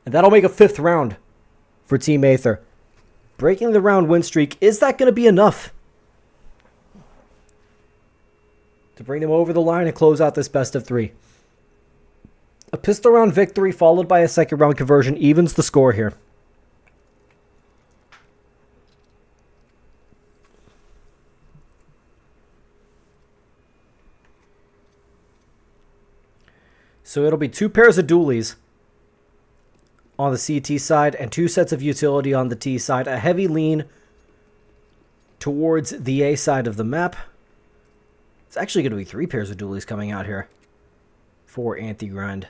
[SPEAKER 3] And that'll make a 5th round for Team Aether. Breaking the round win streak, is that going to be enough to bring them over the line and close out this best of 3? A pistol round victory followed by a 2nd round conversion evens the score here. So it'll be 2 pairs of dualies on the CT side and 2 sets of utility on the T side. A heavy lean towards the A side of the map. It's actually going to be 3 pairs of dualies coming out here for Anti-Grind.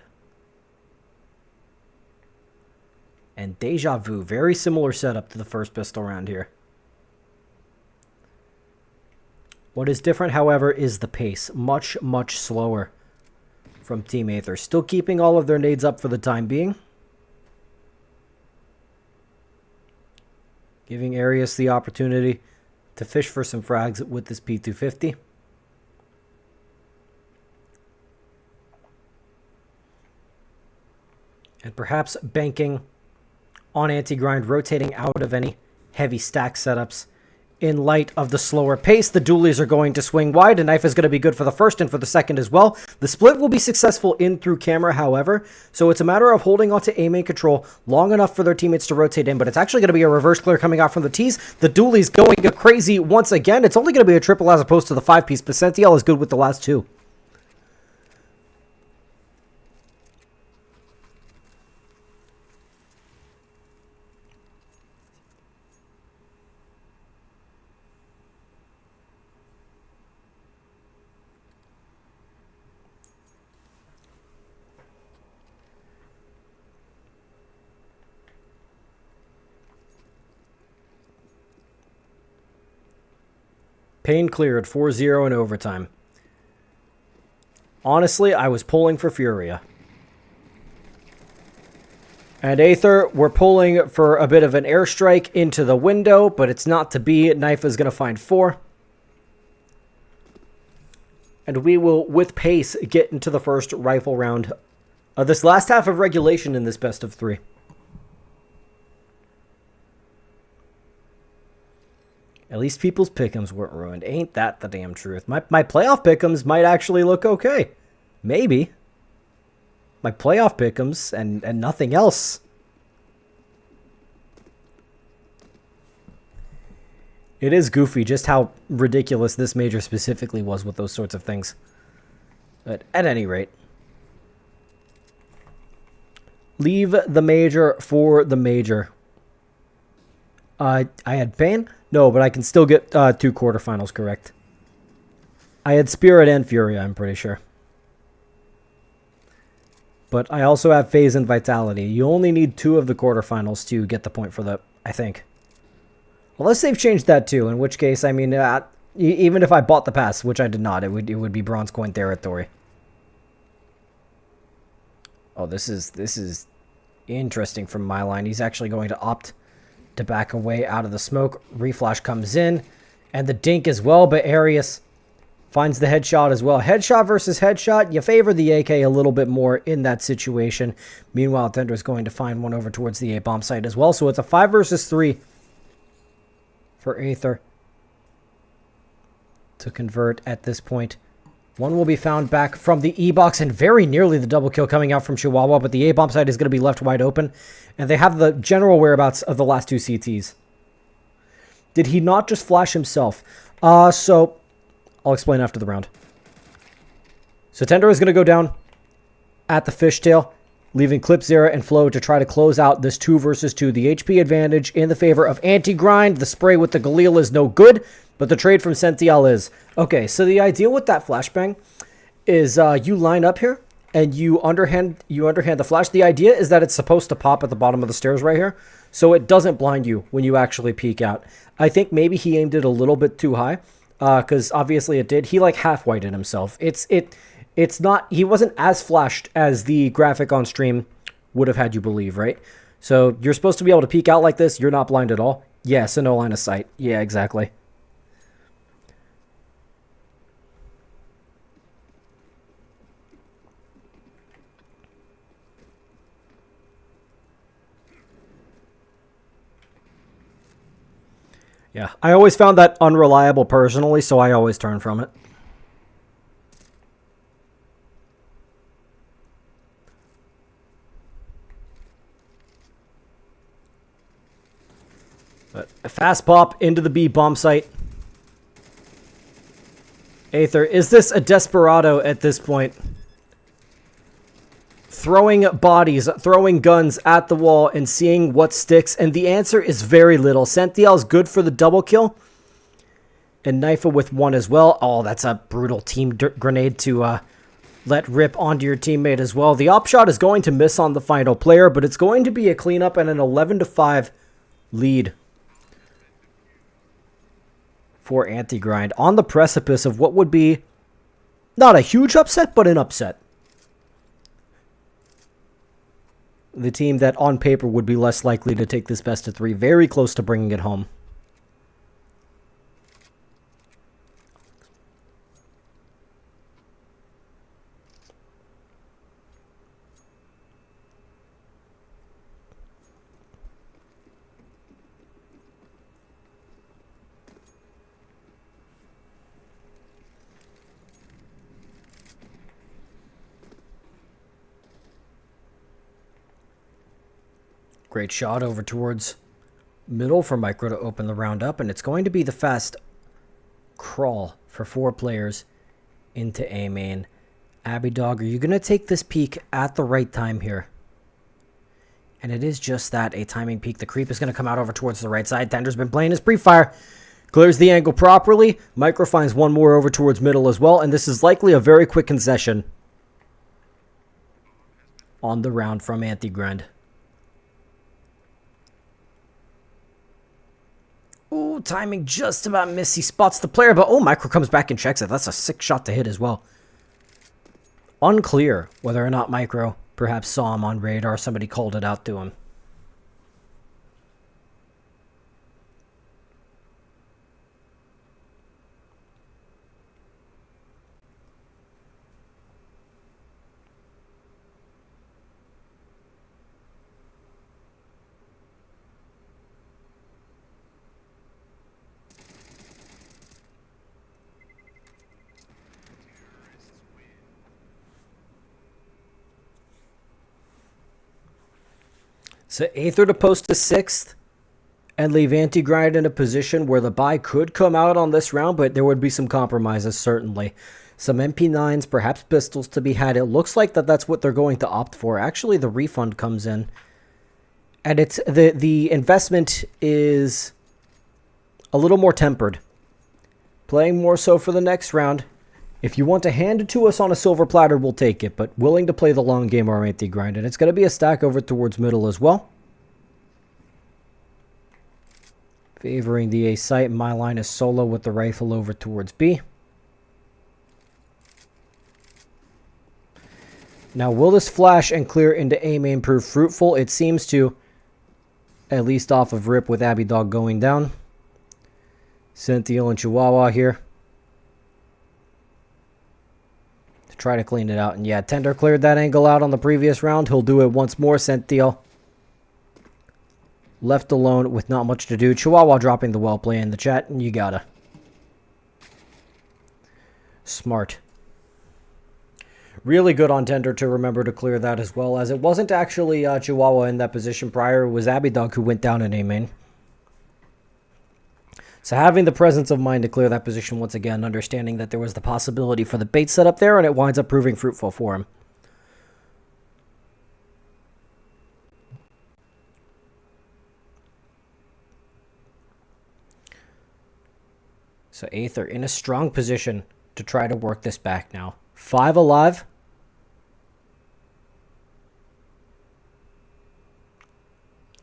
[SPEAKER 3] And Deja Vu, very similar setup to the first pistol round here. What is different, however, is the pace. Much, much slower from Team Aether. Still keeping all of their nades up for the time being. Giving Arias the opportunity to fish for some frags with this P250. And perhaps banking on Anti-Grind, rotating out of any heavy stack setups. In light of the slower pace, the dualies are going to swing wide. A knife is going to be good for the first and for the second as well. The split will be successful in through camera, however. So it's a matter of holding onto A main control long enough for their teammates to rotate in. But it's actually going to be a reverse clear coming out from the T's. The dualies going crazy once again. It's only going to be a triple as opposed to the 5-piece. But Senthiel is good with the last 2. Pain cleared, 4-0 in overtime. Honestly, I was pulling for Furia. And Aether, we're pulling for a bit of an airstrike into the window, but it's not to be. Knife is going to find 4. And we will, with pace, get into the first rifle round of this last half of regulation in this best of 3. At least people's pick'ems weren't ruined. Ain't that the damn truth? My playoff pick'ems might actually look okay. Maybe. My playoff pick'ems and nothing else. It is goofy just how ridiculous this major specifically was with those sorts of things. But at any rate. Leave the major for the major. I had Pain? No, but I can still get 2 quarterfinals correct. I had Spirit and Fury, I'm pretty sure. But I also have phase and vitality. You only need 2 of the quarterfinals to get the point for that, I think. Unless they've changed that too, in which case, I mean, even if I bought the pass, which I did not, it would be bronze coin territory. Oh, this is interesting from my line. He's actually going to opt to back away out of the smoke. Reflash comes in, and the dink as well, but Arius finds the headshot as well. Headshot versus headshot. You favor the AK a little bit more in that situation. Meanwhile, Tender is going to find one over towards the A-bomb site as well. So it's a 5 versus 3 for Aether to convert at this point. One will be found back from the E-box, and very nearly the double kill coming out from Chihuahua, but the A-bomb site is going to be left wide open. And they have the general whereabouts of the last 2 CTs. Did he not just flash himself? So I'll explain after the round. So Tender is going to go down at the fishtail, leaving Clipzera and Flo to try to close out this 2 versus 2. The HP advantage in the favor of Anti-Grind. The spray with the Galil is no good, but the trade from Sentiel is. Okay, so the idea with that flashbang is you line up here and you underhand the flash. The idea is that it's supposed to pop at the bottom of the stairs right here, so it doesn't blind you when you actually peek out. I think maybe he aimed it a little bit too high. Because obviously it did. He like half whited himself. It's not. He wasn't as flashed as the graphic on stream would have had you believe, right? So you're supposed to be able to peek out like this. You're not blind at all. Yeah, so no line of sight. Yeah, exactly. Yeah, I always found that unreliable personally, so I always turn from it. But a fast pop into the B bomb site. Aether, is this a desperado at this point? Throwing bodies, throwing guns at the wall and seeing what sticks, and the answer is very little. Sentiel's good for the double kill, and Knifa with 1 as well. Oh, that's a brutal team grenade to let rip onto your teammate as well. The op shot is going to miss on the final player, but it's going to be a cleanup and an 11-5 lead for Anti-Grind on the precipice of what would be not a huge upset, but an upset. The team that on paper would be less likely to take this best of 3, very close to bringing it home. Great shot over towards middle for Micro to open the round up, and it's going to be the fast crawl for 4 players into A main. Abby Dog, are you going to take this peek at the right time here? And it is just that, a timing peek. The creep is going to come out over towards the right side. Tender's been playing his pre-fire. Clears the angle properly. Micro finds one more over towards middle as well, and this is likely a very quick concession on the round from Anti-Grind. Ooh, timing just about missed. He spots the player, but oh, Micro comes back and checks it. That's a sick shot to hit as well. Unclear whether or not Micro perhaps saw him on radar. Somebody called it out to him. So Aether to post to 6th and leave Anti-Grind in a position where the buy could come out on this round, but there would be some compromises, certainly. Some MP9s, perhaps pistols to be had. It looks like that's what they're going to opt for. Actually, the refund comes in. And it's the investment is a little more tempered. Playing more so for the next round. If you want to hand it to us on a silver platter, we'll take it, but willing to play the long game or anti-grind. And it's going to be a stack over towards middle as well. Favoring the A site. My line is solo with the rifle over towards B. Now, will this flash and clear into A main prove fruitful? It seems to, at least off of rip with Abby Dog going down. Cynthia and Chihuahua here. To try to clean it out. And yeah, Tender cleared that angle out on the previous round. He'll do it once more. Cynthia left alone with not much to do. Chihuahua dropping the well play in the chat. And you gotta. Smart. Really good on Tender to remember to clear that as well, as it wasn't actually Chihuahua in that position prior. It was Abby Dog who went down in A main. So having the presence of mind to clear that position once again, understanding that there was the possibility for the bait setup there, and it winds up proving fruitful for him. So Aether in a strong position to try to work this back now. 5 alive.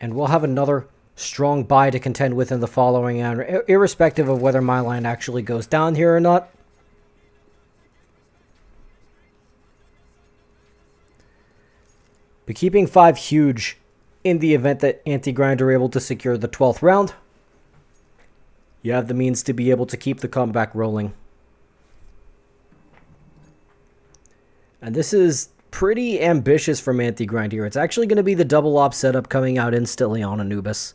[SPEAKER 3] And we'll have another strong buy to contend with in the following round, irrespective of whether my line actually goes down here or not. But keeping 5 huge in the event that anti-grind are able to secure the 12th round. You have the means to be able to keep the comeback rolling. And this is pretty ambitious from anti-grind here. It's actually going to be the double op setup coming out instantly on Anubis.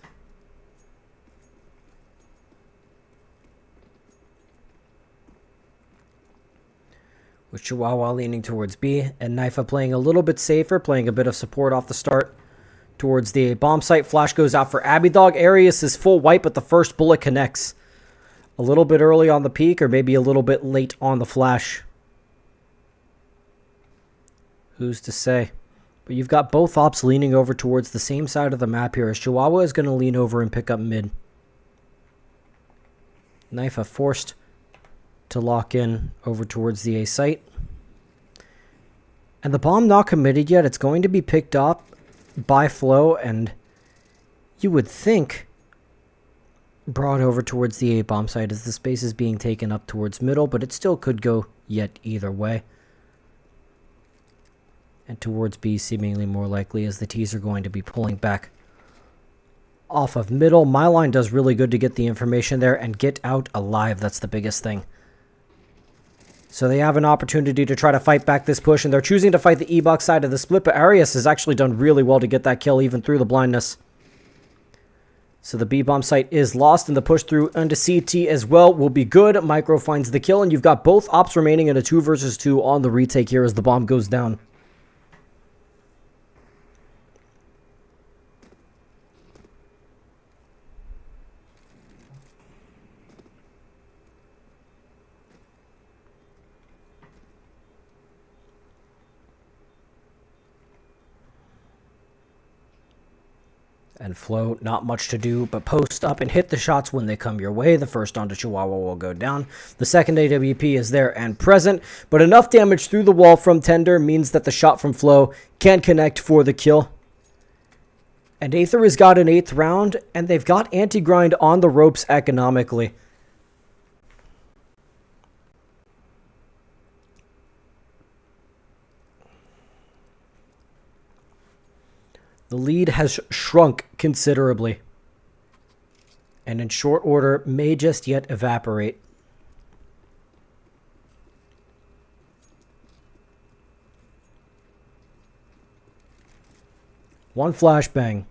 [SPEAKER 3] With Chihuahua leaning towards B, and Knifa playing a little bit safer, playing a bit of support off the start towards the bomb site. Flash goes out for Abby Dog. Arius is full white, but the first bullet connects. A little bit early on the peak, or maybe a little bit late on the flash. Who's to say? But you've got both ops leaning over towards the same side of the map here, as Chihuahua is going to lean over and pick up mid. Knifa forced to lock in over towards the A site. And the bomb not committed yet. It's going to be picked up by Flow, and you would think brought over towards the A bomb site as the space is being taken up towards middle, but it still could go yet either way. And towards B seemingly more likely, as the T's are going to be pulling back off of middle. My line does really good to get the information there and get out alive. That's the biggest thing. So they have an opportunity to try to fight back this push, and they're choosing to fight the E-box side of the split, but Arius has actually done really well to get that kill even through the blindness. So the B-bomb site is lost, and the push through into CT as well will be good. Micro finds the kill, and you've got both ops remaining in a 2 versus 2 on the retake here as the bomb goes down. And Flow, not much to do, but post up and hit the shots when they come your way. The first onto Chihuahua will go down. The second AWP is there and present, but enough damage through the wall from Tender means that the shot from Flow can connect for the kill. And Aether has got an 8th round, and they've got anti-grind on the ropes economically. The lead has shrunk considerably, and in short order may just yet evaporate. One flashbang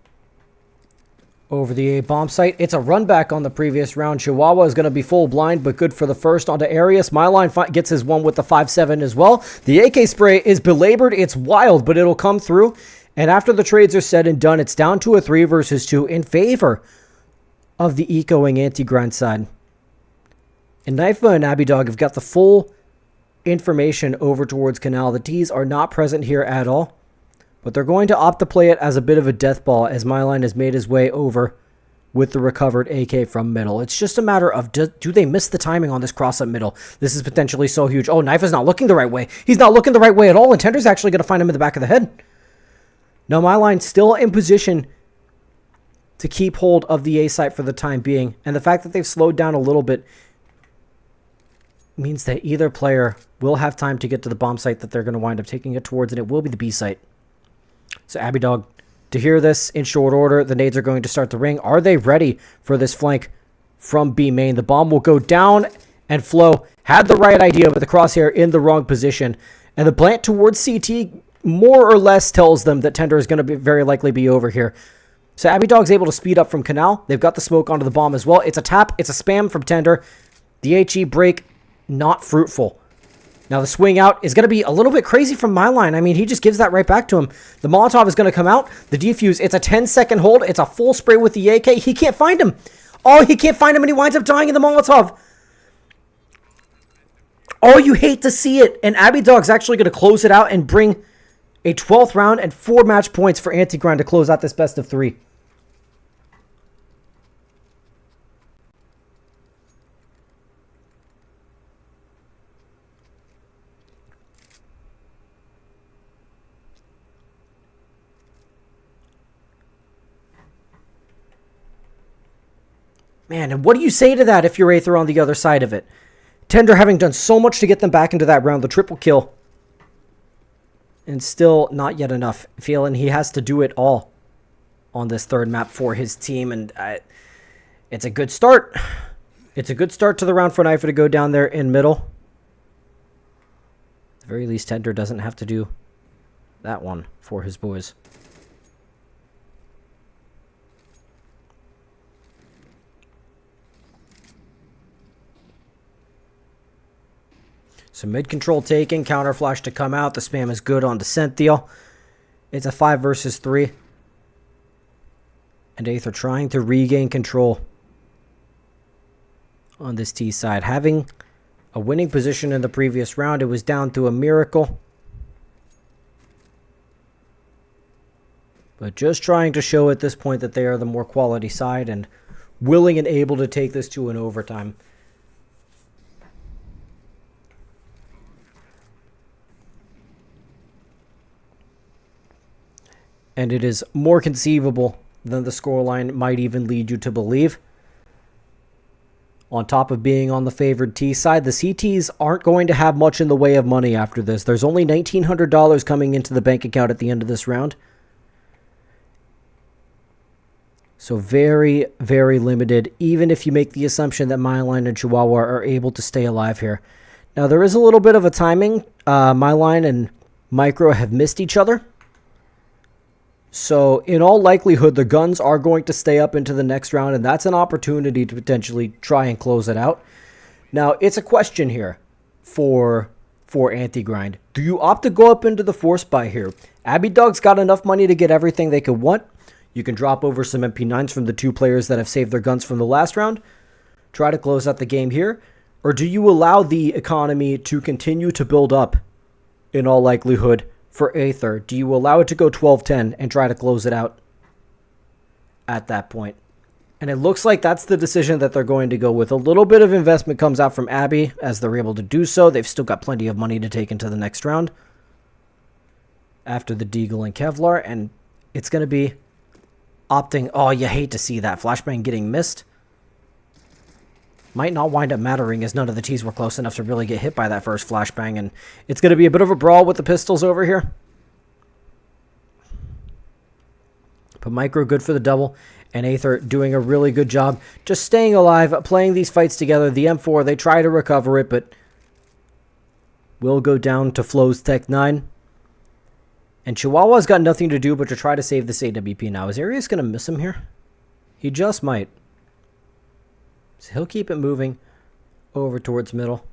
[SPEAKER 3] over the A bomb site. It's a run back on the previous round. Chihuahua is going to be full blind, but good for the first onto Arius. Myline gets his one with the 5-7 as well. The AK spray is belabored. It's wild, but it'll come through. And after the trades are said and done, it's down to a 3 versus 2 in favor of the ecoing anti-grind side. And Knifa and Abby Dog have got the full information over towards Canal. The T's are not present here at all, but they're going to opt to play it as a bit of a death ball as Myline has made his way over with the recovered AK from middle. It's just a matter of do they miss the timing on this cross up middle? This is potentially so huge. Oh, Knife is not looking the right way. He's not looking the right way at all, and Tender's actually going to find him in the back of the head. Now, my line still in position to keep hold of the A site for the time being, and the fact that they've slowed down a little bit means that either player will have time to get to the bomb site that they're going to wind up taking it towards, and it will be the B site. So Abby Dog, to hear this in short order, the nades are going to start the ring. Are they ready for this flank from B main? The bomb will go down, and Flo had the right idea, but the crosshair in the wrong position. And the plant towards CT more or less tells them that Tender is going to be very likely be over here. So Abby Dog's able to speed up from Canal. They've got the smoke onto the bomb as well. It's a tap. It's a spam from Tender. The HE break, not fruitful. Now the swing out is going to be a little bit crazy from my line. I mean, he just gives that right back to him. The Molotov is going to come out. The defuse, it's a 10-second hold. It's a full spray with the AK. He can't find him. Oh, he can't find him, and he winds up dying in the Molotov. Oh, you hate to see it. And Abby Dog's actually going to close it out and bring a 12th round and 4 match points for Anti-Grind to close out this best of 3. Man, and what do you say to that if you're Aether on the other side of it? Tender having done so much to get them back into that round, the triple kill. And still not yet enough. Feeling he has to do it all on this third map for his team. And it's a good start. It's a good start to the round for Knifer to go down there in middle. At the very least, Tender doesn't have to do that one for his boys. So mid-control taken, counter flash to come out. The spam is good on Decenthiel. It's a 5 versus 3. And Aether trying to regain control on this T side. Having a winning position in the previous round, it was down to a miracle. But just trying to show at this point that they are the more quality side and willing and able to take this to an overtime. And it is more conceivable than the scoreline might even lead you to believe. On top of being on the favored T side, the CTs aren't going to have much in the way of money after this. There's only $1,900 coming into the bank account at the end of this round. So very, very limited, even if you make the assumption that Myline and Chihuahua are able to stay alive here. Now, there is a little bit of a timing. Myline and Micro have missed each other. So, in all likelihood, the guns are going to stay up into the next round, and that's an opportunity to potentially try and close it out. Now, it's a question here for Anti-Grind. Do you opt to go up into the force buy here? Abby Dog's got enough money to get everything they could want. You can drop over some MP9s from the 2 players that have saved their guns from the last round. Try to close out the game here. Or do you allow the economy to continue to build up, in all likelihood, for Aether? Do you allow it to go 12-10 and try to close it out at that point? And it looks like that's the decision that they're going to go with. A little bit of investment comes out from Abby as they're able to do so. They've still got plenty of money to take into the next round after the Deagle and Kevlar. And it's going to be opting... Oh, you hate to see that. Flashbang getting missed. Might not wind up mattering as none of the T's were close enough to really get hit by that first flashbang. And it's going to be a bit of a brawl with the pistols over here. But Micro good for the double. And Aether doing a really good job just staying alive, playing these fights together. The M4, they try to recover it, but will go down to Flo's Tech 9. And Chihuahua's got nothing to do but to try to save this AWP now. Is Arius going to miss him here? He just might. So he'll keep it moving over towards middle.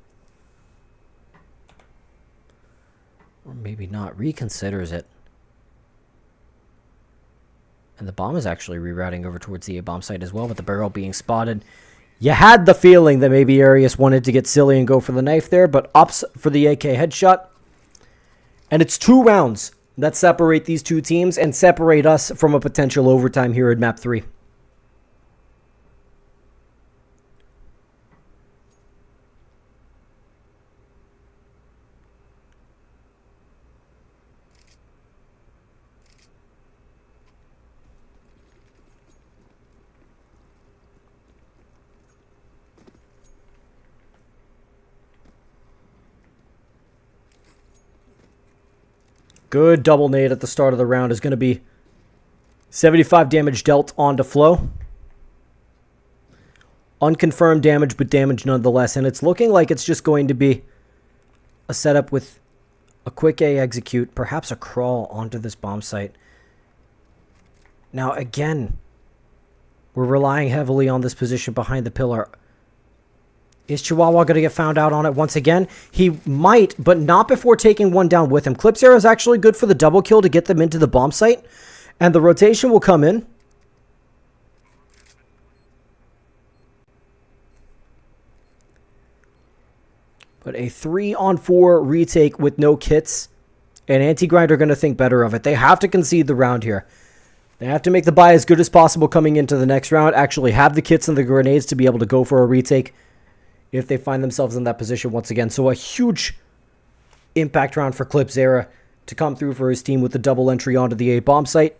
[SPEAKER 3] Or maybe not. Reconsiders it. And the bomb is actually rerouting over towards the A-bomb site as well, with the barrel being spotted. You had the feeling that maybe Arius wanted to get silly and go for the knife there, but opts for the AK headshot. And it's 2 rounds that separate these two teams and separate us from a potential overtime here at map 3. Good double nade at the start of the round is going to be 75 damage dealt onto Flo. Unconfirmed damage, but damage nonetheless. And it's looking like it's just going to be a setup with a quick A execute, perhaps a crawl onto this bomb site. Now, again, we're relying heavily on this position behind the pillar. Is Chihuahua going to get found out on it once again? He might, but not before taking one down with him. Clip's arrow is actually good for the double kill to get them into the bomb site, and the rotation will come in. But a 3-on-4 retake with no kits, and Anti-Grind are going to think better of it. They have to concede the round here. They have to make the buy as good as possible coming into the next round, actually have the kits and the grenades to be able to go for a retake if they find themselves in that position once again. So a huge impact round for Clip Zera to come through for his team with the double entry onto the A bomb site.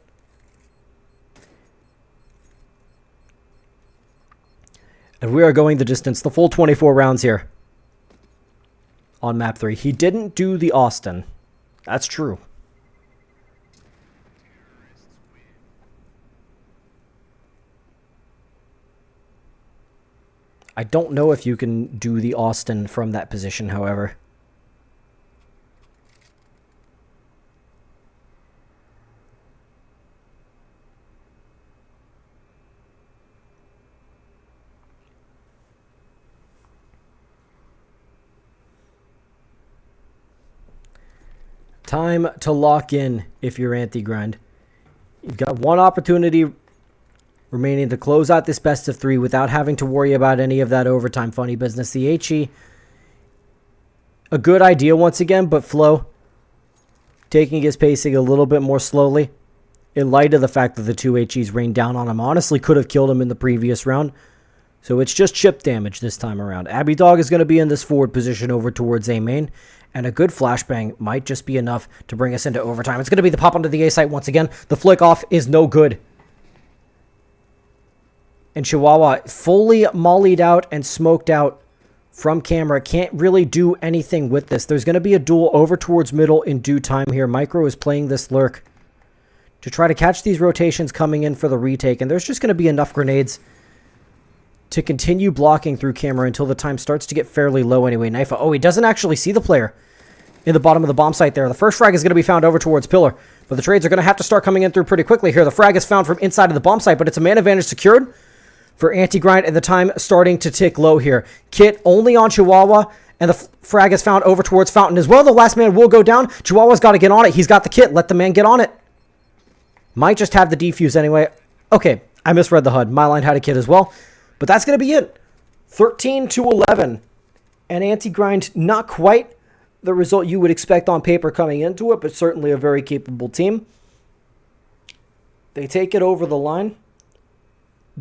[SPEAKER 3] And we are going the distance, the full 24 rounds here on map 3. He didn't do the Austin. That's true. I don't know if you can do the Austin from that position, however. Time to lock in if you're Anti-Grind. You've got one opportunity remaining to close out this best of 3 without having to worry about any of that overtime funny business. The HE, a good idea once again, but Flo taking his pacing a little bit more slowly in light of the fact that the 2 HEs rained down on him. Honestly, could have killed him in the previous round. So it's just chip damage this time around. Abby Dog is going to be in this forward position over towards A main, and a good flashbang might just be enough to bring us into overtime. It's going to be the pop onto the A site once again. The flick off is no good. And Chihuahua fully mollied out and smoked out from camera. Can't really do anything with this. There's going to be a duel over towards middle in due time here. Micro is playing this lurk to try to catch these rotations coming in for the retake. And there's just going to be enough grenades to continue blocking through camera until the time starts to get fairly low anyway. Knifa, oh, he doesn't actually see the player in the bottom of the bomb site there. The first frag is going to be found over towards pillar, but the trades are going to have to start coming in through pretty quickly here. The frag is found from inside of the bomb site, but it's a man advantage secured for Anti-Grind, and the time starting to tick low here. Kit only on Chihuahua, and the frag is found over towards Fountain as well. The last man will go down. Chihuahua's got to get on it. He's got the kit. Let the man get on it. Might just have the defuse anyway. Okay, I misread the HUD. My line had a kit as well. But that's going to be it. 13-11. And Anti-Grind, not quite the result you would expect on paper coming into it, but certainly a very capable team. They take it over the line.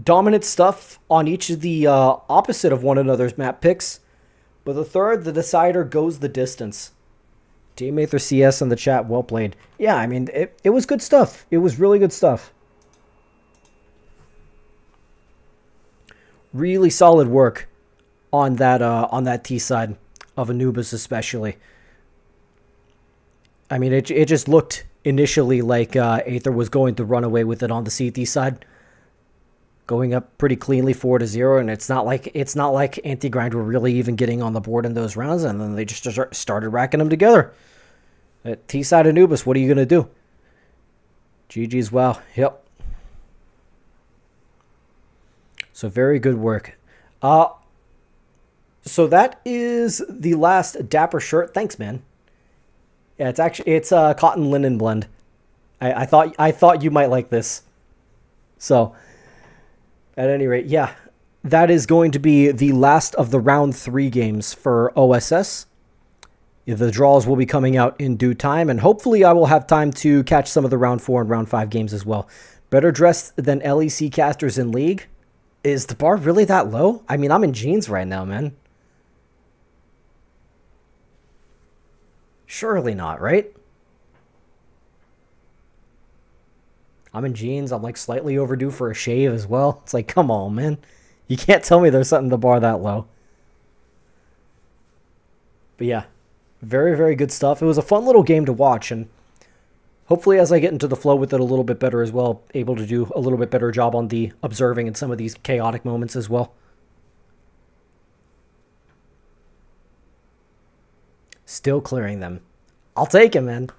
[SPEAKER 3] Dominant stuff on each of the opposite of one another's map picks. But the third, the decider, goes the distance. Team Aether CS in the chat, well played. Yeah, I mean, it was good stuff. It was really good stuff. Really solid work on that T side of Anubis especially. I mean, it just looked initially like Aether was going to run away with it on the CT side. Going up pretty cleanly 4-0, and it's not like Anti-Grind were really even getting on the board in those rounds, and then they just started racking them together. At T-side Anubis, what are you going to do? GG's, wow. Yep. So very good work. So that is the last Dapper shirt. Thanks, man. Yeah, it's a cotton linen blend. I thought you might like this. So at any rate, yeah, that is going to be the last of the round 3 games for OSS. The draws will be coming out in due time, and hopefully I will have time to catch some of the round 4 and round 5 games as well. Better dressed than LEC casters in League? Is the bar really that low? I mean, I'm in jeans right now, man. Surely not, right? I'm in jeans. I'm like slightly overdue for a shave as well. It's like, come on, man. You can't tell me there's something the bar that low. But yeah, very, very good stuff. It was a fun little game to watch, and hopefully as I get into the flow with it a little bit better as well, able to do a little bit better job on the observing in some of these chaotic moments as well. Still clearing them. I'll take it, man.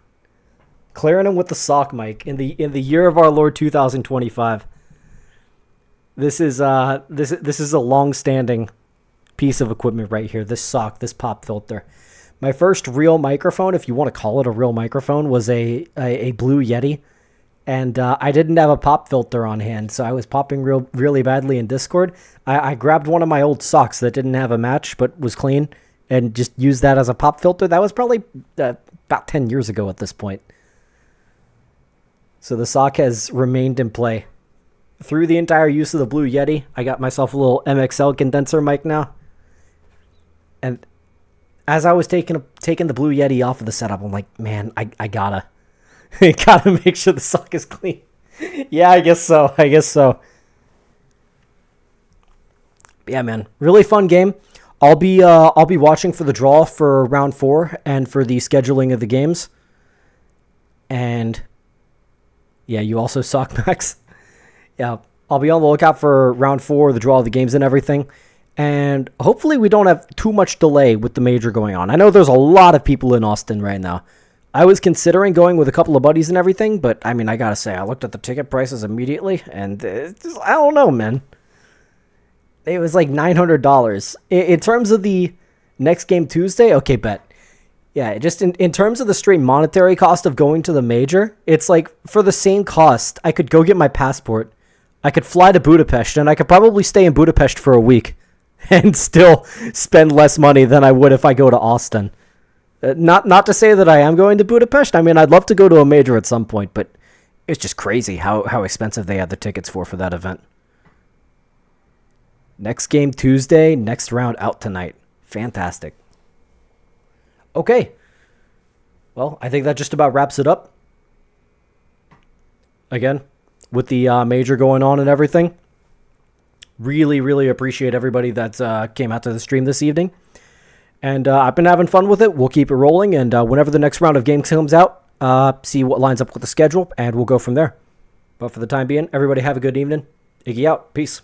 [SPEAKER 3] Clearing them with the sock mic in the year of our Lord 2025. This is a long-standing piece of equipment right here. This sock, this pop filter. My first real microphone, if you want to call it a real microphone, was a Blue Yeti, and I didn't have a pop filter on hand, so I was popping really badly in Discord. I grabbed one of my old socks that didn't have a match but was clean, and just used that as a pop filter. That was probably about 10 years ago at this point. So the sock has remained in play through the entire use of the Blue Yeti. I got myself a little MXL condenser mic now. And as I was taking the Blue Yeti off of the setup, I'm like, man, I gotta make sure the sock is clean. Yeah, I guess so. Yeah, man, really fun game. I'll be watching for the draw for round 4 and for the scheduling of the games. And yeah, you also sock Max. Yeah, I'll be on the lookout for round 4, the draw of the games and everything. And hopefully we don't have too much delay with the major going on. I know there's a lot of people in Austin right now. I was considering going with a couple of buddies and everything, but I mean, I gotta say, I looked at the ticket prices immediately, and I don't know, man. It was like $900. In terms of the next game Tuesday, okay, bet. Yeah, just in terms of the straight monetary cost of going to the major, it's like for the same cost, I could go get my passport, I could fly to Budapest, and I could probably stay in Budapest for a week and still spend less money than I would if I go to Austin. Not to say that I am going to Budapest. I mean, I'd love to go to a major at some point, but it's just crazy how expensive they had the tickets for that event. Next game Tuesday, next round out tonight. Fantastic. Okay. Well, I think that just about wraps it up. Again, with the major going on and everything. Really, really appreciate everybody that came out to the stream this evening. And I've been having fun with it. We'll keep it rolling. And whenever the next round of games comes out, see what lines up with the schedule. And we'll go from there. But for the time being, everybody have a good evening. Iggy out. Peace.